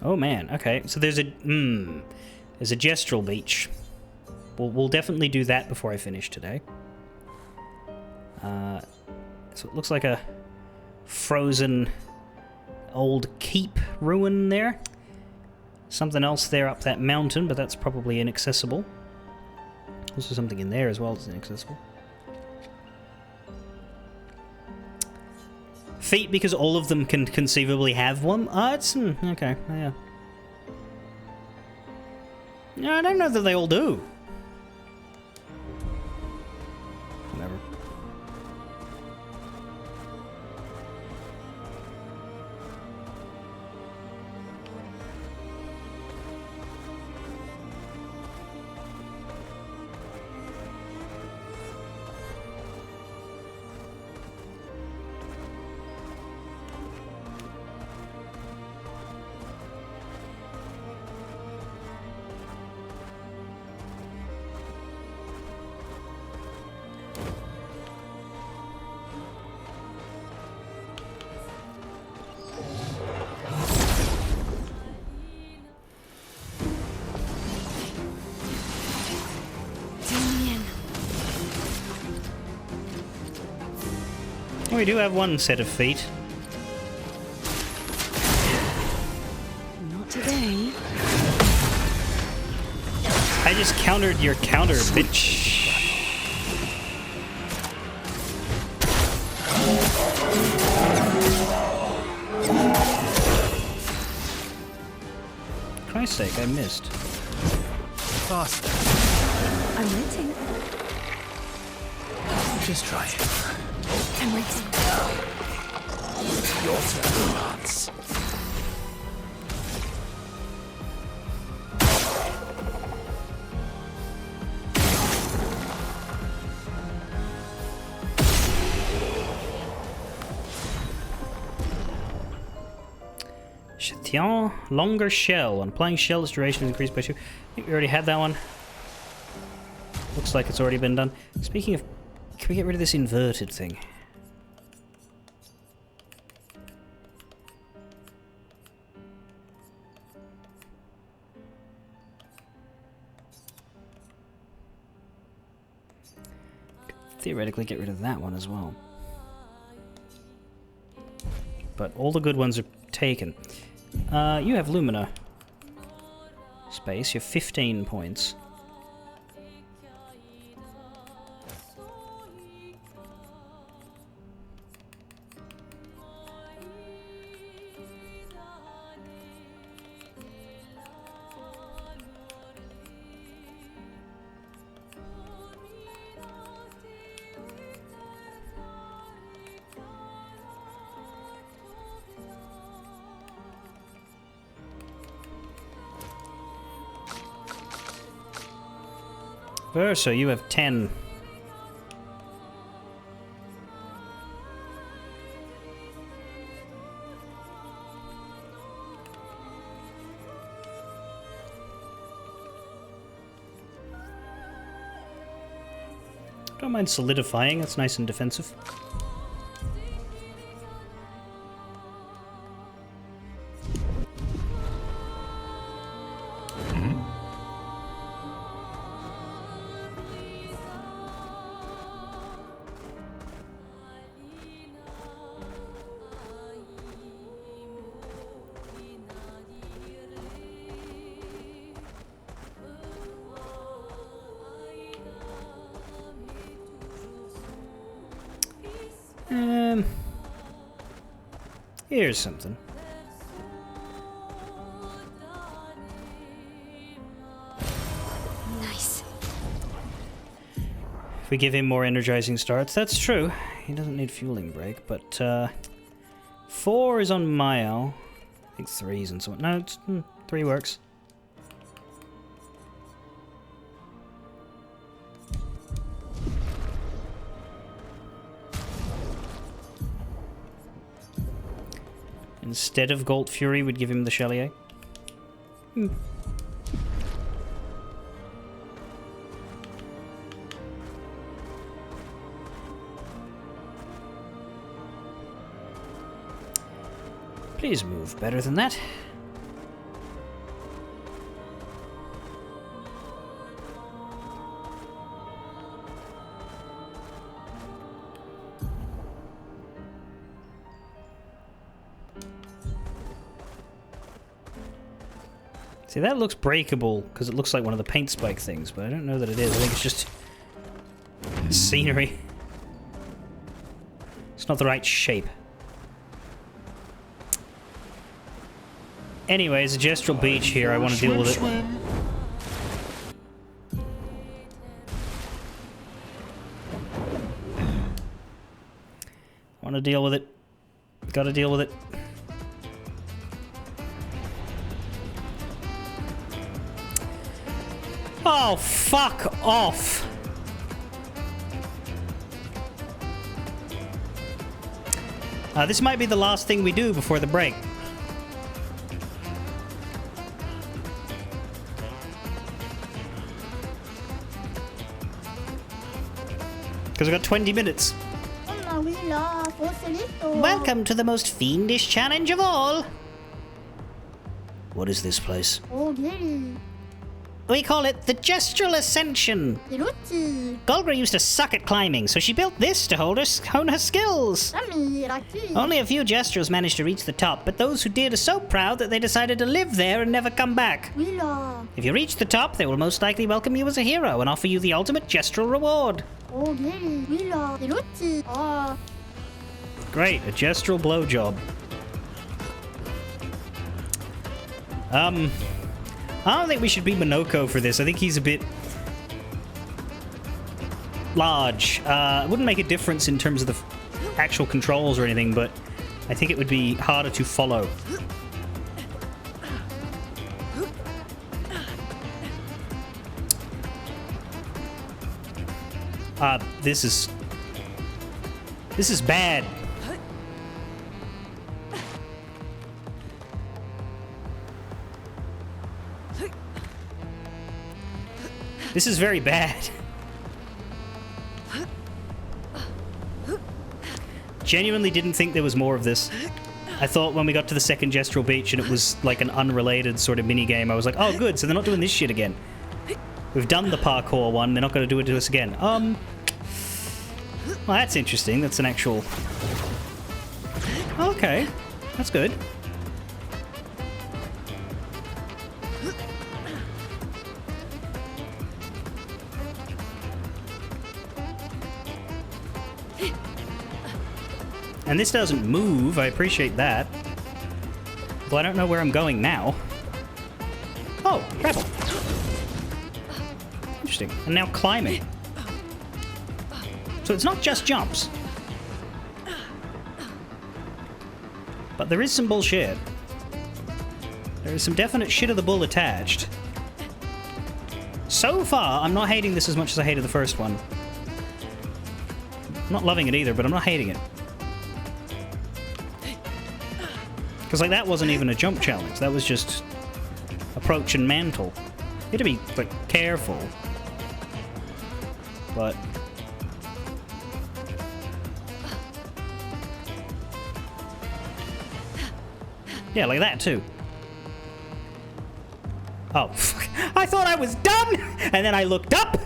Oh man, okay. So there's a gestural beach. We'll definitely do that before I finish today. So it looks like a frozen old keep ruin there. Something else there up that mountain, but that's probably inaccessible. Also something in there as well that's inaccessible. Feet because all of them can conceivably have one? It's... okay, yeah. No, I don't know that they all do. Whatever. We do have one set of feet.
Not today.
I just countered your counter, bitch. Christ's sake, I missed.
Faster.
I'm waiting.
Just try it.
I'm waiting.
Your turn, Lance.
Châtillon, longer shell. When applying shell, its duration is increased by 2. I think we already had that one. Looks like it's already been done. Speaking of, can we get rid of this inverted thing? Theoretically get rid of that one as well. But all the good ones are taken. You have Lumina space, you have 15 points. Versa, you have 10. Don't mind solidifying, that's nice and defensive. Here's something.
Nice.
If we give him more energizing starts, that's true. He doesn't need fueling break, but 4 is on Mael. I think 3's on someone. No, it's, 3 works. Instead of Gold Fury, we'd give him the Chalier. Please move better than that. See, that looks breakable because it looks like one of the paint spike things, but I don't know that it is. I think it's just scenery. It's not the right shape. Anyways, a Gestural Beach here. I want to deal with it. Want to deal with it. Gotta deal with it. Oh, fuck off! This might be the last thing we do before the break. Because we've got 20 minutes. Welcome to the most fiendish challenge of all.
What is this place?
We call it the Gestural Ascension. Golgra used to suck at climbing, so she built this to hone her skills. Only a few Gestrals managed to reach the top, but those who did are so proud that they decided to live there and never come back. If you reach the top, they will most likely welcome you as a hero and offer you the ultimate Gestral reward.
Great, a Gestral blowjob. I don't think we should be Minoko for this. I think he's a bit large. It wouldn't make a difference in terms of the actual controls or anything, but I think it would be harder to follow. This is bad. This is very bad. Genuinely didn't think there was more of this. I thought when we got to the second Gestural Beach and it was like an unrelated sort of mini-game, I was like, oh good, so they're not doing this shit again. We've done the parkour one, they're not going to do it to us again. Well, that's interesting. That's an actual... Okay, that's good. And this doesn't move, I appreciate that. Well, I don't know where I'm going now. Oh, grapple. Interesting. And now climbing. So it's not just jumps. But there is some bullshit. There is some definite shit of the bull attached. So far, I'm not hating this as much as I hated the first one. I'm not loving it either, but I'm not hating it. Because, like, that wasn't even a jump challenge. That was just approach and mantle. You had to be, like, careful. But... yeah, like that, too. Oh, fuck. I thought I was done! And then I looked up!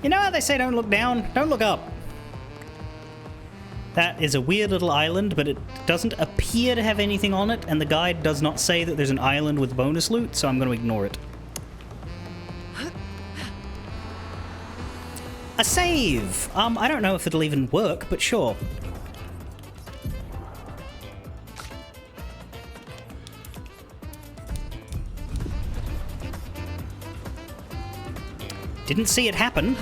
You know how they say don't look down? Don't look up. That is a weird little island, but it doesn't appear to have anything on it, and the guide does not say that there's an island with bonus loot, so I'm going to ignore it. A save! I don't know if it'll even work, but sure. Didn't see it happen.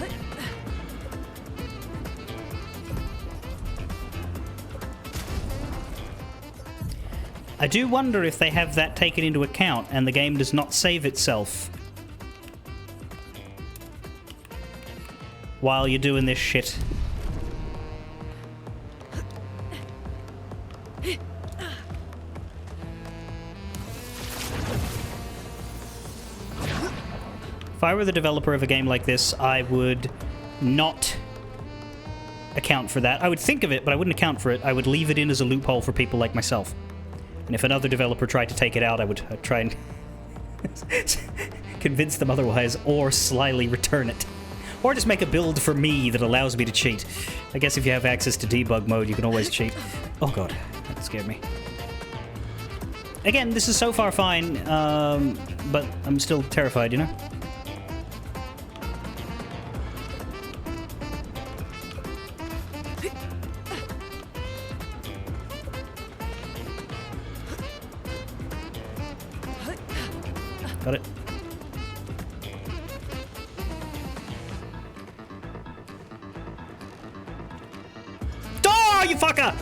I do wonder if they have that taken into account and the game does not save itself while you're doing this shit. If I were the developer of a game like this, I would not account for that. I would think of it, but I wouldn't account for it. I would leave it in as a loophole for people like myself. And if another developer tried to take it out, I would try and convince them otherwise, or slyly return it. Or just make a build for me that allows me to cheat. I guess if you have access to debug mode, you can always cheat. Oh god, that scared me. Again, this is so far fine, but I'm still terrified, you know? Got it. Oh, you fucker!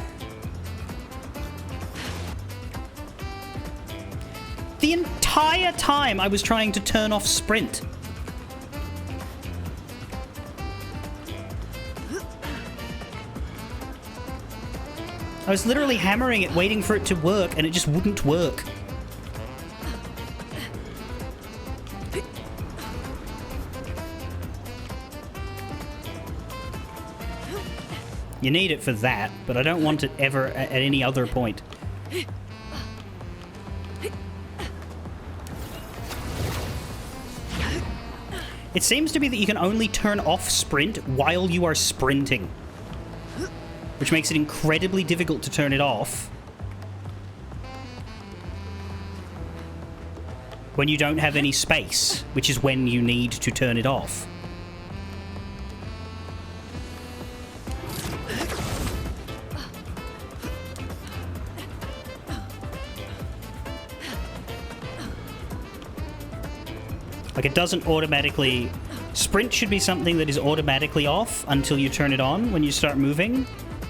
The entire time I was trying to turn off sprint. I was literally hammering it, waiting for it to work, and it just wouldn't work. You need it for that, but I don't want it ever at any other point. It seems to be that you can only turn off sprint while you are sprinting, which makes it incredibly difficult to turn it off when you don't have any space, which is when you need to turn it off. Like, it doesn't automatically... Sprint should be something that is automatically off until you turn it on when you start moving.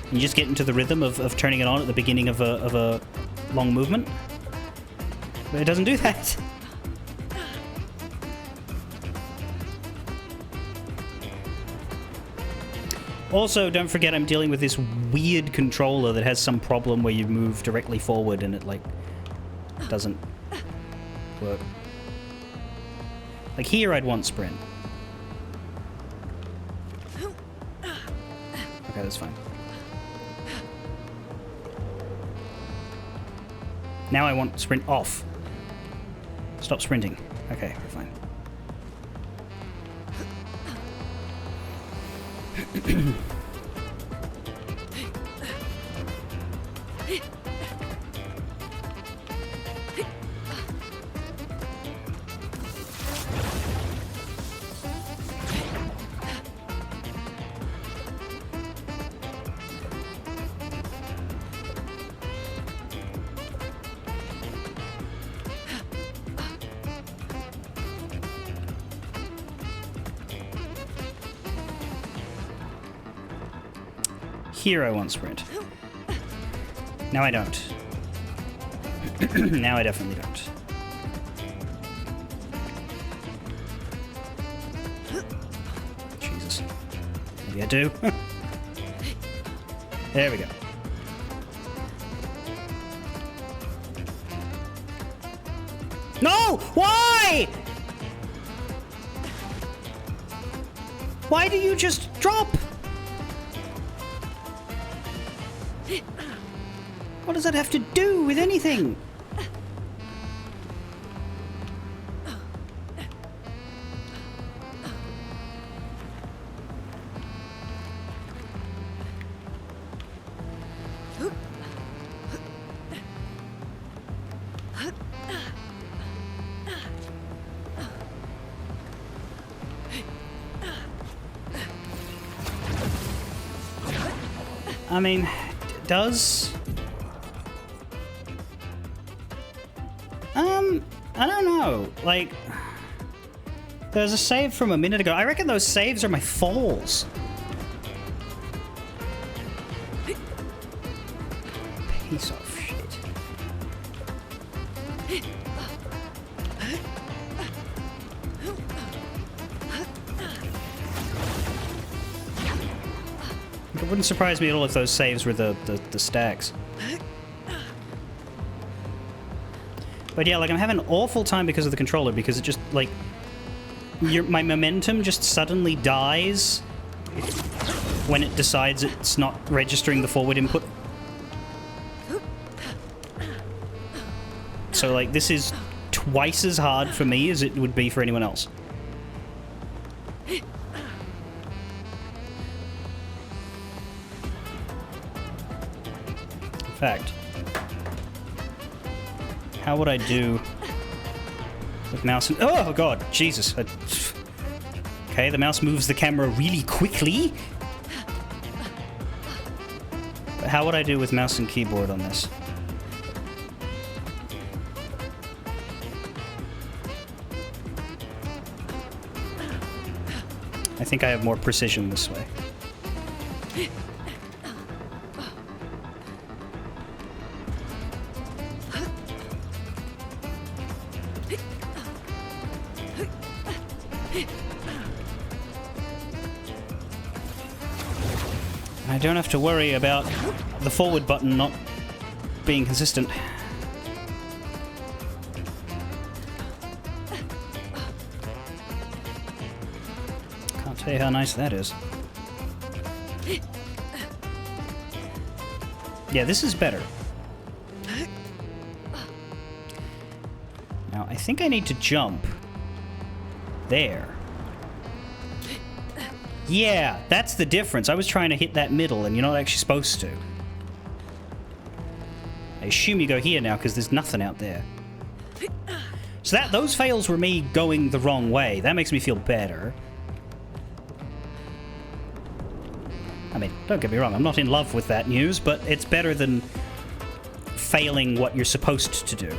You just get into the rhythm of turning it on at the beginning of a long movement. But it doesn't do that. Also, don't forget I'm dealing with this weird controller that has some problem where you move directly forward and it, like, doesn't work. Like, here I'd want sprint. Okay, that's fine. Now I want sprint off. Stop sprinting. Okay, fine. Here I want sprint. Now I don't. Now I definitely don't. Jesus. Maybe I do. There we go. No! Why? Why do you just drop? What does that have to do with anything? I mean, does... I don't know. Like, there's a save from a minute ago. I reckon those saves are my falls. Piece of shit. It wouldn't surprise me at all if those saves were the stacks. But yeah, like, I'm having an awful time because of the controller, because it just, like... my momentum just suddenly dies when it decides it's not registering the forward input. So, like, this is twice as hard for me as it would be for anyone else. In fact, how would I do with mouse and... Oh, God, Jesus. Okay, the mouse moves the camera really quickly. But how would I do with mouse and keyboard on this? I think I have more precision this way. I don't have to worry about the forward button not being consistent. Can't tell you how nice that is. Yeah, this is better. Now, I think I need to jump there. Yeah, that's the difference. I was trying to hit that middle, and you're not actually supposed to. I assume you go here now, because there's nothing out there. So those fails were me going the wrong way. That makes me feel better. I mean, don't get me wrong, I'm not in love with that news, but it's better than failing what you're supposed to do.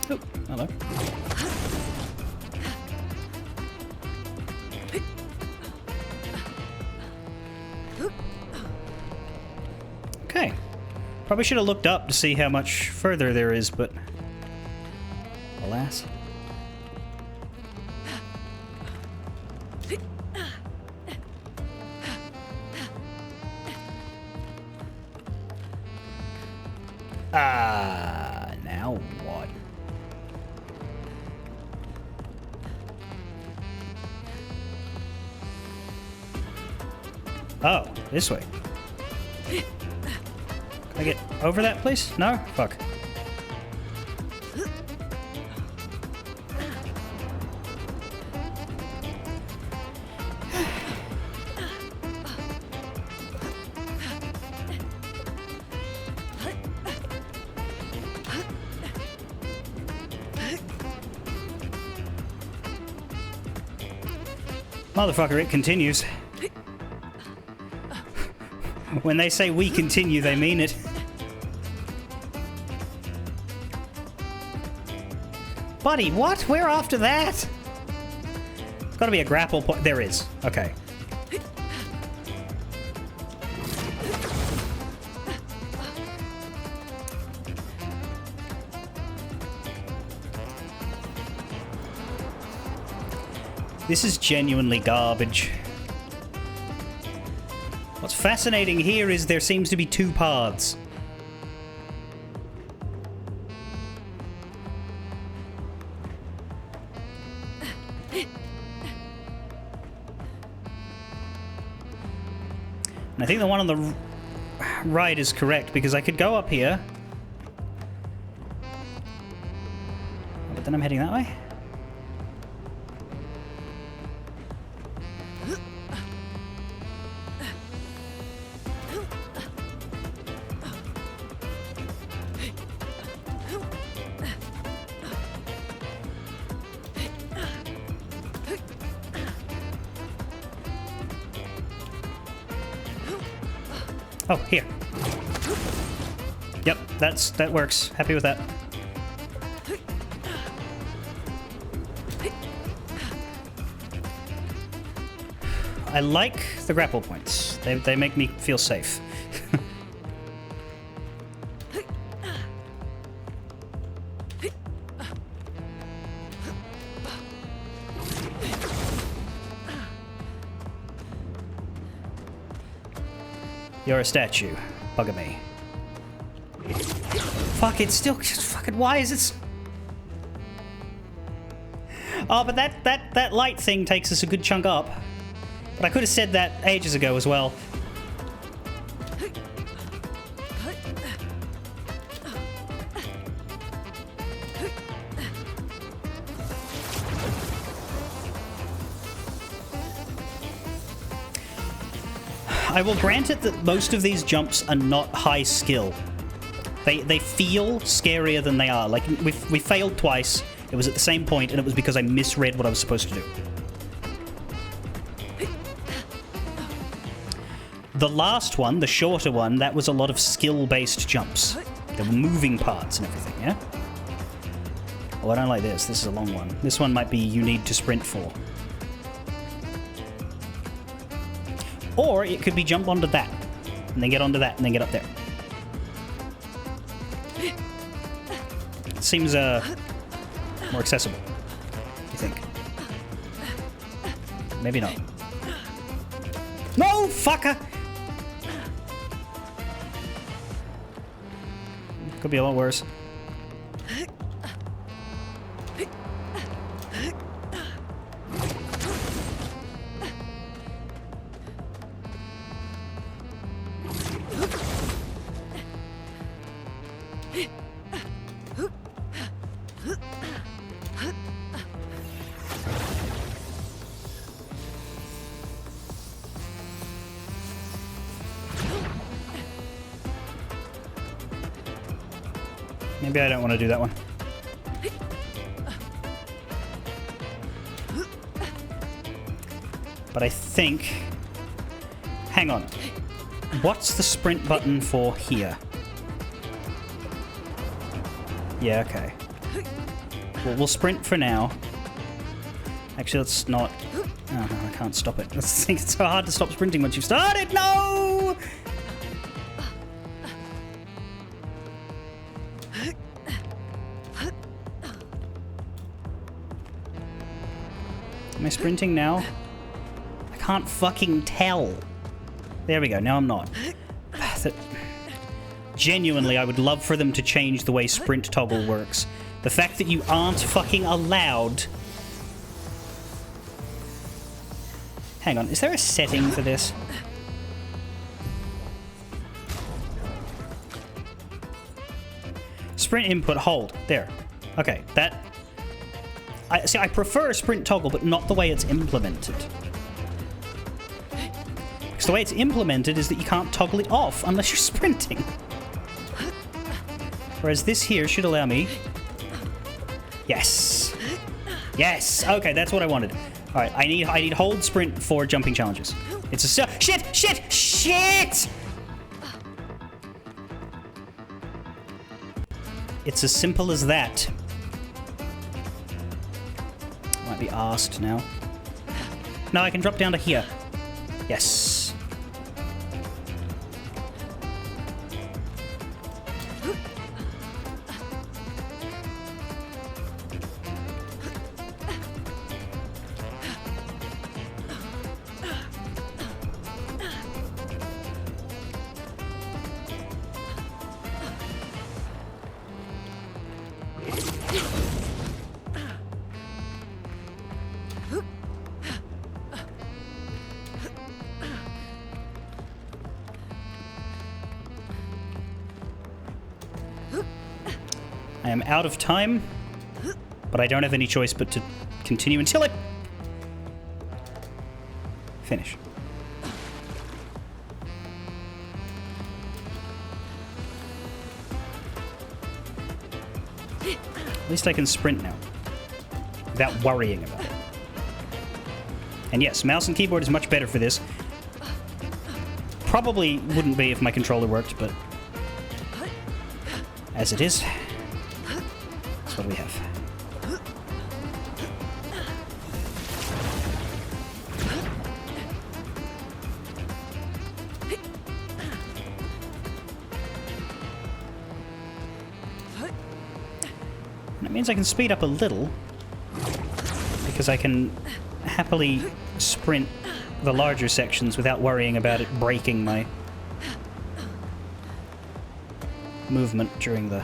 Oh, hello. Okay. Probably should have looked up to see how much further there is, but alas. Now what? Oh, this way. Can I get over that, please? No? Fuck. Motherfucker, it continues. When they say we continue, they mean it. Buddy, what? Where after that? There's gotta be a grapple point. There is. Okay. This is genuinely garbage. What's fascinating here is there seems to be two paths. And I think the one on the right is correct, because I could go up here. But then I'm heading that way. Oh, here. Yep, that works. Happy with that. I like the grapple points. They make me feel safe. You're a statue. Bugger me. Fuck, it's still just fucking. Why is it? Oh, but that light thing takes us a good chunk up. But I could have said that ages ago as well. I will grant it that most of these jumps are not high skill. They feel scarier than they are. Like, we failed twice. It was at the same point, and it was because I misread what I was supposed to do. The last one, the shorter one, that was a lot of skill-based jumps. There were moving parts and everything, yeah? Oh, I don't like this. This is a long one. This one might be you need to sprint for. Or it could be jump onto that, and then get onto that, and then get up there. Seems, more accessible, I think. Maybe not. No, fucker! Could be a lot worse. Maybe I don't want to do that one. But I think... Hang on. What's the sprint button for here? Yeah, okay. Well, we'll sprint for now. Actually, let's not... Oh, no, I can't stop it. It's so hard to stop sprinting once you've started. No! Am I sprinting now? I can't fucking tell. There we go, now I'm not. Genuinely, I would love for them to change the way sprint toggle works. The fact that you aren't fucking allowed... Hang on, is there a setting for this? Sprint input, hold. There. Okay, that... I prefer a sprint toggle, but not the way it's implemented. Because the way it's implemented is that you can't toggle it off unless you're sprinting. Whereas this here should allow me... Yes! Yes! Okay, that's what I wanted. Alright, I need hold sprint for jumping challenges. It's a... Shit! Shit! Shit! It's as simple as that. Might be asked now. No, I can drop down to here. Yes. I am out of time, but I don't have any choice but to continue until I finish. At least I can sprint now, without worrying about it. And yes, mouse and keyboard is much better for this. Probably wouldn't be if my controller worked, but as it is, that's what we have. And it means I can speed up a little, because I can happily sprint the larger sections without worrying about it breaking my movement during the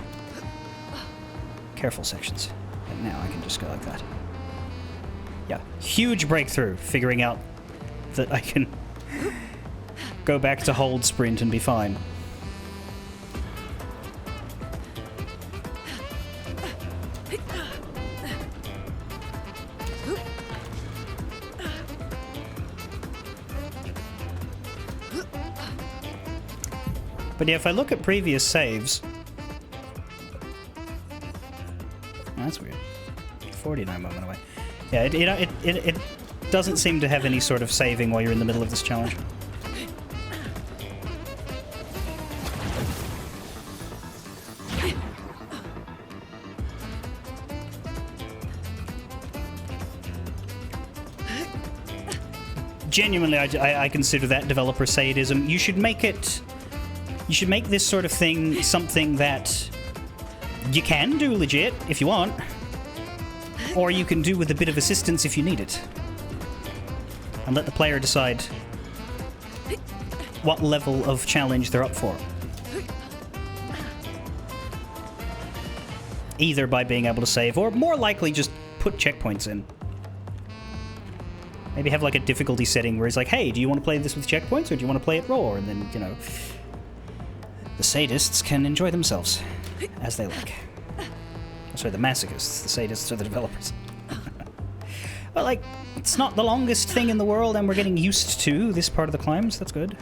careful sections. And now I can just go like that. Yeah, huge breakthrough figuring out that I can go back to hold sprint and be fine. But yeah, if I look at previous saves... Oh, that's weird. 49 moment away. Yeah, it doesn't seem to have any sort of saving while you're in the middle of this challenge. Genuinely, I consider that developer sadism. You should make it... You should make this sort of thing something that you can do legit if you want, or you can do with a bit of assistance if you need it. And let the player decide what level of challenge they're up for. Either by being able to save, or more likely just put checkpoints in. Maybe have like a difficulty setting where it's like, hey, do you want to play this with checkpoints, or do you want to play it raw? And then, you know... The sadists can enjoy themselves as they like. Sorry, the masochists. The sadists are the developers. But, like, it's not the longest thing in the world, and we're getting used to this part of the climbs. That's good.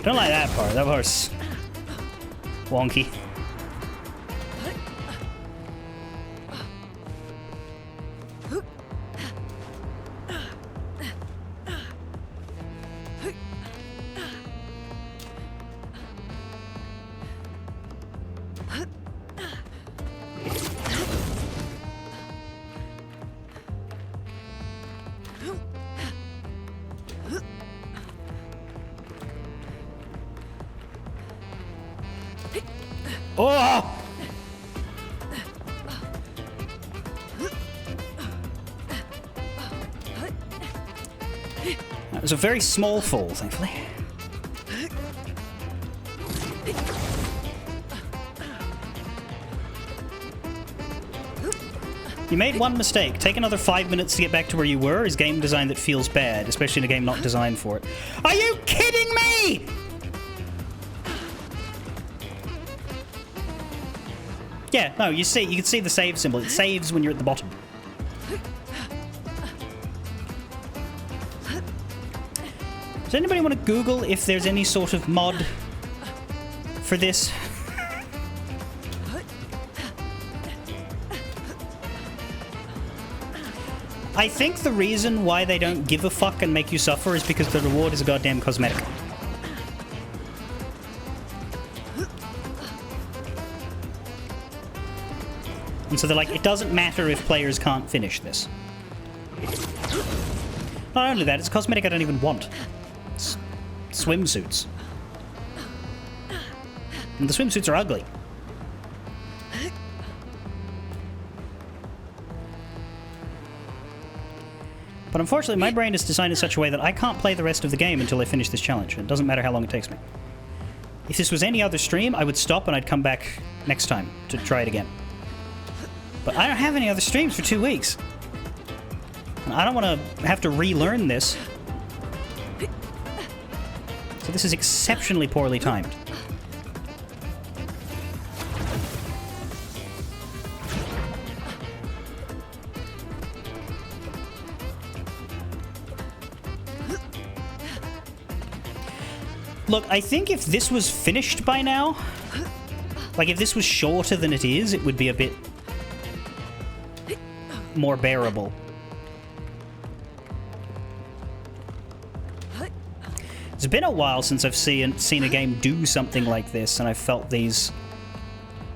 Don't like that part. That part's wonky. Oh! That was a very small fall, thankfully. You made one mistake. Take another 5 minutes to get back to where you were is game design that feels bad, especially in a game not designed for it. Are you kidding me?! Yeah, no, you can see the save symbol. It saves when you're at the bottom. Does anybody want to Google if there's any sort of mod for this? I think the reason why they don't give a fuck and make you suffer is because the reward is a goddamn cosmetic. And so they're like, it doesn't matter if players can't finish this. Not only that, it's a cosmetic I don't even want. It's swimsuits. And the swimsuits are ugly. But unfortunately, my brain is designed in such a way that I can't play the rest of the game until I finish this challenge. It doesn't matter how long it takes me. If this was any other stream, I would stop and I'd come back next time to try it again. But I don't have any other streams for 2 weeks. And I don't want to have to relearn this. So this is exceptionally poorly timed. Look, I think if this was finished by now, like if this was shorter than it is, it would be a bit more bearable. It's been a while since I've seen a game do something like this, and I felt these,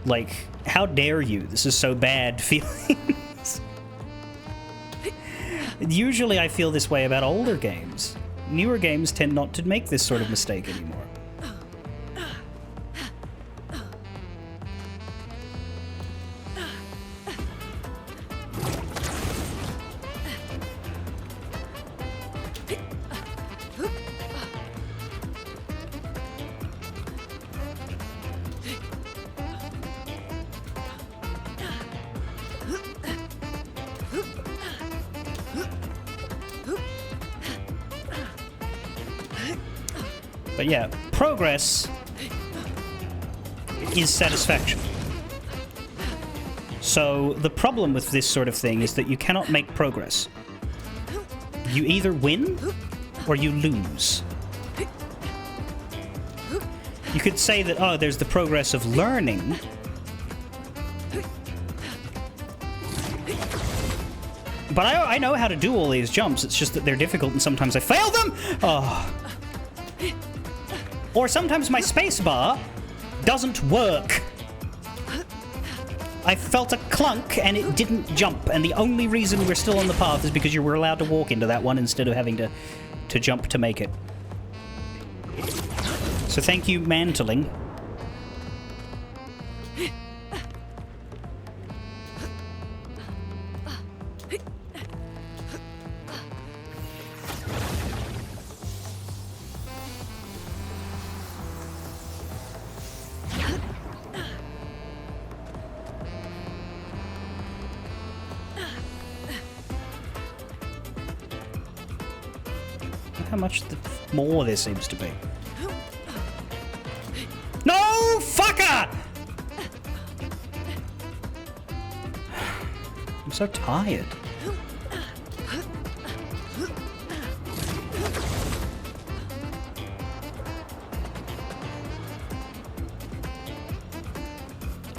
like, how dare you? This is so bad feelings. Usually I feel this way about older games. Newer games tend not to make this sort of mistake anymore. But yeah, progress is satisfaction. So the problem with this sort of thing is that you cannot make progress. You either win or you lose. You could say that, oh, there's the progress of learning. But I know how to do all these jumps, it's just that they're difficult and sometimes I fail them! Oh. Or sometimes my spacebar doesn't work. I felt a clunk and it didn't jump, and the only reason we're still on the path is because you were allowed to walk into that one instead of having to jump to make it. So thank you, mantling. How much more there seems to be. No, fucker! I'm so tired.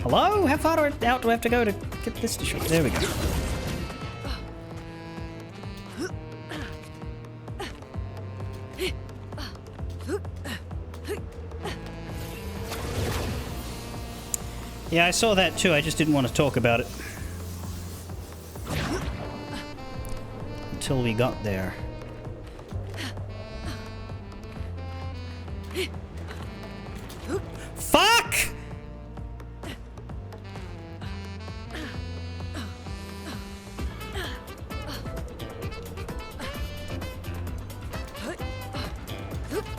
Hello? How far out do I have to go to get this to show? There we go. Yeah, I saw that too, I just didn't want to talk about it. Until we got there. Fuck!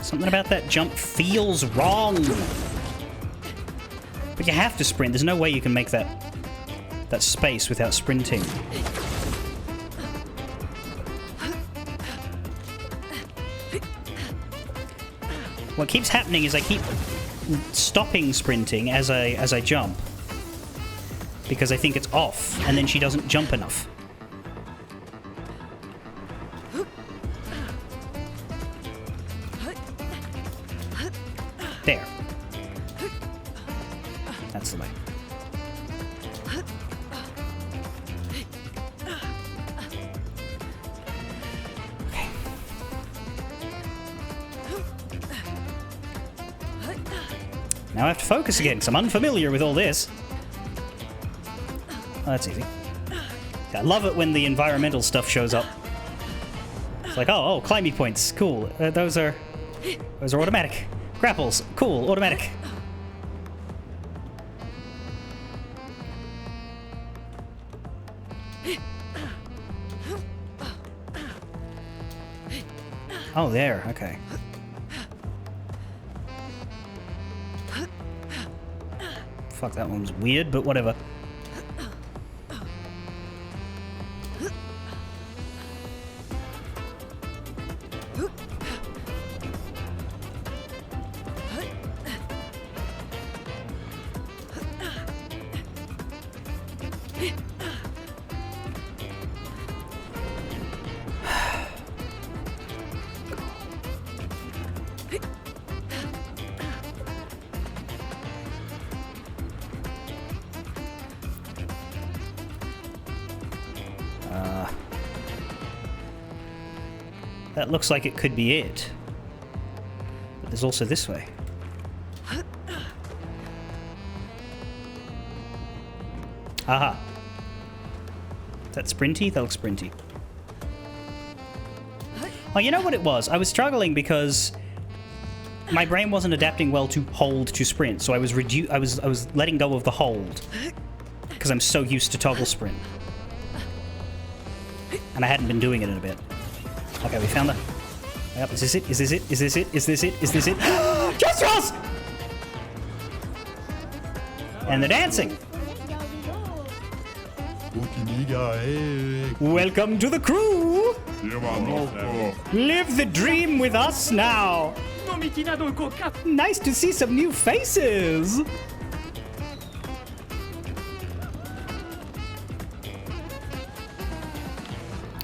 Something about that jump feels wrong. But you have to sprint. There's no way you can make that space without sprinting. What keeps happening is I keep stopping sprinting as I jump. because I think it's off, and then she doesn't jump enough. There. That's the way. Okay. Now I have to focus again, because I'm unfamiliar with all this. Oh, that's easy. I love it when the environmental stuff shows up. It's like, oh, climbing points, cool. Those are automatic. Grapples, cool, automatic. Oh, there, okay. Fuck, that one was weird, but whatever. That looks like it could be it. But there's also this way. Aha. Is that sprinty? That looks sprinty. Oh, you know what it was? I was struggling because my brain wasn't adapting well to hold to sprint, so I was letting go of the hold because I'm so used to toggle sprint. And I hadn't been doing it in a bit. Okay, we found the... Yep, is this it? Is this it? Is this it? Is this it? Is this it? Kestrels! And they're dancing. Welcome to the crew! Live the dream with us now! Nice to see some new faces!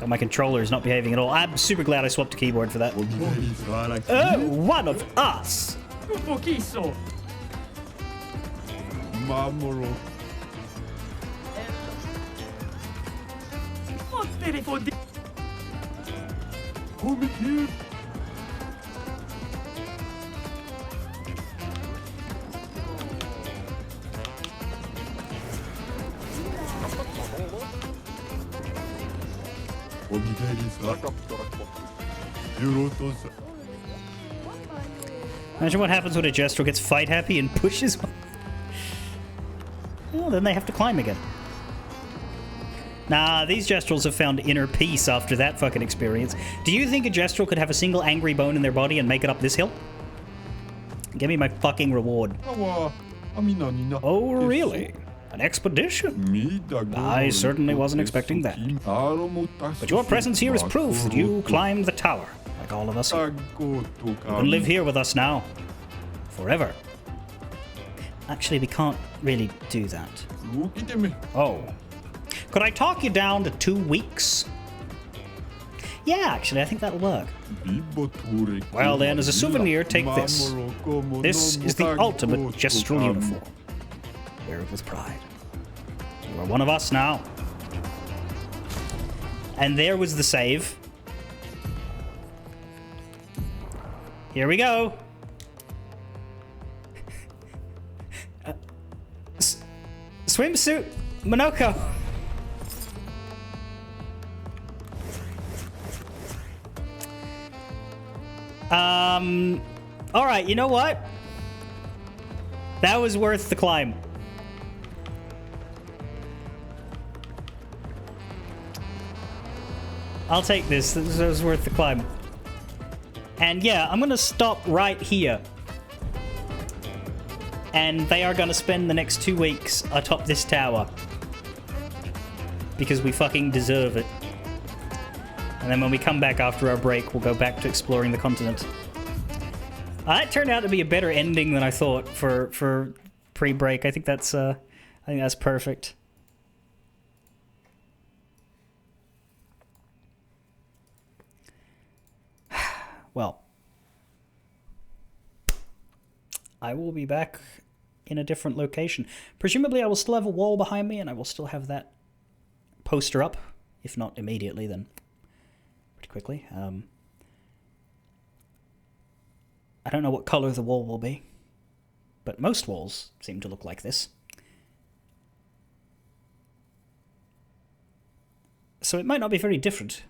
Oh, my controller is not behaving at all. I'm super glad I swapped a keyboard for that. One of us! Imagine what happens when a Gestrel gets fight happy and pushes one. Well, then they have to climb again. Nah, these Gestrels have found inner peace after that fucking experience. Do you think a Gestrel could have a single angry bone in their body and make it up this hill? Give me my fucking reward. Oh, really? An expedition? I certainly wasn't expecting that. But your presence here is proof that you climbed the tower, like all of us here. You can live here with us now. Forever. Actually, we can't really do that. Oh. Could I talk you down to 2 weeks? Yeah, actually, I think that'll work. Well then, as a souvenir, take this. This is the ultimate Gestrel uniform. Wear it with pride. You are one of us now. And there was the save. Here we go. Swimsuit Monoko. Alright, you know what? That was worth the climb. I'll take this. This was worth the climb. And yeah, I'm gonna stop right here. And they are gonna spend the next 2 weeks atop this tower. Because we fucking deserve it. And then when we come back after our break, we'll go back to exploring the continent. That turned out to be a better ending than I thought for pre-break. I think that's perfect. Well, I will be back in a different location. Presumably I will still have a wall behind me, and I will still have that poster up. If not immediately, then pretty quickly. I don't know what color the wall will be, but most walls seem to look like this. So it might not be very different.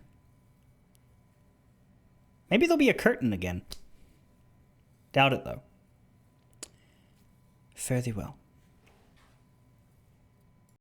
Maybe there'll be a curtain again. Doubt it, though. Fare thee well.